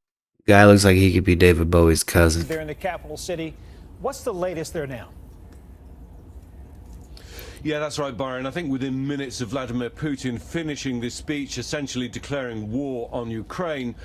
Guy looks like he could be David Bowie's cousin. There in the capital city. What's the latest there now? Yeah, that's right, Byron. I think within minutes of Vladimir Putin finishing this speech, essentially declaring war on Ukraine,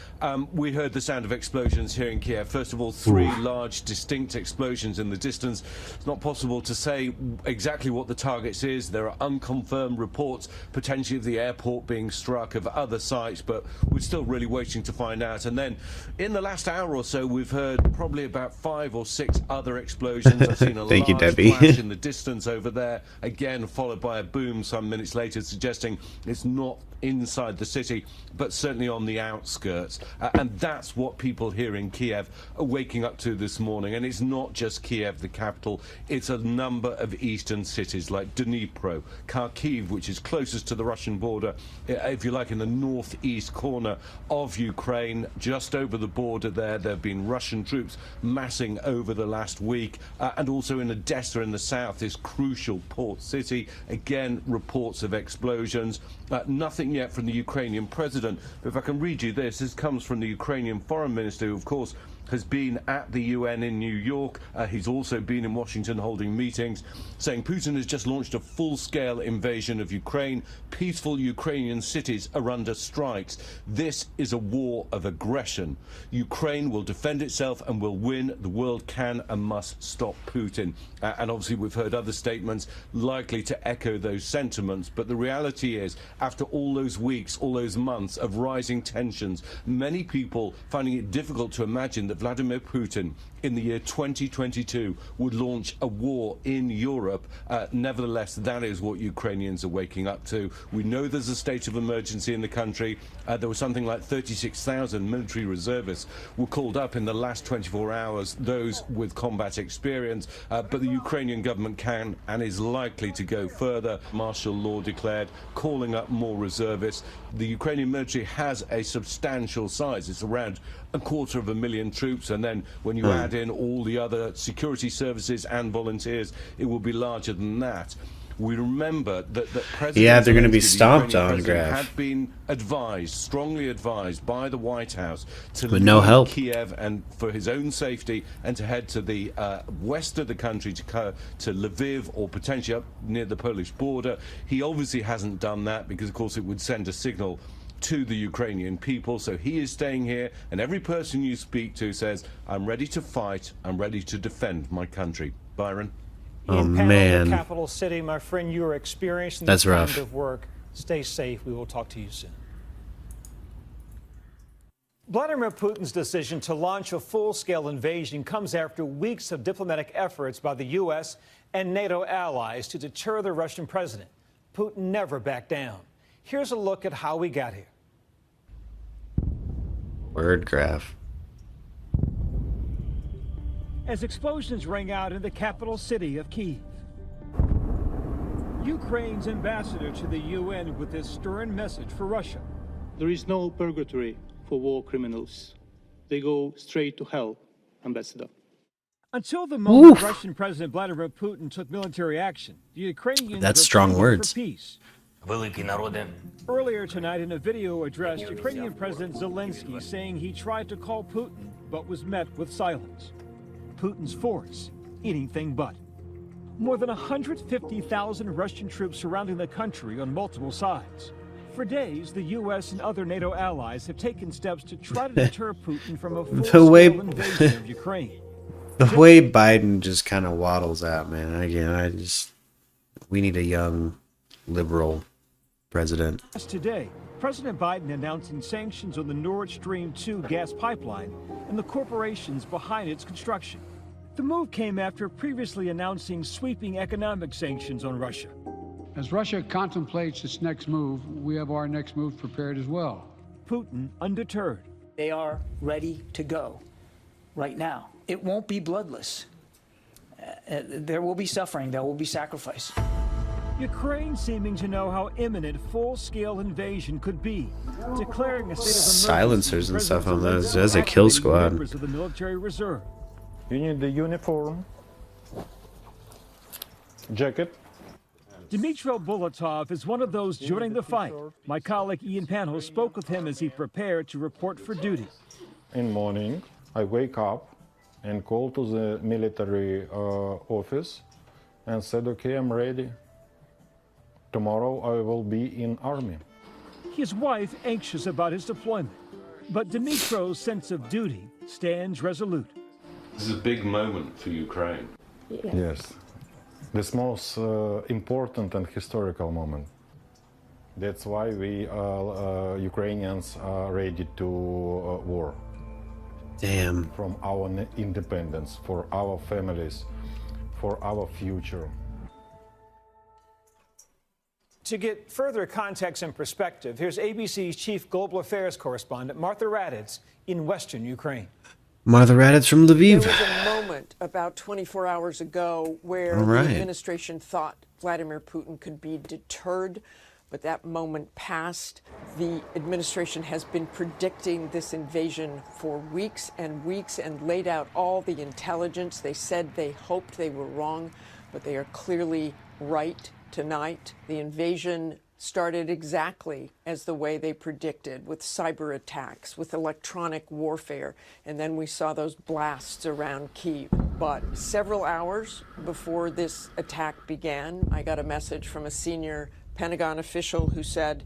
we heard the sound of explosions here in Kiev. First of all, three large, distinct explosions in the distance. It's not possible to say exactly what the targets is. There are unconfirmed reports, potentially of the airport being struck, of other sites, but we're still really waiting to find out. And then, in the last hour or so, we've heard probably about 5 or 6 other explosions. I've seen a Thank you, large Debbie. flash in the distance over there. Again, followed by a boom some minutes later, suggesting it's not inside the city, but certainly on the outskirts. And that's what people here in Kiev are waking up to this morning. And it's not just Kiev, the capital. It's a number of eastern cities like Dnipro, Kharkiv, which is closest to the Russian border, if you like, in the northeast corner of Ukraine, just over the border there. There have been Russian troops massing over the last week. And also in Odessa in the south, this crucial port city. Again, reports of explosions. Nothing yet from the Ukrainian president. But if I can read you this comes from the Ukrainian foreign minister, who, of course, has been at the UN in New York. He's also been in Washington holding meetings, saying Putin has just launched a full-scale invasion of Ukraine. Peaceful Ukrainian cities are under strikes. This is a war of aggression. Ukraine will defend itself and will win. The world can and must stop Putin. And obviously we've heard other statements likely to echo those sentiments. But the reality is, after all those weeks, all those months of rising tensions, many people finding it difficult to imagine that Vladimir Putin in the year 2022 would launch a war in Europe. Nevertheless, that is what Ukrainians are waking up to. We know there's a state of emergency in the country. There was something like 36,000 military reservists were called up in the last 24 hours, those with combat experience. But the Ukrainian government can and is likely to go further. Martial law declared, calling up more reservists. The Ukrainian military has a substantial size. It's around 250,000 troops, and then when you add in all the other security services and volunteers, it will be larger than that. We remember that President they're going to be Zelensky, stomped the Ukrainian on, president, Graf. had been advised, strongly advised by the White House to With no leave help. Kiev and for his own safety, and to head to the west of the country to Lviv or potentially up near the Polish border. He obviously hasn't done that because, of course, it would send a signal to the Ukrainian people. So he is staying here, and every person you speak to says, I'm ready to fight, I'm ready to defend my country. Byron? Oh, Panel, man. the capital city, my friend, you are experiencing That's this rough. kind of work. Stay safe. We will talk to you soon. Vladimir Putin's decision to launch a full-scale invasion comes after weeks of diplomatic efforts by the U.S. and NATO allies to deter the Russian president. Putin never backed down. Here's a look at how we got here. Word Graf. As explosions ring out in the capital city of Kyiv. Ukraine's ambassador to the UN with this stern message for Russia. There is no purgatory for war criminals. They go straight to hell, Ambassador. Until the moment Oof. Russian President Vladimir Putin took military action, the Ukrainians That's were strong pleading words. for peace. Earlier tonight in a video address, Ukrainian President Zelensky saying he tried to call Putin but was met with silence. Putin's force, anything but. More than 150,000 Russian troops surrounding the country on multiple sides. For days, the U.S. and other NATO allies have taken steps to try to deter Putin from a full-scale invasion of Ukraine. The way Biden just kind of waddles out, man. Again, we need a young, liberal president. Today, President Biden announcing sanctions on the Nordstream 2 gas pipeline and the corporations behind its construction. The move came after previously announcing sweeping economic sanctions on Russia. As Russia contemplates its next move, we have our next move prepared as well. Putin undeterred. They are ready to go right now. It won't be bloodless. There will be suffering, there will be sacrifice. Ukraine seeming to know how imminent full-scale invasion could be, declaring a state of emergency. Silencers and stuff on those. That's a kill squad. Members of the military reserve. You need the uniform, jacket. Dmitry Bulatov is one of those joining the fight. My colleague Ian Panos spoke with him as he prepared to report for duty. In morning, I wake up and call to the military office and said, okay, I'm ready. Tomorrow I will be in army. His wife anxious about his deployment, but Dmitro's sense of duty stands resolute. This is a big moment for Ukraine. Yes. This most important and historical moment. That's why we Ukrainians are ready to war. Damn. From our independence, for our families, for our future. To get further context and perspective, here's ABC's chief global affairs correspondent, Martha Raditz, in western Ukraine. Martha Raditz from Lviv. There was a moment about 24 hours ago where All right. the administration thought Vladimir Putin could be deterred, but that moment passed. The administration has been predicting this invasion for weeks and weeks and laid out all the intelligence. They said they hoped they were wrong, but they are clearly right tonight. The invasion started exactly as the way they predicted, with cyber attacks, with electronic warfare, and then we saw those blasts around Kyiv. But several hours before this attack began, I got a message from a senior Pentagon official who said,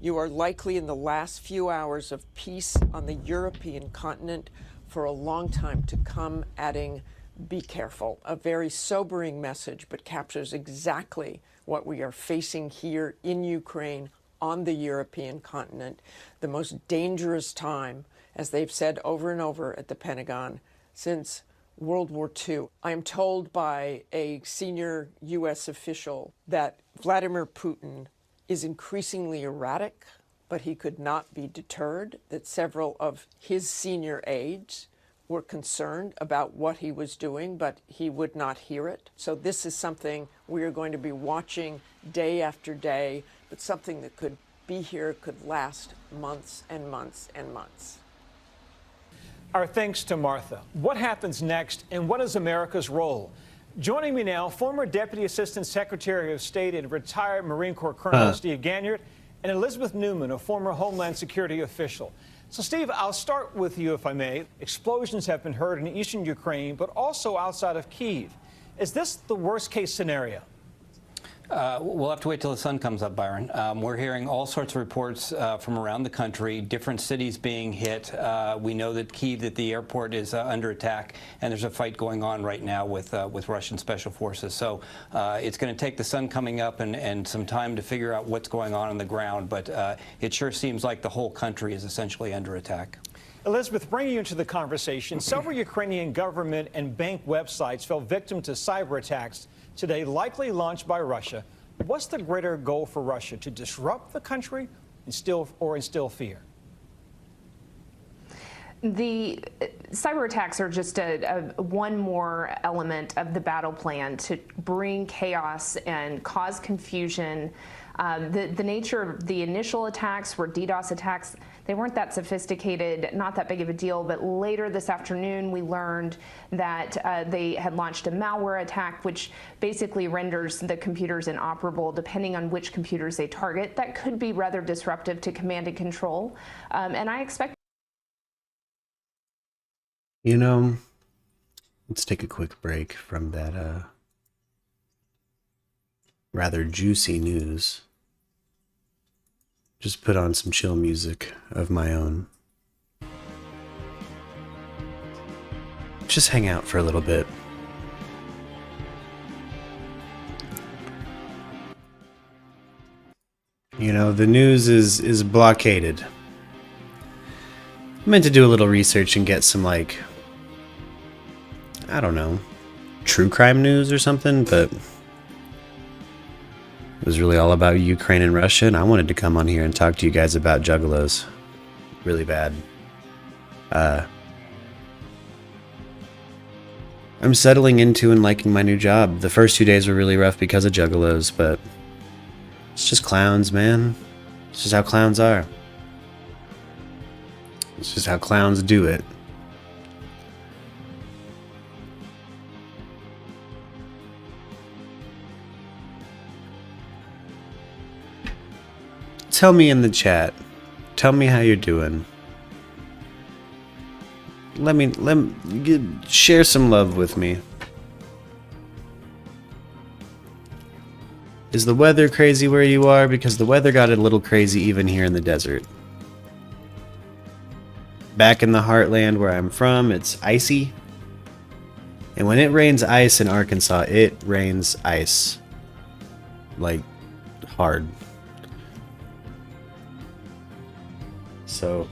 "You are likely in the last few hours of peace on the European continent for a long time to come," adding, "Be careful." A very sobering message, but captures exactly what we are facing here in Ukraine, on the European continent, the most dangerous time, as they've said over and over at the Pentagon, since World War II. I am told by a senior U.S. official that Vladimir Putin is increasingly erratic, but he could not be deterred, that several of his senior aides were concerned about what he was doing, but he would not hear it. So this is something we are going to be watching day after day, but something that could be here, could last months and months and months. Our thanks to Martha. What happens next, and what is America's role? Joining me now, former Deputy Assistant Secretary of State and retired Marine Corps Colonel Steve Ganyard, and Elizabeth Newman, a former Homeland Security official. So, Steve, I'll start with you, if I may. Explosions have been heard in eastern Ukraine, but also outside of Kyiv. Is this the worst-case scenario? We'll have to wait till the sun comes up, Byron. We're hearing all sorts of reports from around the country, different cities being hit. We know that Kyiv, that the airport is under attack, and there's a fight going on right now with Russian special forces. So it's going to take the sun coming up and some time to figure out what's going on the ground, but it sure seems like the whole country is essentially under attack. Elizabeth, bringing you into the conversation, several Ukrainian government and bank websites fell victim to cyber attacks today, likely launched by Russia. What's the greater goal for Russia, to disrupt the country instill fear? The cyber attacks are just one more element of the battle plan to bring chaos and cause confusion. The nature of the initial attacks were DDoS attacks. They weren't that sophisticated, not that big of a deal, but later this afternoon we learned that they had launched a malware attack, which basically renders the computers inoperable depending on which computers they target. That could be rather disruptive to command and control, and I expect... You know, let's take a quick break from that rather juicy news. Just put on some chill music of my own. Just hang out for a little bit. You know, the news is blockaded. I meant to do a little research and get some, like, I don't know, true crime news or something, but it was really all about Ukraine and Russia, and I wanted to come on here and talk to you guys about Juggalos. Really bad. I'm settling into and liking my new job. The first 2 days were really rough because of Juggalos, but it's just clowns, man. It's just how clowns are. It's just how clowns do it. Tell me in the chat. Tell me how you're doing. Let me share some love with me. Is the weather crazy where you are? Because the weather got a little crazy even here in the desert. Back in the heartland where I'm from, it's icy. And when it rains ice in Arkansas, it rains ice. Like, hard. So,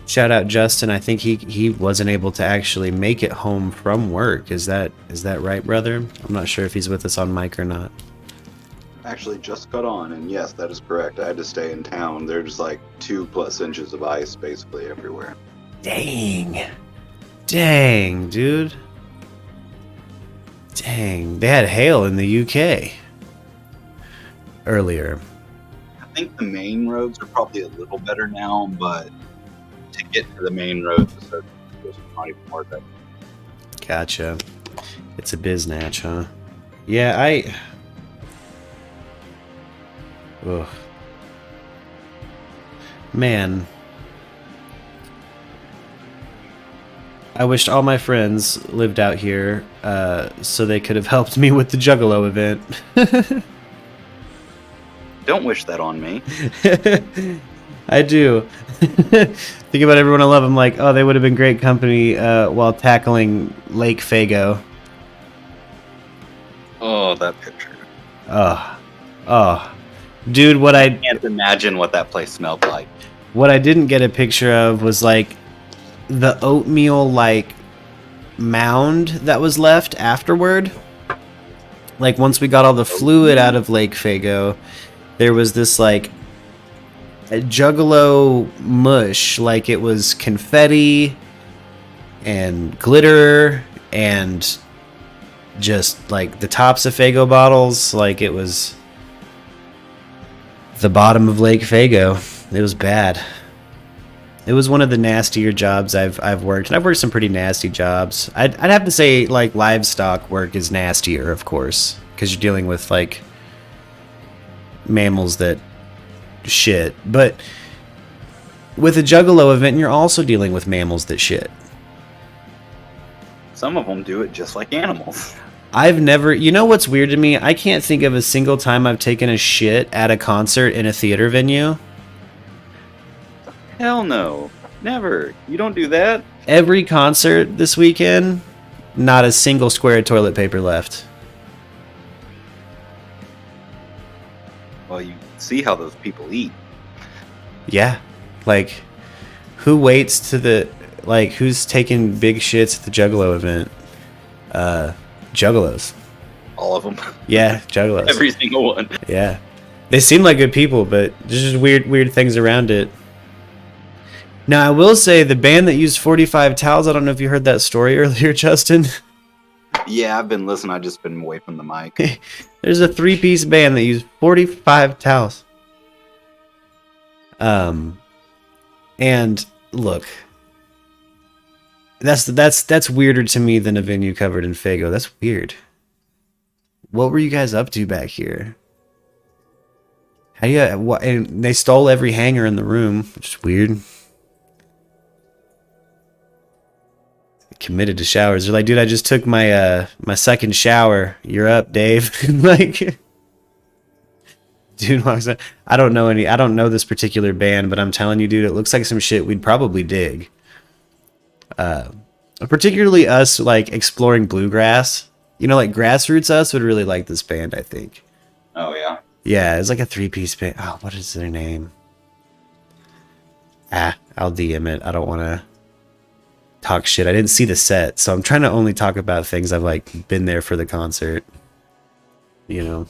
shout out Justin. I think he wasn't able to actually make it home from work. Is that right, brother? I'm not sure if he's with us on mic or not. Actually just got on, and yes, that is correct. I had to stay in town. There's like 2+ inches of ice basically everywhere. Dang, dude. Dang, they had hail in the UK earlier. I think the main roads are probably a little better now, but to get to the main roads, it's not even worth it. Gotcha. It's a biznatch, huh? Yeah, Ugh. Man. I wished all my friends lived out here so they could have helped me with the Juggalo event. Don't wish that on me. I do. Think about everyone I love. I'm like, oh, they would have been great company while tackling Lake Faygo. Oh, that picture. Oh. Dude, I can't imagine what that place smelled like. What I didn't get a picture of was like the oatmeal like mound that was left afterward. Like once we got all the fluid out of Lake Faygo, there was this like a Juggalo mush, like it was confetti and glitter and just like the tops of Faygo bottles, like it was the bottom of Lake Faygo. It was bad. It was one of the nastier jobs I've worked, and I've worked some pretty nasty jobs. I'd have to say like livestock work is nastier, of course, because you're dealing with like mammals that shit. But with a Juggalo event, you're also dealing with mammals that shit. Some of them do it just like animals. I've never... You know what's weird to me? I can't think of a single time I've taken a shit at a concert in a theater venue. Hell no. Never. You don't do that. Every concert this weekend, not a single square of toilet paper left. Well, you see how those people eat. Yeah. Like, who waits to the... Like, who's taking big shits at the Juggalo event? Juggalos. All of them. Yeah, Juggalos. Every single one. Yeah. They seem like good people, but there's just weird things around it. Now, I will say, the band that used 45 towels, I don't know if you heard that story earlier, Justin. Yeah, I've been listening. I've just been away from the mic. There's a 3-piece band that used 45 towels. And look, that's weirder to me than a venue covered in Faygo. That's weird. What were you guys up to back here? How do you? What? And they stole every hanger in the room, which is weird. Committed to showers. They're like, dude, I just took my my second shower. You're up, Dave. Like, dude, I don't know this particular band, but I'm telling you, dude, it looks like some shit we'd probably dig. Particularly us, like, exploring bluegrass. You know, like, Grassroots Us would really like this band, I think. Oh, yeah? Yeah, it's like a 3-piece band. Oh, what is their name? I'll DM it. I don't want to talk shit. I didn't see the set, so I'm trying to only talk about things I've, like, been there for the concert. You know?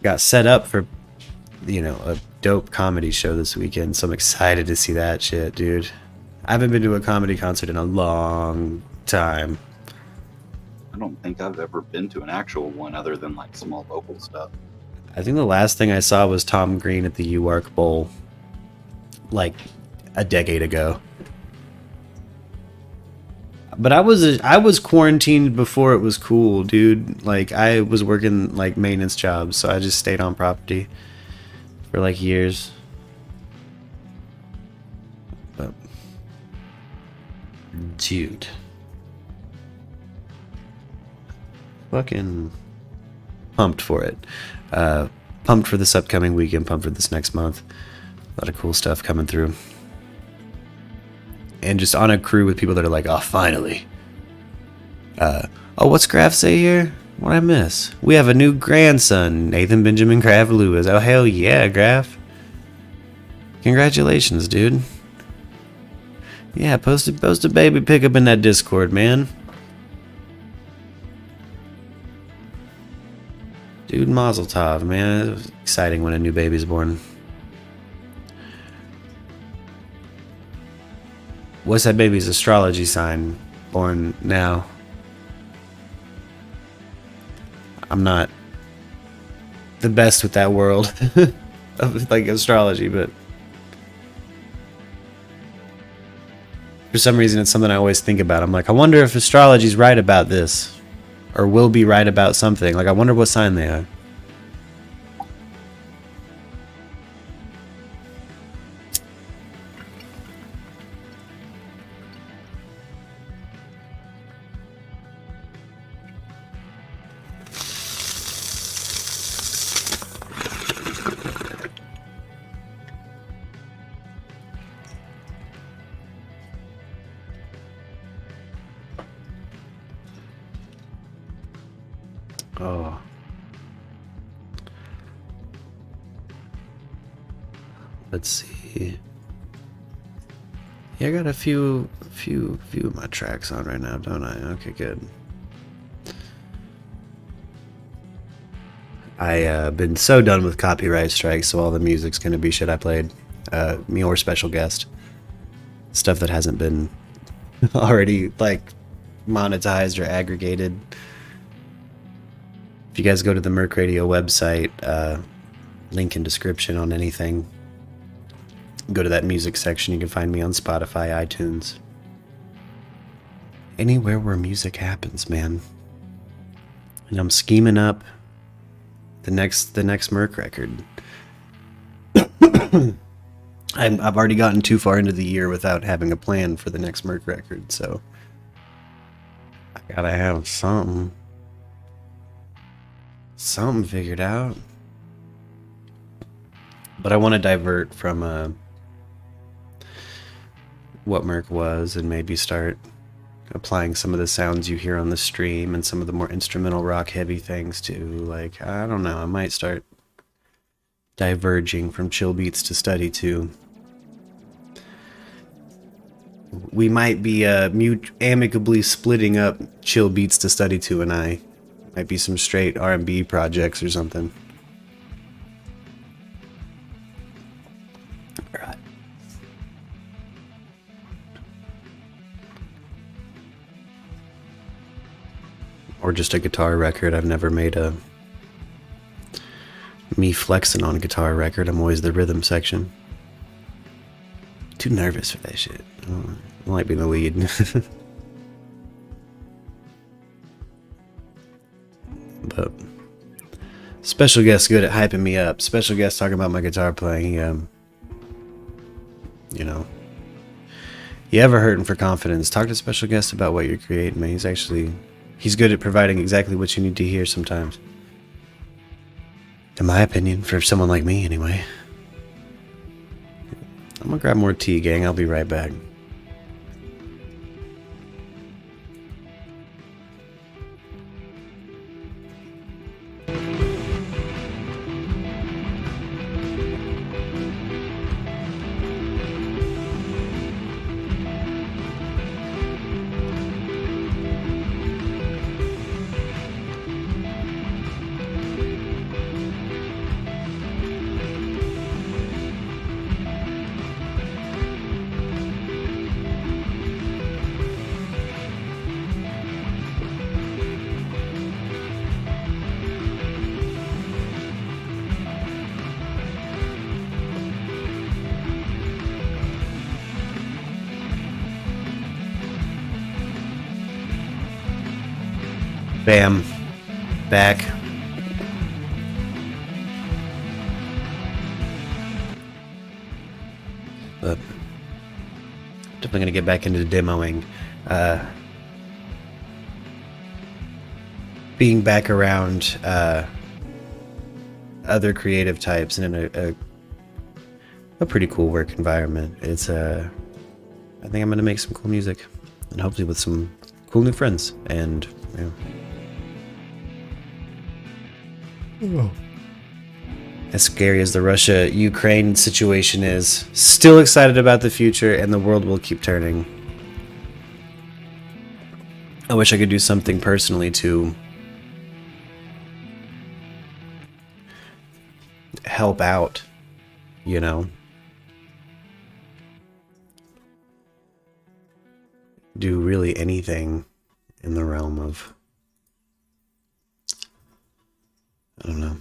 Got set up for, you know, a dope comedy show this weekend, so I'm excited to see that shit, dude. I haven't been to a comedy concert in a long time. I don't think I've ever been to an actual one other than like small local stuff. I think the last thing I saw was Tom Green at the UARC Bowl, like a decade ago. But I was quarantined before it was cool, dude. Like, I was working like maintenance jobs, so I just stayed on property for like years. But dude, fucking pumped for it. Pumped for this upcoming weekend, pumped for this next month. A lot of cool stuff coming through. And just on a crew with people that are like, oh, finally. Oh, what's Graf say here? What'd I miss? We have a new grandson, Nathan Benjamin Graf Lewis. Oh, hell yeah, Graf. Congratulations, dude. Yeah, post a baby pickup in that Discord, man. Dude, Mazel Tov, man. It was exciting when a new baby's born. What's that baby's astrology sign? Born now. I'm not the best with that world of like astrology, but for some reason it's something I always think about. I'm like, I wonder if astrology's right about this, or will be right about something. Like, I wonder what sign they are. Let's see. Yeah, I got a few of my tracks on right now, don't I? Okay, good. Been so done with copyright strikes, so all the music's gonna be shit I played. Me or special guest. Stuff that hasn't been already, like, monetized or aggregated. If you guys go to the Merc Radio website, link in description on anything, go to that music section. You can find me on Spotify, iTunes. Anywhere where music happens, man. And I'm scheming up the next Merc record. I've already gotten too far into the year without having a plan for the next Merc record, so I gotta have something figured out. But I want to divert from what Merc was and maybe start applying some of the sounds you hear on the stream and some of the more instrumental rock heavy things to, like, I don't know, I might start diverging from chill beats to study too. We might be amicably splitting up chill beats to study to, and I might be some straight R&B projects or something. Alright. Or just a guitar record. I've never made a me flexing on a guitar record. I'm always the rhythm section. Too nervous for that shit. I might be in the lead. But special guest good at hyping me up. Special guest talking about my guitar playing. You know, you ever hurting for confidence? Talk to special guest about what you're creating, man. He's good at providing exactly what you need to hear sometimes. In my opinion, for someone like me, anyway. I'm gonna grab more tea, gang. I'll be right back. Bam. Back. But definitely gonna get back into demoing. Being back around other creative types and in a pretty cool work environment. It's I think I'm gonna make some cool music, and hopefully with some cool new friends. And you know, as scary as the Russia-Ukraine situation is, still excited about the future, and the world will keep turning. I wish I could do something personally to help out, you know? Do really anything in the realm of, I don't know,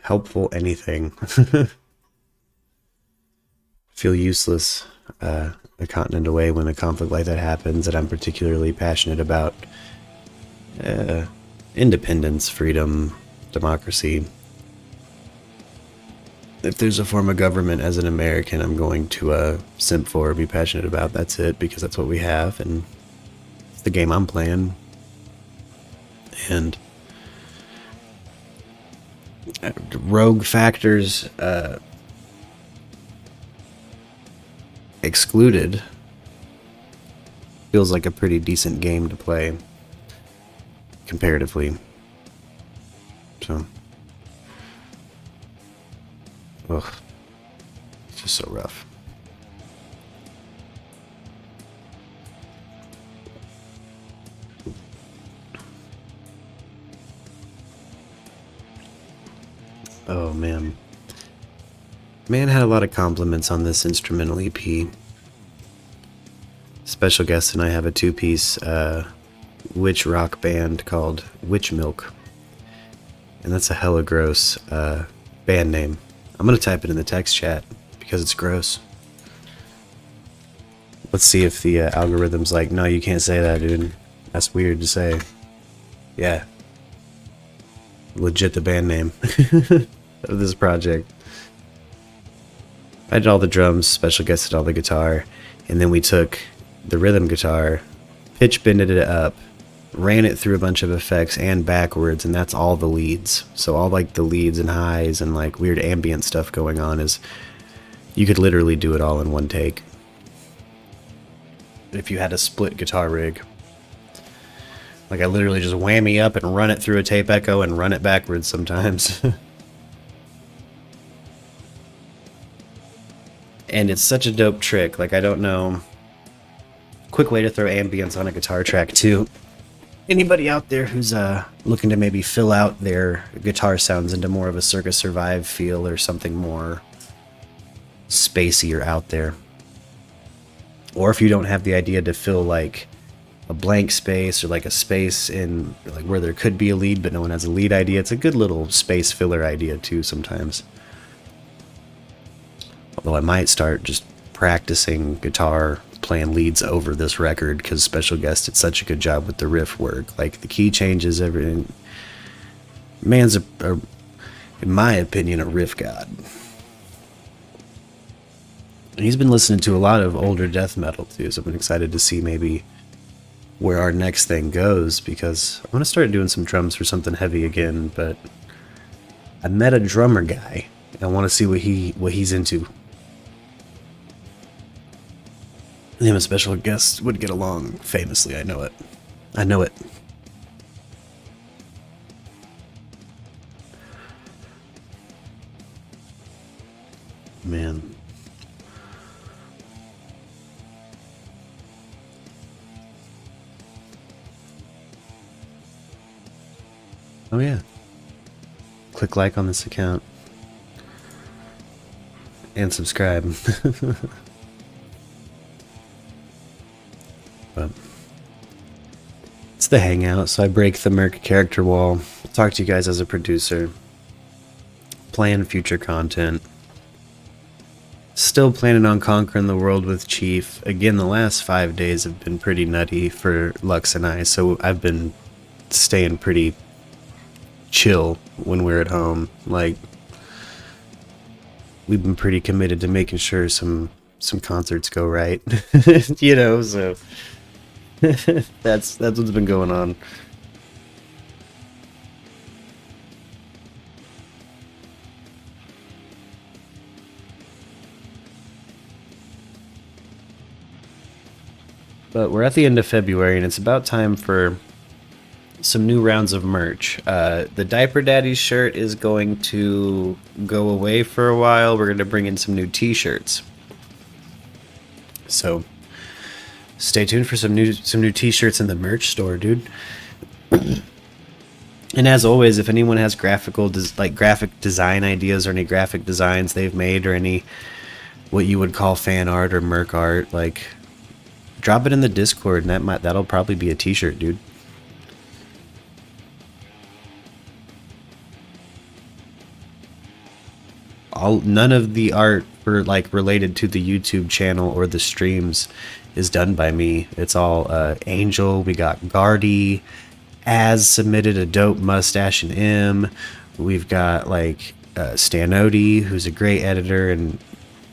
helpful anything. Feel useless a continent away when a conflict like that happens that I'm particularly passionate about. Independence, freedom, democracy. If there's a form of government as an American I'm going to simp for, be passionate about, that's it, because that's what we have, and it's the game I'm playing. And rogue factors excluded, feels like a pretty decent game to play comparatively. So Ugh. It's just so rough. Oh, man. Man had a lot of compliments on this instrumental EP. Special guest and I have a two-piece witch rock band called Witch Milk. And that's a hella gross band name. I'm gonna type it in the text chat because it's gross. Let's see if the algorithm's like, no, you can't say that, dude. That's weird to say. Yeah. Legit the band name of this project. I did all the drums, special guest did all the guitar, and then we took the rhythm guitar, pitch bended it up, ran it through a bunch of effects and backwards, and that's all the leads. So all like the leads and highs and like weird ambient stuff going on is, you could literally do it all in one take. If you had a split guitar rig. Like I literally just whammy up and run it through a tape echo and run it backwards sometimes. And it's such a dope trick. Like I don't know. Quick way to throw ambience on a guitar track too. Anybody out there who's looking to maybe fill out their guitar sounds into more of a Circus Survive feel or something more spacey or out there. Or if you don't have the idea to fill like a blank space or like a space in like where there could be a lead but no one has a lead idea, it's a good little space filler idea too sometimes. Although I might start just practicing guitar playing leads over this record because Special Guest did such a good job with the riff work. Like the key changes, everything. Man's in my opinion, a riff god. And he's been listening to a lot of older death metal too, so I've been excited to see maybe where our next thing goes, because I want to start doing some drums for something heavy again, but I met a drummer guy. I want to see what he's into. Him and Special Guest would get along famously, I know it. I know it. Man. Oh yeah. Click like on this account. And subscribe. But it's the Hangout, so I break the Merc character wall. Talk to you guys as a producer. Plan future content. Still planning on conquering the world with Chief. Again, the last 5 days have been pretty nutty for Lux and I, so I've been staying pretty chill when we're at home. Like, we've been pretty committed to making sure some concerts go right. You know, so that's what's been going on. But we're at the end of February, and it's about time for some new rounds of merch. The Diaper Daddies shirt is going to go away for a while. We're going to bring in some new t-shirts. So stay tuned for some new t-shirts in the merch store, dude. And as always, if anyone has graphic design ideas or any graphic designs they've made or any what you would call fan art or merc art, like, drop it in the Discord, and that'll probably be a t-shirt, dude. None of the art for like related to the YouTube channel or the streams is done by me. It's all Angel. We got Gardy as submitted a dope mustache and M. We've got like Stanody, who's a great editor and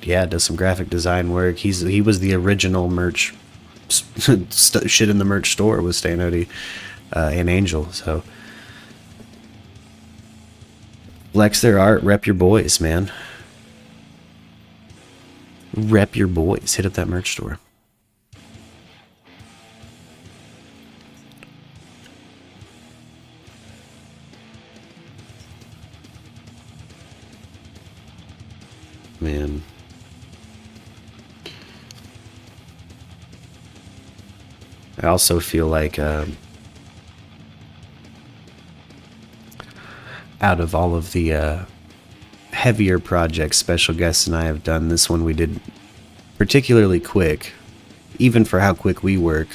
yeah, does some graphic design work. He was the original merch shit in the merch store with Stanody and Angel. So flex their art, rep your boys, man. Rep your boys. Hit up that merch store. Man. I also feel like out of all of the heavier projects special guests and I have done, this one we did particularly quick, even for how quick we work.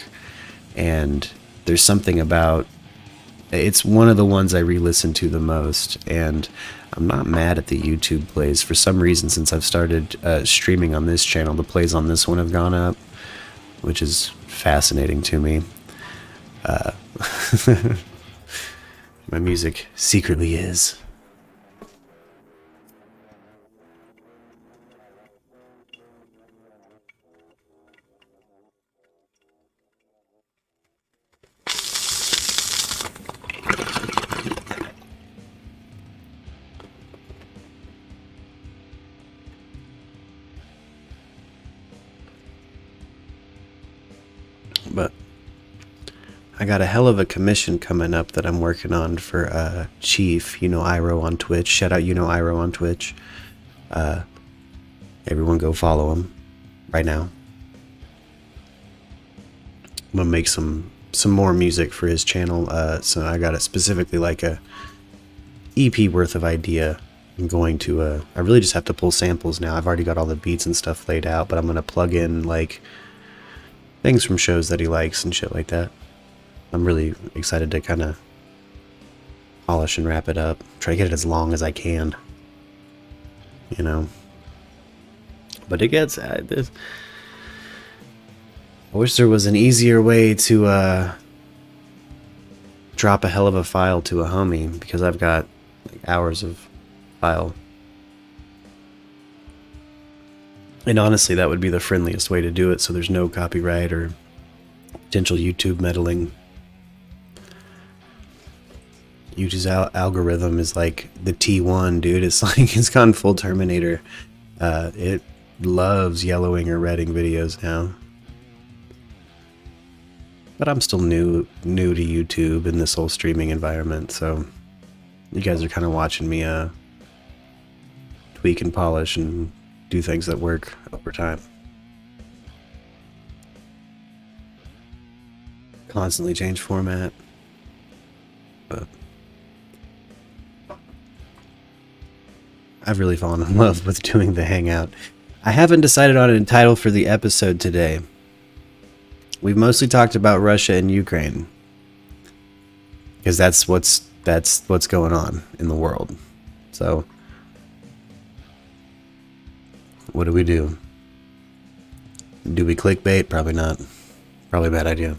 And there's something about, it's one of the ones I re-listen to the most, and I'm not mad at the YouTube plays. For some reason, since I've started streaming on this channel, the plays on this one have gone up, which is fascinating to me. My music secretly is. But I got a hell of a commission coming up that I'm working on for Chief, Iro on Twitch. Shout out Iro on Twitch. Everyone go follow him right now. I'm gonna make some more music for his channel. So I got specifically like a EP worth of idea. I'm going to I really just have to pull samples now. I've already got all the beats and stuff laid out, but I'm gonna plug in like things from shows that he likes and shit like that. I'm really excited to kind of polish and wrap it up. Try to get it as long as I can. But it gets... I wish there was an easier way to drop a hell of a file to a homie, because I've got like hours of file. And honestly, that would be the friendliest way to do it, so there's no copyright or potential YouTube meddling. YouTube's algorithm is like the T1, dude. It's like, it's gone full Terminator. It loves yellowing or redding videos now. But I'm still new to YouTube in this whole streaming environment, so you guys are kind of watching me tweak and polish and do things that work over time. Constantly change format. But I've really fallen in love with doing the Hangout. I haven't decided on a title for the episode today. We've mostly talked about Russia and Ukraine, because that's what's going on in the world. So what do we do? Do we clickbait? Probably not. Probably a bad idea.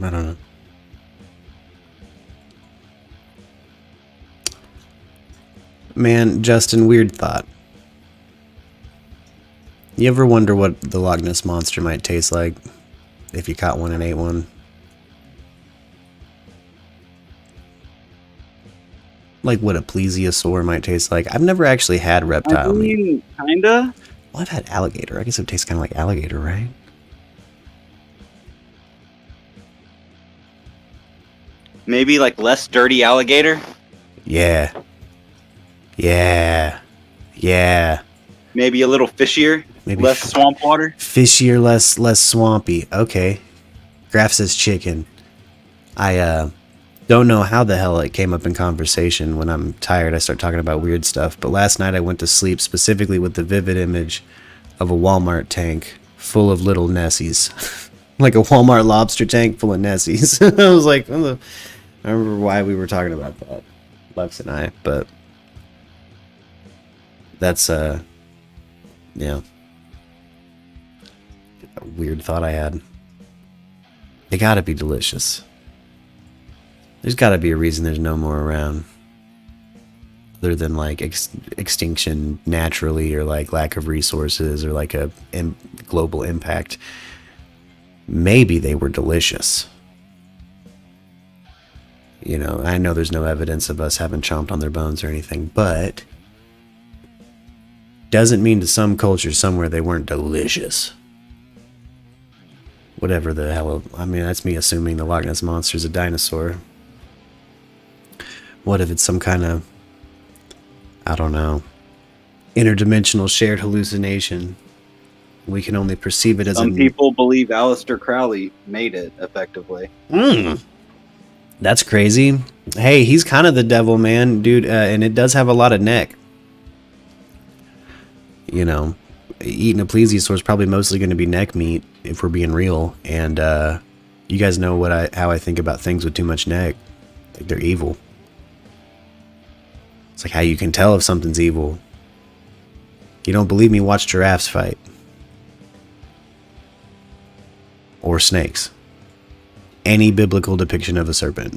I don't know. Man, Justin, weird thought. You ever wonder what the Loch Ness Monster might taste like if you caught one and ate one? Like what a plesiosaur might taste like. I've never actually had reptile meat. Kinda. Well, I've had alligator. I guess it tastes kind of like alligator, right? Maybe like less dirty alligator. Yeah. Yeah. Yeah. Maybe a little fishier. Maybe less swamp water. Fishier, less swampy. Okay. Graf says chicken. I don't know how the hell it came up in conversation. When I'm tired, I start talking about weird stuff. But last night I went to sleep specifically with the vivid image of a Walmart tank full of little Nessies. Like a Walmart lobster tank full of Nessies. I was like, I don't remember why we were talking about that, Lux and I, but that's yeah, a weird thought I had. They gotta be delicious. There's gotta be a reason there's no more around, other than like extinction naturally, or like lack of resources, or like a global impact. Maybe they were delicious. You know, I know there's no evidence of us having chomped on their bones or anything, but doesn't mean to some cultures somewhere they weren't delicious. whatever the hell. I mean, that's me assuming the Loch Ness Monster is a dinosaur. What if it's some kind of, I don't know, interdimensional shared hallucination? We can only perceive it as Some people believe Aleister Crowley made it effectively. That's crazy. Hey, he's kind of the devil, man, dude, and it does have a lot of neck. You know, eating a plesiosaur is probably mostly going to be neck meat, if we're being real. And you guys know how I think about things with too much neck. Like they're evil. It's like how you can tell if something's evil. You don't believe me? Watch giraffes fight. Or snakes. Any biblical depiction of a serpent.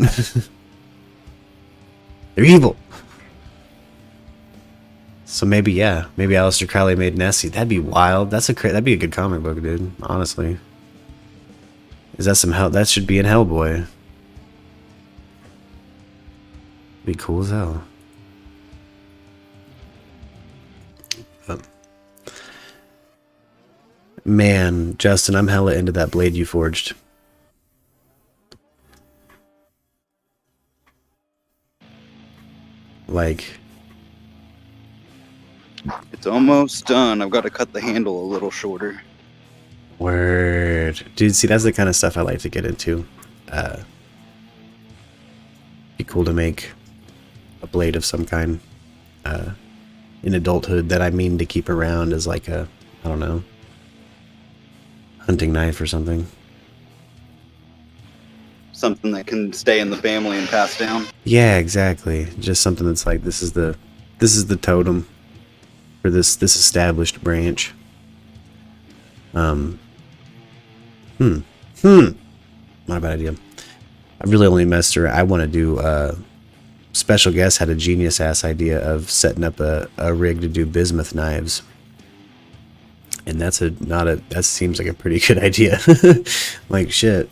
They're evil. So maybe, yeah. Maybe Aleister Crowley made Nessie. That'd be wild. That'd be a good comic book, dude. Honestly. Is that some hell? That should be in Hellboy. Be cool as hell. Man, Justin, I'm hella into that blade you forged. Like, It's almost done. I've got to cut the handle a little shorter. word. Dude, see, that's the kind of stuff I like to get into. Be cool to make a blade of some kind in adulthood that I mean to keep around as like a, I don't know, hunting knife or something. Something that can stay in the family and pass down. Yeah, exactly. Just something that's like, this is the totem for this established branch. Not a bad idea. I really only messed around. I want to do special guest had a genius ass idea of setting up a rig to do bismuth knives. And that seems like a pretty good idea. Like shit.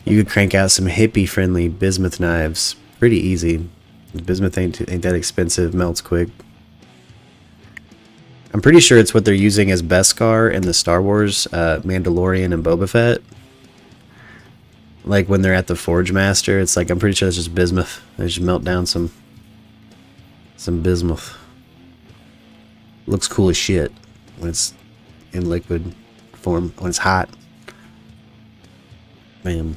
You could crank out some hippie friendly bismuth knives. Pretty easy. Bismuth ain't that expensive, melts quick. I'm pretty sure it's what they're using as Beskar in the Star Wars Mandalorian and Boba Fett. Like when they're at the Forge Master, it's like, I'm pretty sure it's just bismuth. They just melt down some bismuth. Looks cool as shit when it's in liquid form, when it's hot. Man.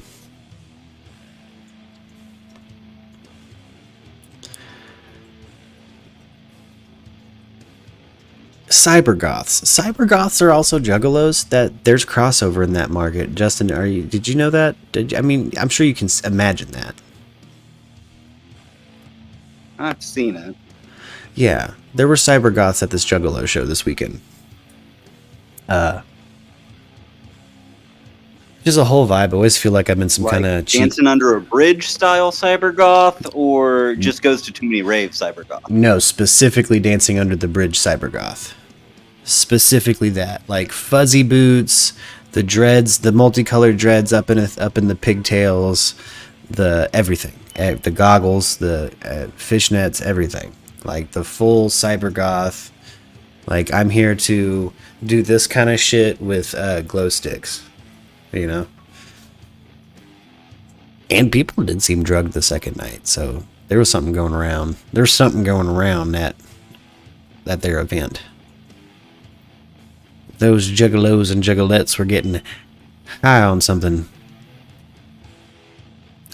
Cybergoths. Cybergoths are also juggalos. That there's crossover in that market. Justin, did you know that? I mean, I'm sure you can imagine that. I've seen it. Yeah, there were cybergoths at this Juggalo show this weekend. Just a whole vibe. I always feel like I'm in some kind of cheap... dancing under a bridge style cybergoth, or just goes to too many raves cybergoth? No, specifically dancing under the bridge cybergoth. Specifically that, like fuzzy boots, the dreads, the multicolored dreads up in the pigtails, the everything, the goggles, the fishnets, everything. Like the full cybergoth. Like, I'm here to do this kind of shit with glow sticks. You know? And people did seem drugged the second night, so there was something going around. There's something going around at their event. Those juggalos and juggalettes were getting high on something.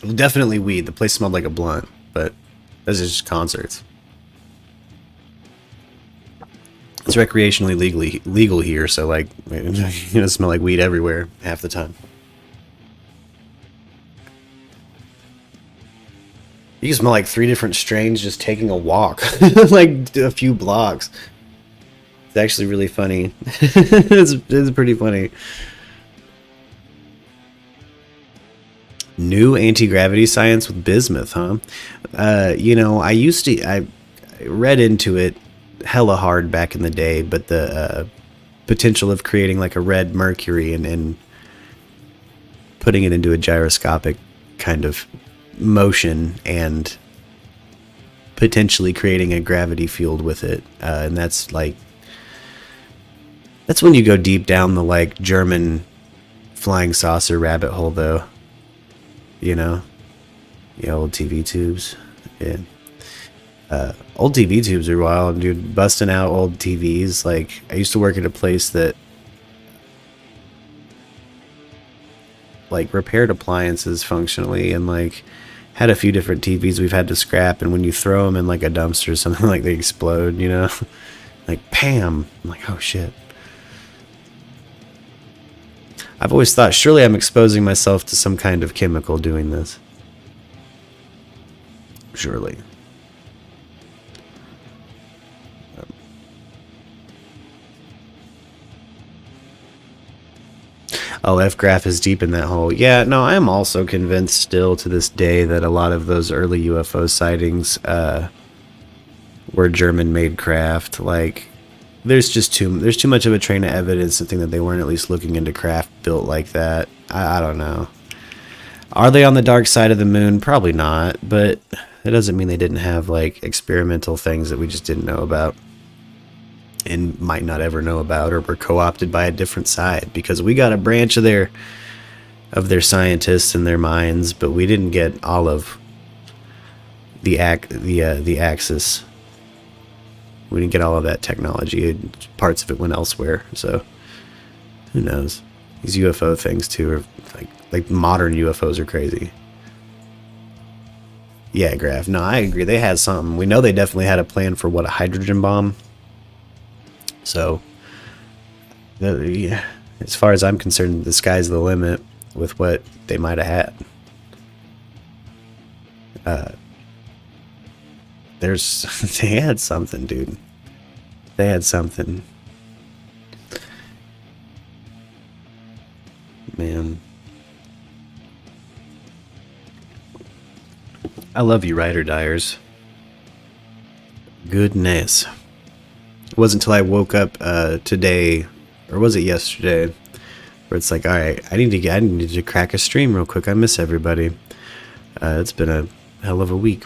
Well, definitely weed. The place smelled like a blunt, but this is just concerts. It's recreationally legal here, so like, you're gonna smell like weed everywhere half the time. You can smell like 3 different strains just taking a walk, like a few blocks. It's actually really funny. it's pretty funny. New anti-gravity science with bismuth, huh? You know, I read into it hella hard back in the day, but the potential of creating like a red mercury and putting it into a gyroscopic kind of motion and potentially creating a gravity field with it, and that's when you go deep down the like German flying saucer rabbit hole, though. You know? The old TV tubes. Yeah. Old TV tubes are wild, dude. Busting out old TVs. Like, I used to work at a place that, like, repaired appliances functionally, and, like, had a few different TVs we've had to scrap, and when you throw them in, like, a dumpster or something, like, they explode, you know? Like, Pam! I'm like, oh, shit. I've always thought, surely I'm exposing myself to some kind of chemical doing this. Surely. Oh, F-Graph is deep in that hole. Yeah, no, I am also convinced still to this day that a lot of those early UFO sightings were German-made craft. Like, there's too much of a train of evidence to think that they weren't at least looking into craft built like that. I don't know. Are they on the dark side of the moon? Probably not, but that doesn't mean they didn't have, like, experimental things that we just didn't know about. And might not ever know about, or were co-opted by a different side, because we got a branch of their scientists and their minds, but we didn't get all of the axis. We didn't get all of that technology. Parts of it went elsewhere. So who knows? These UFO things too are like modern UFOs are crazy. Yeah, Graph. No, I agree. They had something. We know they definitely had a plan for what, a hydrogen bomb. So, yeah, as far as I'm concerned, the sky's the limit with what they might have had. They had something, dude. They had something. Man. I love you, Ryder Dyers. Goodness. It wasn't until I woke up today, or was it yesterday, where it's like, all right, I need to crack a stream real quick. I miss everybody. It's been a hell of a week,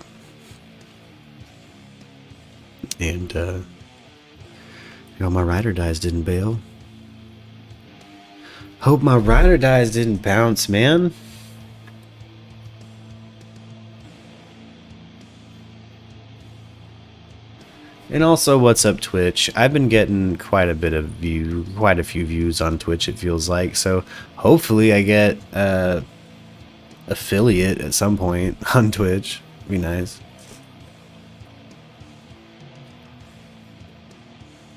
and you know, my Rider Dies didn't bail. Hope my Rider Dies didn't bounce, man. And also, what's up, Twitch? I've been getting quite a few views on Twitch, it feels like. So hopefully I get affiliate at some point on Twitch. Be nice.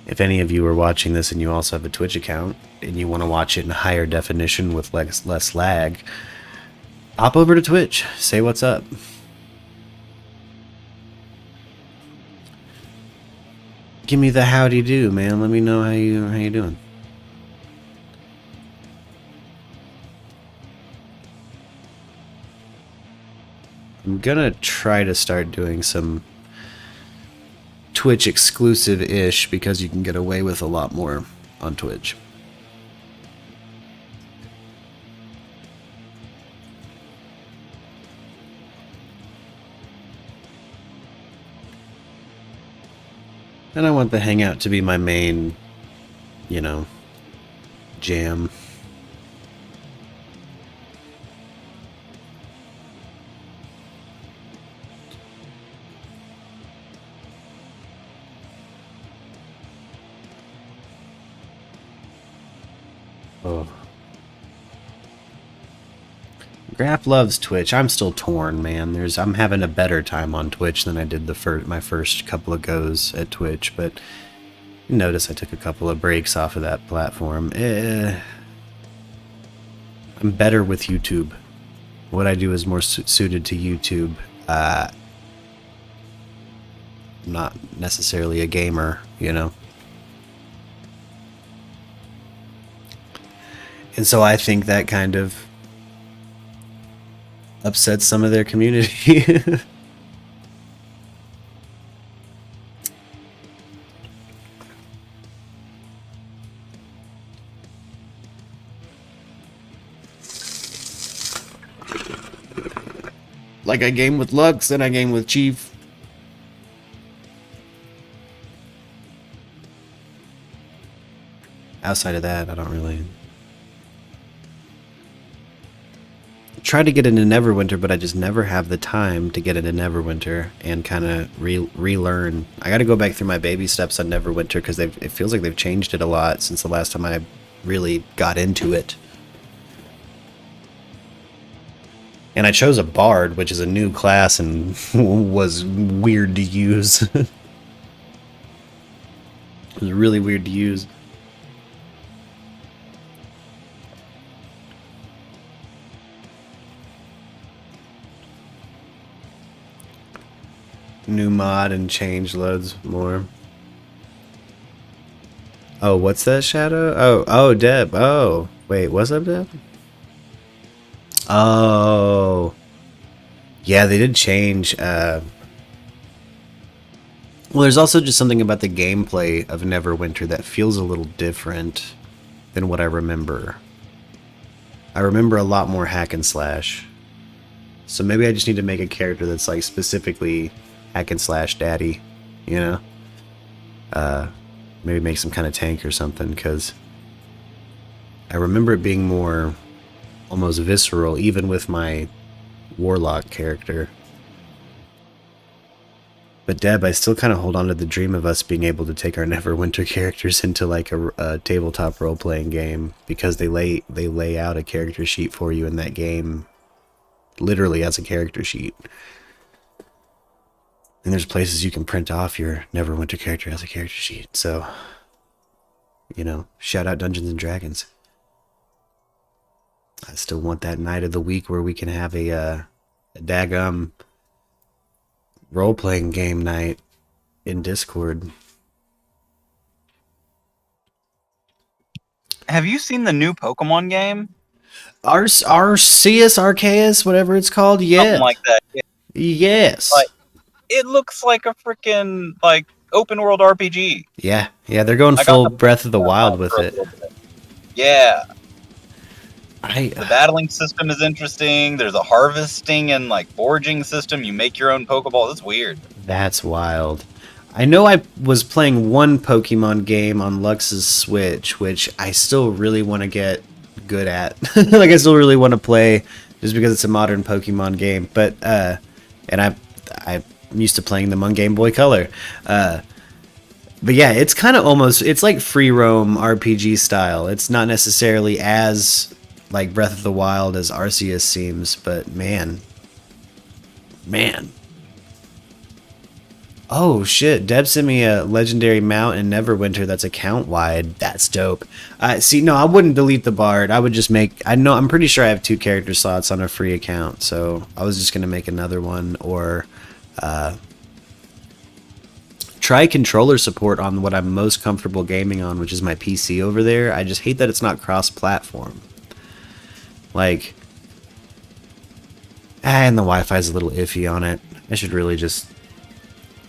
If any of you are watching this and you also have a Twitch account and you want to watch it in higher definition with less lag, hop over to Twitch. Say what's up. Give me the howdy do, man. Let me know how you doing. I'm gonna try to start doing some Twitch exclusive-ish, because you can get away with a lot more on Twitch. And I want the Hangout to be my main, you know, jam. Oh. Graph loves Twitch. I'm still torn, man. I'm having a better time on Twitch than I did my first couple of goes at Twitch, but you notice I took a couple of breaks off of that platform. I'm better with YouTube. What I do is more suited to YouTube. I'm not necessarily a gamer, you know. And so I think that kind of upsets some of their community. Like I game with Lux, then I game with Chief. Outside of that, I don't really. tried to get into Neverwinter, but I just never have the time to get into Neverwinter and kind of relearn. I got to go back through my baby steps on Neverwinter because it feels like they've changed it a lot since the last time I really got into it. And I chose a Bard, which is a new class and was weird to use. It was really weird to use. New mod and change loads more. Oh, what's that, Shadow? Oh, Deb. Oh, wait, what's up, Deb? Oh, yeah, they did change. Well, there's also just something about the gameplay of Neverwinter that feels a little different than what I remember. I remember a lot more hack and slash. So maybe I just need to make a character that's like specifically hack and slash daddy, you know? Maybe make some kind of tank or something, because I remember it being more almost visceral, even with my warlock character. But Deb, I still kind of hold on to the dream of us being able to take our Neverwinter characters into like a tabletop role-playing game, because they lay out a character sheet for you in that game, literally as a character sheet. And there's places you can print off your Neverwinter character as a character sheet. So, you know, shout out Dungeons and Dragons. I still want that night of the week where we can have a daggum role-playing game night in Discord. Have you seen the new Pokemon game? Arceus, whatever it's called? Yeah. Something like that. Yeah. Yes. Like, it looks like a freaking like open world RPG. Yeah, they're going full Breath of the Wild with it. Yeah. The battling system is interesting. There's a harvesting and like foraging system. You make your own Pokeball. That's weird. That's wild. I know I was playing one Pokemon game on Lux's Switch, which I still really want to get good at. Like, I still really want to play just because it's a modern Pokemon game. But and I'm used to playing them on Game Boy Color. But yeah, it's kind of almost, it's like free roam RPG style. It's not necessarily as like Breath of the Wild as Arceus seems, but man. Oh shit, Deb sent me a legendary mount in Neverwinter that's account wide. That's dope. See, no, I wouldn't delete the Bard. I would just make, I'm pretty sure I have 2 character slots on a free account, so I was just gonna make another one, or try controller support on what I'm most comfortable gaming on, which is my PC over there. I just hate that it's not cross-platform. Like, and the Wi-Fi's a little iffy on it. I should really just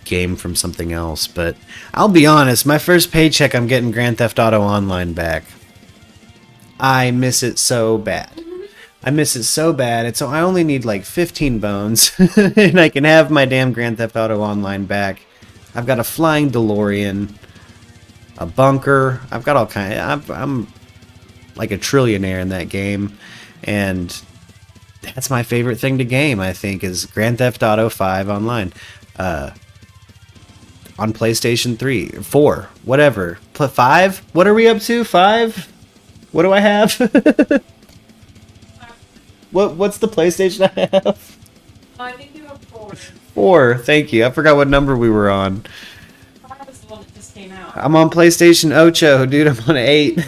game from something else. But I'll be honest, my first paycheck, I'm getting Grand Theft Auto Online back. I miss it so bad. And so I only need like 15 bones, and I can have my damn Grand Theft Auto Online back. I've got a flying DeLorean, a bunker. I've got all kinds. I'm like a trillionaire in that game, and that's my favorite thing to game, I think, is Grand Theft Auto 5 Online. On PlayStation 3, 4, whatever. 5? What are we up to? 5? What do I have? What's the PlayStation I have? I think you have 4. 4, thank you. I forgot what number we were on. 5 is the one that just came out. I'm on PlayStation 8, dude. I'm on 8.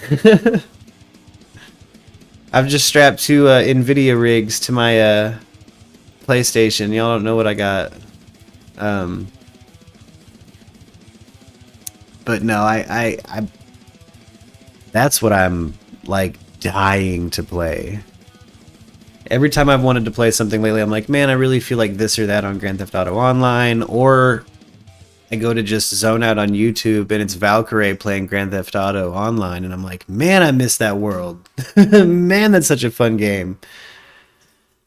I've just strapped 2 NVIDIA rigs to my PlayStation. Y'all don't know what I got. But no, I that's what I'm like dying to play. Every time I've wanted to play something lately, I'm like, man, I really feel like this or that on Grand Theft Auto Online, or I go to just zone out on YouTube and it's Valkyrie playing Grand Theft Auto Online, and I'm like, man, I miss that world. Man, that's such a fun game.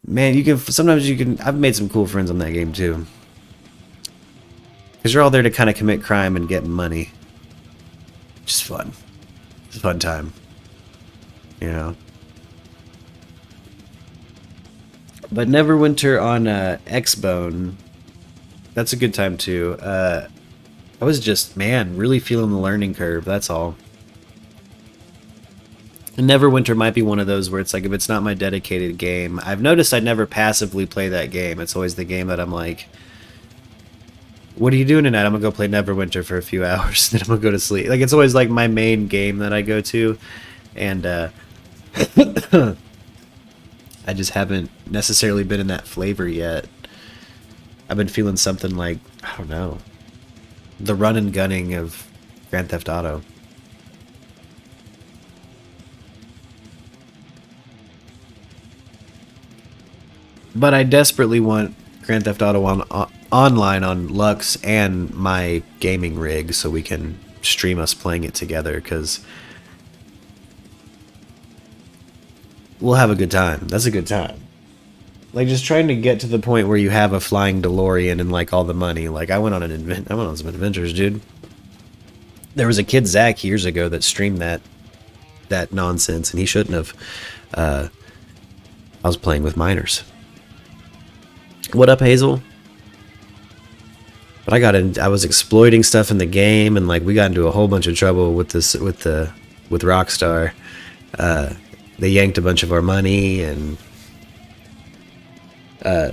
Man, I've made some cool friends on that game too. Because you're all there to kind of commit crime and get money. Just fun. It's a fun time. You know? But Neverwinter on Xbone, that's a good time too. I was just, man, really feeling the learning curve, that's all. And Neverwinter might be one of those where it's like, if it's not my dedicated game, I've noticed I never passively play that game. It's always the game that I'm like, what are you doing tonight? I'm gonna go play Neverwinter for a few hours, then I'm gonna go to sleep. Like, it's always like my main game that I go to, and I just haven't necessarily been in that flavor yet. I've been feeling something like, I don't know, the run and gunning of Grand Theft Auto. But I desperately want Grand Theft Auto online on Lux and my gaming rig so we can stream us playing it together, because we'll have a good time. That's a good time. Like, just trying to get to the point where you have a flying DeLorean and like all the money. Like, I went on some adventures, dude. There was a kid, Zach, years ago that streamed that nonsense, and he shouldn't have. I was playing with minors. What up, Hazel? But I was exploiting stuff in the game, and like we got into a whole bunch of trouble with Rockstar. They yanked a bunch of our money and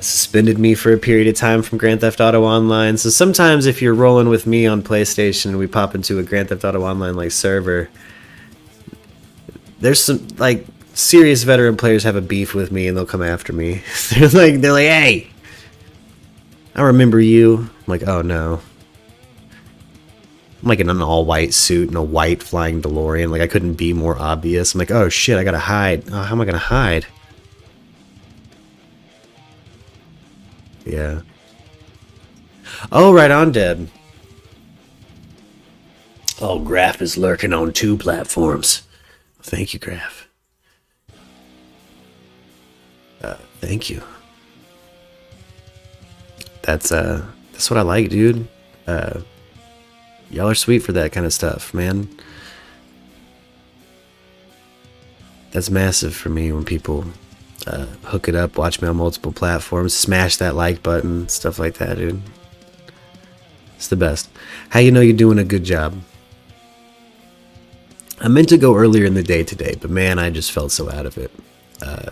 suspended me for a period of time from Grand Theft Auto Online. So sometimes if you're rolling with me on PlayStation and we pop into a Grand Theft Auto Online like server, there's some like serious veteran players have a beef with me and they'll come after me. they're like, hey, I remember you. I'm like, oh no. I'm like in an all-white suit and a white flying DeLorean. Like, I couldn't be more obvious. I'm like, oh shit, I gotta hide. Oh, how am I gonna hide? Yeah. Oh, right on, Deb. Oh, Graf is lurking on 2 platforms. Thank you, Graf. Thank you. That's what I like, dude. Y'all are sweet for that kind of stuff, man. That's massive for me when people hook it up, watch me on multiple platforms, smash that like button, stuff like that, dude. It's the best. How you know you're doing a good job? I meant to go earlier in the day today, but man, I just felt so out of it. I'm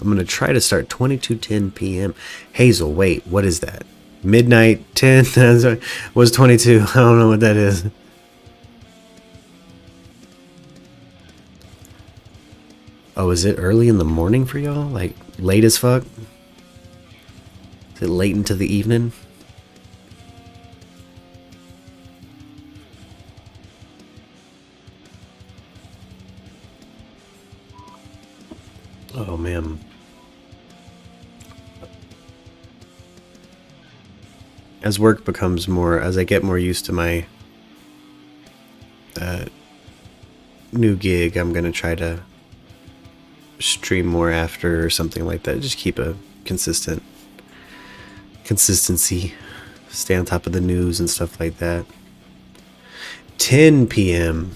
going to try to start 22:10 p.m. Hazel, wait, what is that? Midnight 10? Was 22. I don't know what that is. Oh, is it early in the morning for y'all? Like, late as fuck? Is it late into the evening? Oh, man. As work becomes more, as I get more used to my new gig, I'm going to try to stream more after or something like that. Just keep a consistency. Stay on top of the news and stuff like that. 10 p.m.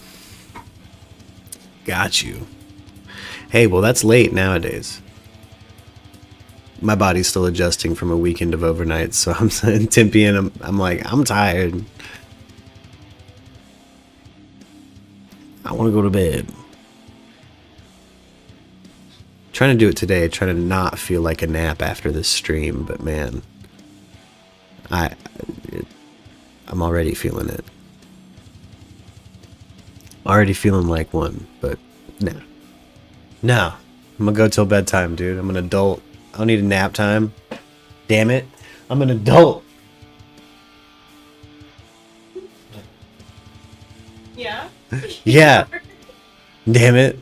Got you. Hey, well, that's late nowadays. My body's still adjusting from a weekend of overnights, so I'm 10 p.m. I'm like, I'm tired. I want to go to bed. Trying to do it today, trying to not feel like a nap after this stream, but man, I'm already feeling it. Already feeling like one, but no. No, I'm gonna go till bedtime, dude. I'm an adult. I don't need a nap time. Damn it. I'm an adult. Yeah? Yeah. Damn it.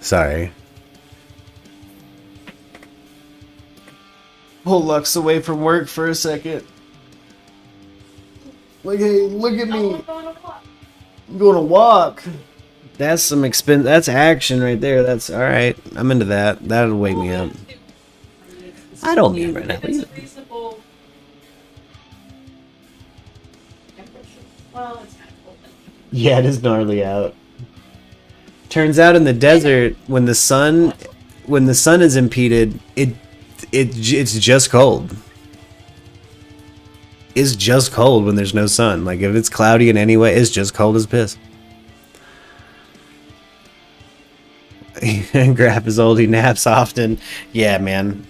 Sorry. Pull Lux away from work for a second. Like, hey, look at me. I'm going to walk. That's some expense. That's action right there. That's all right. I'm into that. That'll wake me up. I don't need right now. Well, it's kind of cold. Yeah, it is gnarly out. Turns out in the desert, when the sun when the sun is impeded, it's just cold. It's just cold when there's no sun. Like if it's cloudy in any way, it's just cold as piss. Graf is old, he naps often. Yeah, man.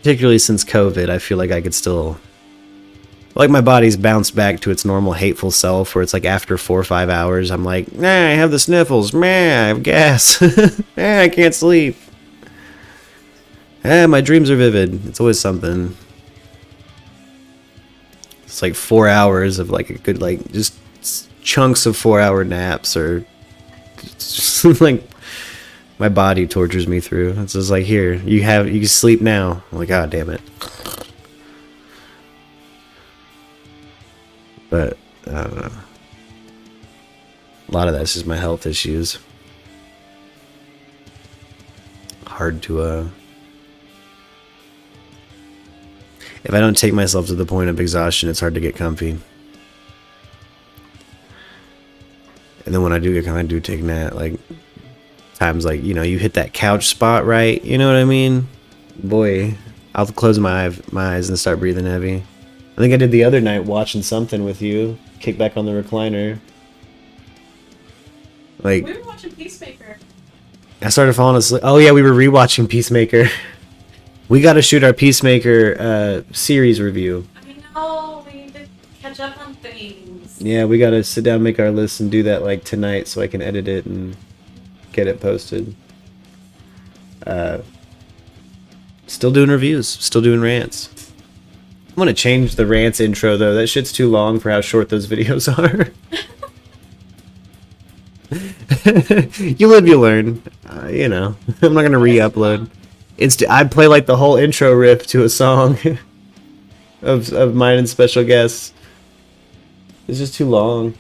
Particularly since COVID, I feel like I could still, like, my body's bounced back to its normal hateful self, where it's like after 4 or 5 hours, I'm like, nah, I have the sniffles, man, I have gas, I can't sleep, my dreams are vivid. It's always something. It's like 4 hours of like a good, like, just chunks of 4-hour naps, or just like my body tortures me through. It's just like, here, you can sleep now. I'm like, god damn it. But I don't know. A lot of that's just my health issues. Hard to if I don't take myself to the point of exhaustion, it's hard to get comfy. And then when I do get comfy, I do take a nap. Like times, like, you know, you hit that couch spot, right? You know what I mean? Boy, I'll close my eyes and start breathing heavy. I think I did the other night watching something with you. Kick back on the recliner. Like, We were watching Peacemaker. I started falling asleep. Oh yeah, we were rewatching Peacemaker. We got to shoot our Peacemaker series review. I know, we need to catch up on things. Yeah, we got to sit down, make our list, and do that like tonight, so I can edit it and get it posted. Still doing reviews, still doing rants. I'm gonna change the rants intro though. That shit's too long for how short those videos are. You live, you learn. You know, I'm not gonna re-upload. I play like the whole intro riff to a song of mine and special guests. It's just too long.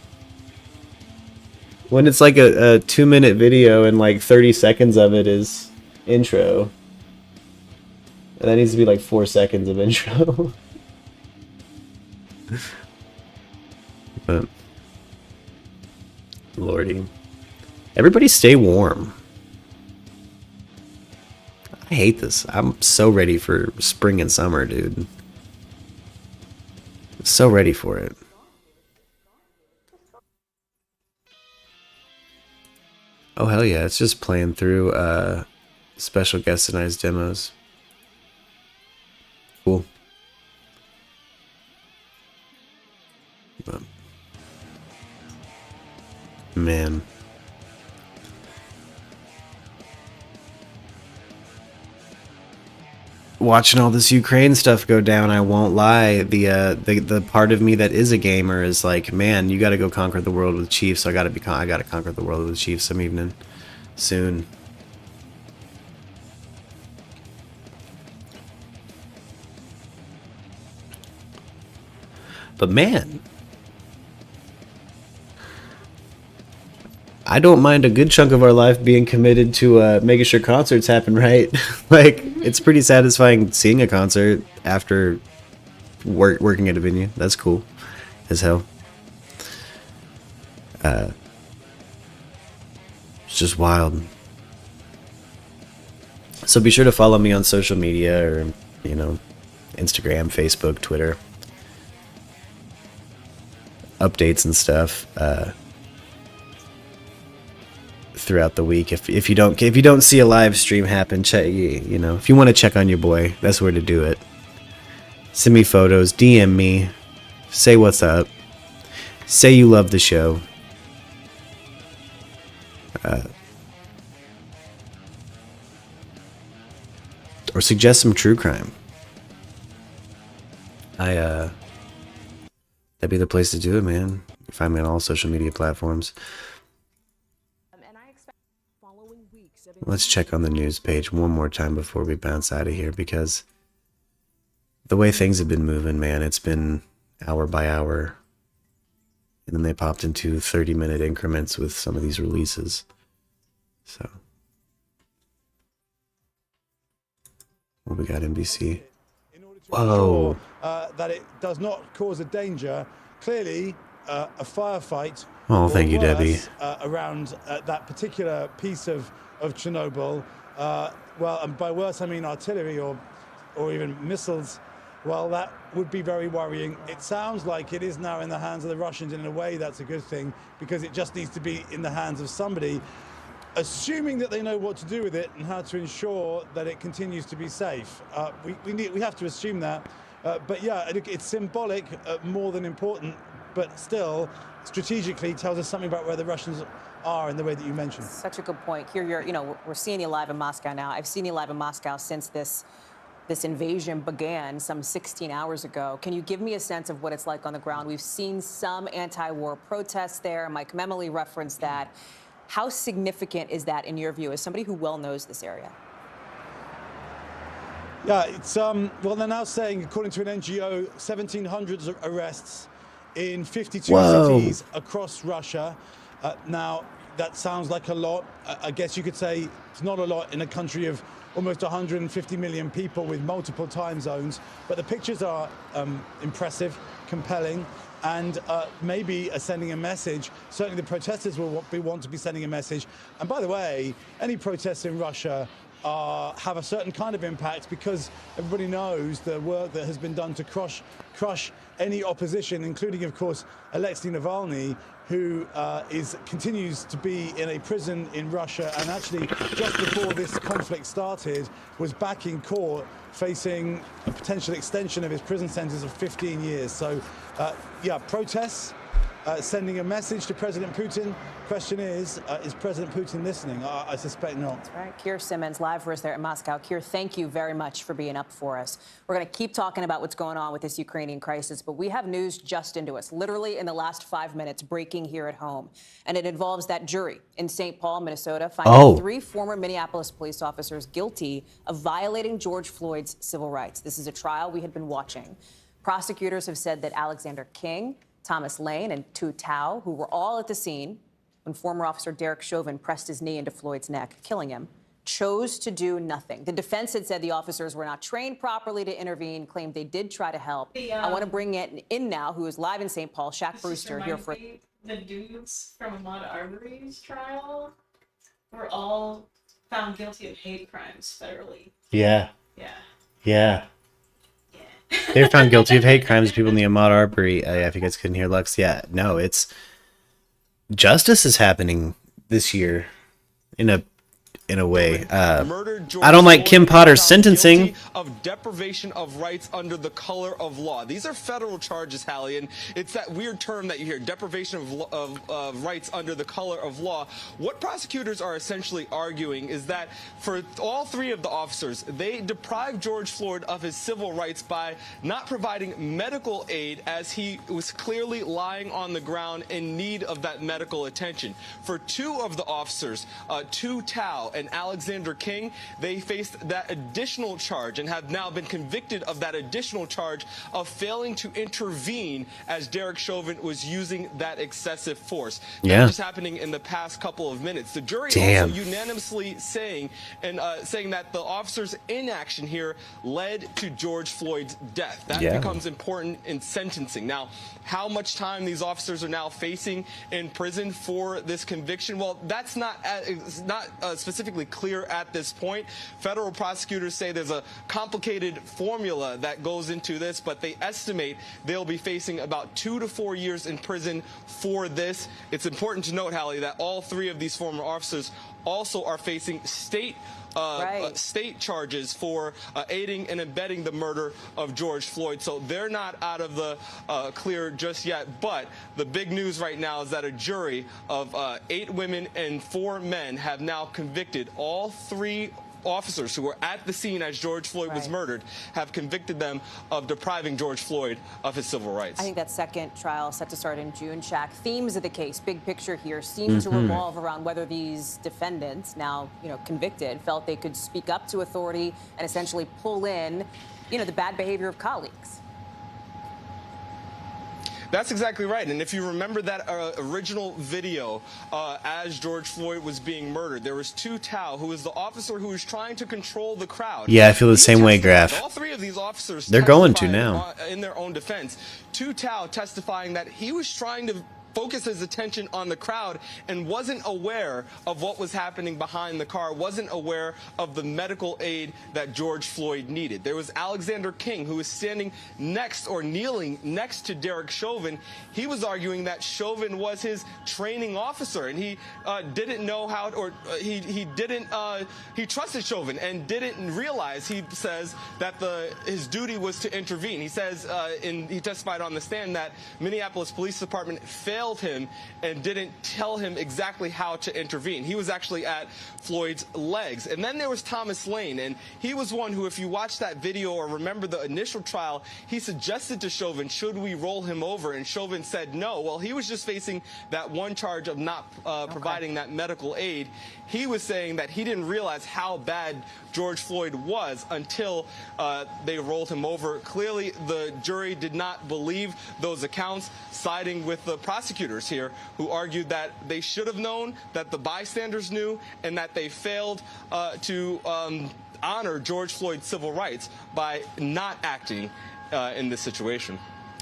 When it's like a 2-minute video and like 30 seconds of it is intro. And that needs to be like 4 seconds of intro. But lordy. Everybody stay warm. I hate this. I'm so ready for spring and summer, dude. So ready for it. Oh hell yeah, it's just playing through special guest tonight's demos. Cool. But, man. Watching all this Ukraine stuff go down, I won't lie. The part of me that is a gamer is like, man, you got to go conquer the world with Chiefs. So I got to conquer the world with Chiefs some evening, soon. But man, I don't mind a good chunk of our life being committed to making sure concerts happen, right? Like, it's pretty satisfying seeing a concert after working at a venue. That's cool as hell. It's just wild. So be sure to follow me on social media, or, you know, Instagram, Facebook, Twitter. Updates and stuff. Throughout the week, if you don't see a live stream happen, check, you know, if you want to check on your boy, that's where to do it. Send me photos, DM me, say what's up, say you love the show. Or suggest some true crime. That'd be the place to do it, man. Find me on all social media platforms. Let's check on the news page one more time before we bounce out of here, because the way things have been moving, man, it's been hour by hour. And then they popped into 30-minute increments with some of these releases. So, what we got, NBC? Whoa. That it does not cause a danger. Clearly, a firefight Oh, thank you, Debbie. Around that particular piece of Chernobyl. Well, and by worse I mean artillery or even missiles. Well, that would be very worrying. It sounds like it is now in the hands of the Russians, and in a way that's a good thing, because it just needs to be in the hands of somebody, assuming that they know what to do with it and how to ensure that it continues to be safe. We have to assume that. But yeah, it's symbolic more than important, but still strategically tells us something about where the Russians are in the way that you mentioned. Such a good point. Here, we're seeing you live in Moscow now. I've seen you live in Moscow since this invasion began some 16 hours ago. Can you give me a sense of what it's like on the ground? We've seen some anti-war protests there. Mike Memoli referenced that. How significant is that in your view as somebody who well knows this area? Yeah, it's well, they're now saying, according to an NGO, 1,700 arrests in 52 cities across Russia. Now, that sounds like a lot. I guess you could say it's not a lot in a country of almost 150 million people with multiple time zones. But the pictures are impressive, compelling, and maybe sending a message. Certainly the protesters will want to be sending a message. And by the way, any protests in Russia have a certain kind of impact, because everybody knows the work that has been done to crush any opposition, including, of course, Alexei Navalny, who continues to be in a prison in Russia, and actually just before this conflict started was back in court facing a potential extension of his prison sentence of 15 years. So yeah, protests, sending a message to President Putin. Question is President Putin listening? I suspect not. That's right. Keir Simmons, live for us there in Moscow. Keir, thank you very much for being up for us. We're going to keep talking about what's going on with this Ukrainian crisis, but we have news just into us, literally in the last 5 minutes, breaking here at home. And it involves that jury in St. Paul, Minnesota, finding 3 former Minneapolis police officers guilty of violating George Floyd's civil rights. This is a trial we had been watching. Prosecutors have said that Alexander King, Thomas Lane, and Tu Tao, who were all at the scene when former officer Derek Chauvin pressed his knee into Floyd's neck, killing him, chose to do nothing. The defense had said the officers were not trained properly to intervene, claimed they did try to help. I want to bring in now, who is live in St. Paul, Shaq Brewster, here for... The dudes from Ahmaud Arbery's trial were all found guilty of hate crimes federally. Yeah. Yeah. Yeah. They were found guilty of hate crimes. People in the Ahmaud Arbery. If you guys couldn't hear Lux, yeah, no, it's justice is happening this year in a way. I don't like Kim Potter's sentencing. Of deprivation of rights under the color of law. These are federal charges, Hallie, and it's that weird term that you hear, deprivation of rights under the color of law. What prosecutors are essentially arguing is that for all 3 of the officers, they deprived George Floyd of his civil rights by not providing medical aid, as he was clearly lying on the ground in need of that medical attention. For 2 of the officers, Tu Tao and Alexander King, they faced that additional charge and have now been convicted of that additional charge of failing to intervene as Derek Chauvin was using that excessive force. Yeah. That was just happening in the past couple of minutes. The jury also unanimously saying that the officer's inaction here led to George Floyd's death. That becomes important in sentencing. Now, how much time these officers are now facing in prison for this conviction? Well, that's not specifically clear at this point. Federal prosecutors say there's a complicated formula that goes into this, but they estimate they'll be facing about 2 to 4 years in prison for this. It's important to note, Hallie, that all 3 of these former officers also are facing state charges for aiding and abetting the murder of George Floyd. So they're not out of the clear just yet. But the big news right now is that a jury of 8 women and 4 men have now convicted all 3 officers who were at the scene as George Floyd was murdered, have convicted them of depriving George Floyd of his civil rights. I think that second trial set to start in June, Shaq. Themes of the case, big picture here, seem to revolve around whether these defendants, now convicted, felt they could speak up to authority and essentially pull in, the bad behavior of colleagues. That's exactly right. And if you remember that original video as George Floyd was being murdered, there was Tu Tao, who was the officer who was trying to control the crowd. Yeah, I feel the same way, Graf. All 3 of these officers they're going to now. In their own defense. Tu Tao testifying that he was trying to focused his attention on the crowd and wasn't aware of what was happening behind the car, wasn't aware of the medical aid that George Floyd needed. There was Alexander King, who was standing next or kneeling next to Derek Chauvin. He was arguing that Chauvin was his training officer, and he didn't know how, or he trusted Chauvin and didn't realize, he says, that his duty was to intervene. He says, he testified on the stand that Minneapolis Police Department failed him and didn't tell him exactly how to intervene. He was actually at Floyd's legs. And then there was Thomas Lane, and he was one who, if you watch that video or remember the initial trial, he suggested to Chauvin, should we roll him over? And Chauvin said no. Well, he was just facing that one charge of not providing that medical aid. He was saying that he didn't realize how bad George Floyd was until they rolled him over. Clearly, the jury did not believe those accounts, siding with the prosecutors here, who argued that they should have known, that the bystanders knew, and that they failed to honor George Floyd's civil rights by not acting in this situation.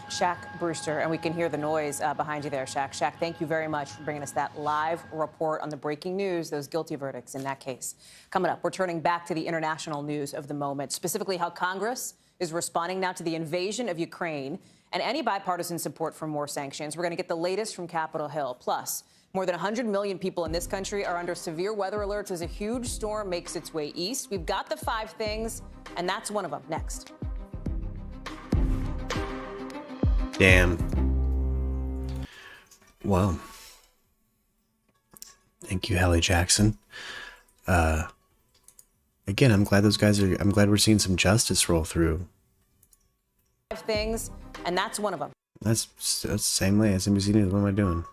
Shaq Brewster, and we can hear the noise behind you there, Shaq. Shaq, thank you very much for bringing us that live report on the breaking news, those guilty verdicts in that case. Coming up, we're turning back to the international news of the moment, specifically how Congress is responding now to the invasion of Ukraine and any bipartisan support for more sanctions. We're going to get the latest from Capitol Hill. Plus, more than 100 million people in this country are under severe weather alerts as a huge storm makes its way east. We've got the 5 things, and that's one of them. Next. Damn. Well, thank you, Hallie Jackson. Again, I'm glad I'm glad we're seeing some justice roll through. 5 things, and that's one of them. That's the same way as NBC News. What am I doing?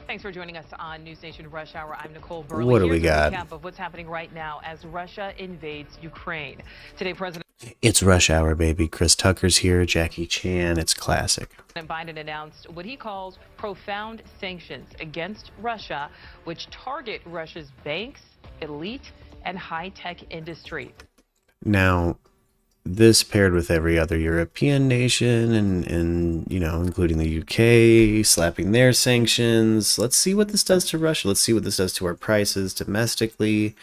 Thanks for joining us on News Nation Rush Hour. I'm Nicole Burley. What do we Here's got? A recap of what's happening right now as Russia invades Ukraine. Today, President It's Rush Hour, baby. Chris Tucker's here. Jackie Chan. It's classic. Biden announced what he calls profound sanctions against Russia, which target Russia's banks, elite, and high-tech industry. Now, this paired with every other European nation and you know, including the UK, slapping their sanctions. Let's see what this does to Russia. Let's see what this does to our prices domestically.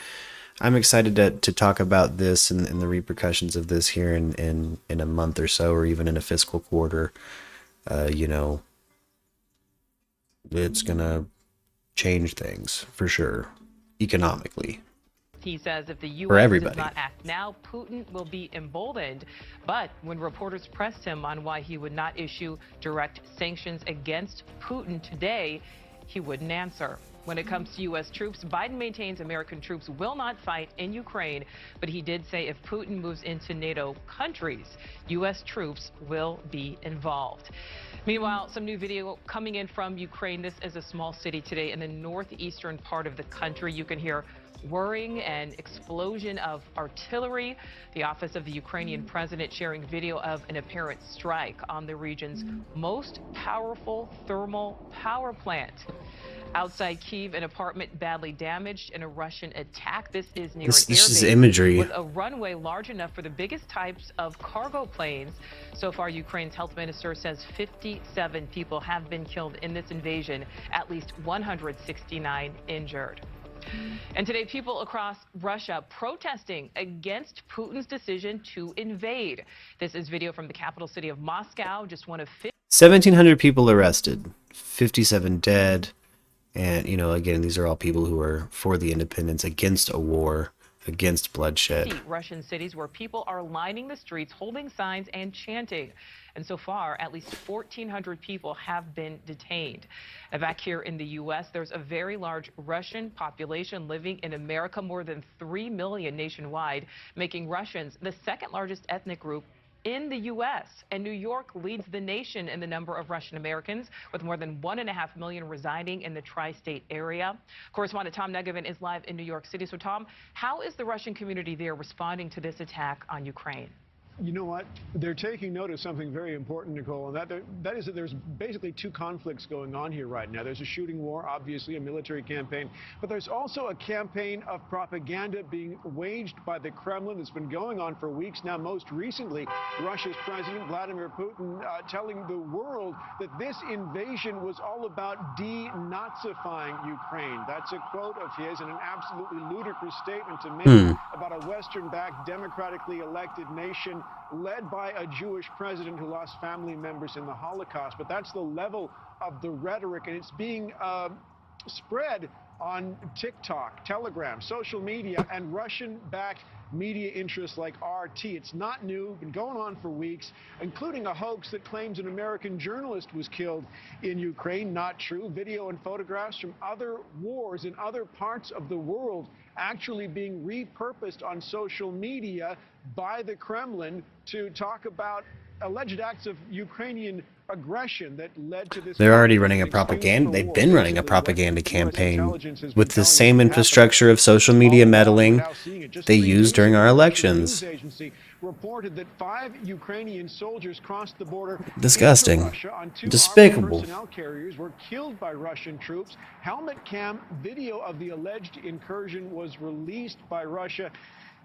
I'm excited to talk about this and the repercussions of this here in a month or so, or even in a fiscal quarter. You know, it's going to change things for sure, economically. He says if the For U.S. everybody. does not act now, Putin will be emboldened. But when reporters pressed him on why he would not issue direct sanctions against Putin today, he wouldn't answer. When it comes to U.S. troops, Biden maintains American troops will not fight in Ukraine, but he did say if Putin moves into NATO countries, U.S. troops will be involved. Meanwhile, some new video coming in from Ukraine. This is a small city today in the northeastern part of the country. You can hear whirring and explosion of artillery. The office of the Ukrainian president sharing video of an apparent strike on the region's most powerful thermal power plant. Outside Kyiv, an apartment badly damaged in a Russian attack. This is near This an is airbase imagery. with a runway large enough for the biggest types of cargo planes. So far, Ukraine's health minister says 57 people have been killed in this invasion, at least 169 injured. And today, people across Russia protesting against Putin's decision to invade. This is video from the capital city of Moscow, just one of 1,700 people arrested, 57 dead. And, you know, again, these are all people who are for the independence, against a war, against bloodshed. Russian cities where people are lining the streets, holding signs and chanting. And so far, at least 1,400 people have been detained. And back here in the U.S., there's a very large Russian population living in America, more than 3 million nationwide, making Russians the second largest ethnic group in the U.S. And New York leads the nation in the number of Russian Americans, with more than 1.5 million residing in the tri-state area. Correspondent Tom Negovin is live in New York City. So, Tom, how is the Russian community there responding to this attack on Ukraine? You know what? They're taking note of something very important, Nicole, and that is that there's basically two conflicts going on here right now. There's a shooting war, obviously, a military campaign, but there's also a campaign of propaganda being waged by the Kremlin that's been going on for weeks now. Most recently, Russia's President Vladimir Putin telling the world that this invasion was all about denazifying Ukraine. That's a quote of his and an absolutely ludicrous statement to make about a Western-backed, democratically elected nation led by a Jewish president who lost family members in the Holocaust. But that's the level of the rhetoric, and it's being spread on TikTok, Telegram, social media, and Russian-backed media interests like RT. It's not new, been going on for weeks, including a hoax that claims an American journalist was killed in Ukraine. Not true. Video and photographs from other wars in other parts of the world actually being repurposed on social media by the Kremlin to talk about alleged acts of Ukrainian aggression that led to this. They're already running a propaganda. They've been running a propaganda campaign with the same infrastructure of social media meddling they used during our elections. Reported that 5 Ukrainian soldiers crossed the border. Disgusting. Russia on 2 Despicable. personnel carriers were killed by Russian troops. Helmet cam video of the alleged incursion was released by Russia.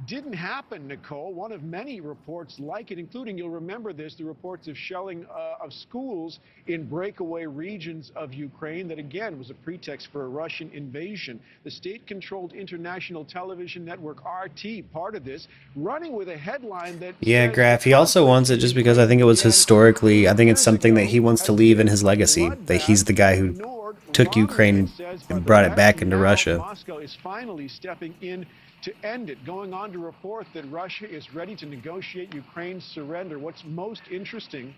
Didn't happen, Nicole. One of many reports like it, including, you'll remember this, the reports of shelling of schools in breakaway regions of Ukraine that, again, was a pretext for a Russian invasion. The state-controlled international television network RT, part of this, running with a headline that... Yeah, Graf, he also wants it just because I think it was historically, I think it's something that he wants to leave in his legacy, that he's the guy who took Ukraine and brought it back into Russia. Moscow is finally stepping in to end it, going on to report that Russia is ready to negotiate Ukraine's surrender. What's most interesting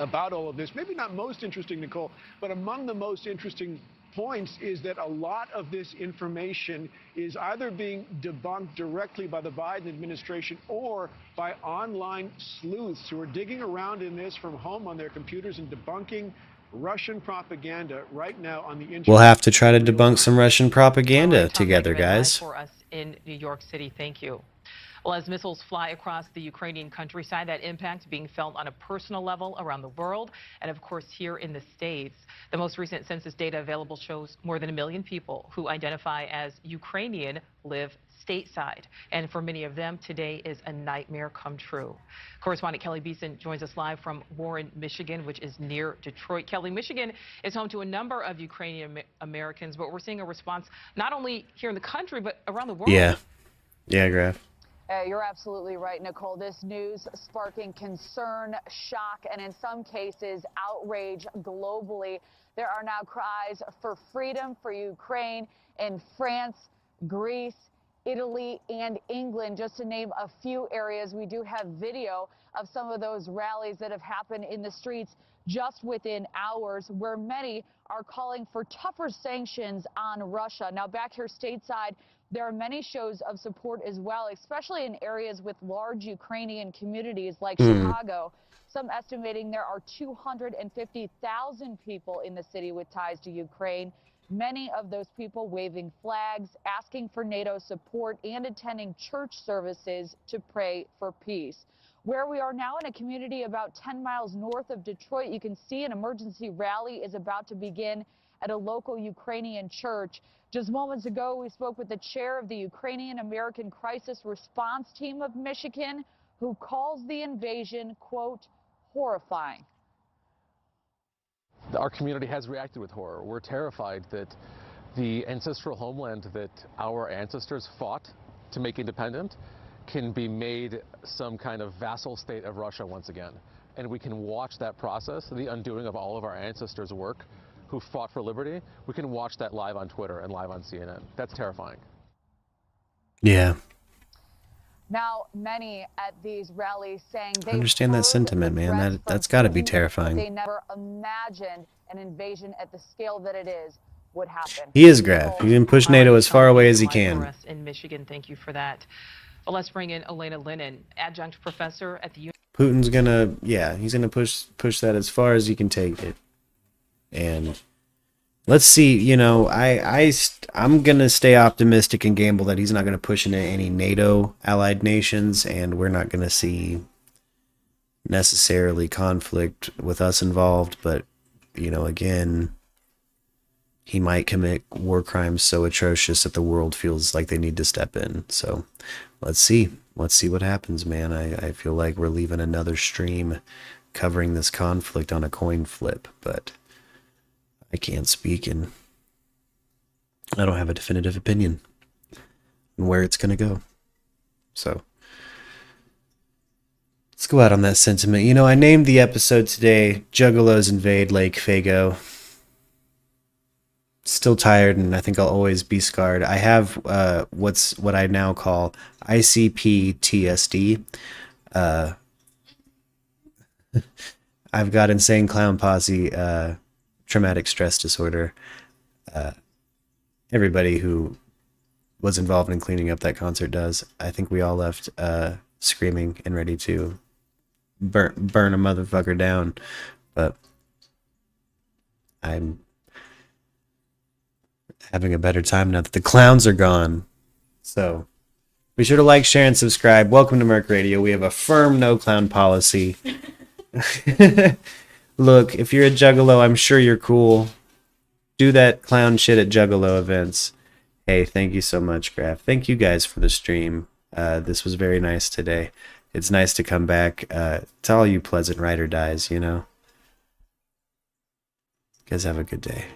about all of this, maybe not most interesting, Nicole, but among the most interesting points is that a lot of this information is either being debunked directly by the Biden administration or by online sleuths who are digging around in this from home on their computers and debunking Russian propaganda right now on the internet. We'll have to try to debunk some Russian propaganda together, guys. For us in New York City, thank you. Well, as missiles fly across the Ukrainian countryside, that impact being felt on a personal level around the world and, of course, here in the States. The most recent census data available shows more than 1 million people who identify as Ukrainian live stateside. And for many of them, today is a nightmare come true. Correspondent Kelly Beeson joins us live from Warren, Michigan, which is near Detroit. Kelly, Michigan is home to a number of Ukrainian Americans, but we're seeing a response not only here in the country, but around the world. Yeah. Yeah, Graf. You're absolutely right, Nicole. This news sparking concern, shock, and in some cases, outrage globally. There are now cries for freedom for Ukraine in France, Greece, Italy, and England, just to name a few areas. We do have video of some of those rallies that have happened in the streets just within hours, where many are calling for tougher sanctions on Russia. Now, back here stateside, there are many shows of support as well, especially in areas with large Ukrainian communities like Chicago. Some estimating there are 250,000 people in the city with ties to Ukraine. Many of those people waving flags, asking for NATO support, and attending church services to pray for peace. Where we are now in a community about 10 miles north of Detroit, you can see an emergency rally is about to begin at a local Ukrainian church. Just moments ago, we spoke with the chair of the Ukrainian American Crisis Response Team of Michigan, who calls the invasion, quote, horrifying. Our community has reacted with horror. We're terrified that the ancestral homeland that our ancestors fought to make independent can be made some kind of vassal state of Russia once again. And we can watch that process, the undoing of all of our ancestors' work who fought for liberty. We can watch that live on Twitter and live on CNN. That's terrifying. Yeah. Now, many at these rallies saying they I understand that sentiment, man. That's got to be terrifying. They never imagined an invasion at the scale that it is would happen. He is, Graf. He can push NATO as far away as he can. In Michigan, thank you for that. Well, let's bring in Elena Lennon, adjunct professor at the Putin's gonna, yeah, he's gonna push that as far as he can take it. And let's see, you know, I'm gonna stay optimistic and gamble that he's not gonna push into any NATO allied nations, and we're not gonna see necessarily conflict with us involved, but, you know, again, he might commit war crimes so atrocious that the world feels like they need to step in. So let's see. Let's see what happens, man. I feel like we're leaving another stream covering this conflict on a coin flip, but I can't speak and I don't have a definitive opinion on where it's going to go. So let's go out on that sentiment. You know, I named the episode today Juggalos Invade Lake Faygo. Still tired, and I think I'll always be scarred. I have what I now call ICP TSD. I've got insane clown posse traumatic stress disorder. Everybody who was involved in cleaning up that concert does. I think we all left screaming and ready to burn a motherfucker down, but I'm having a better time now that the clowns are gone. So be sure to like, share, and subscribe. Welcome to Merc Radio. We have a firm no clown policy. Look, if you're a juggalo, I'm sure you're cool. Do that clown shit at juggalo events. Hey, thank you so much, Graf. Thank you guys for the stream. This was very nice today. It's nice to come back to all you pleasant ride or dies, you know. You guys have a good day.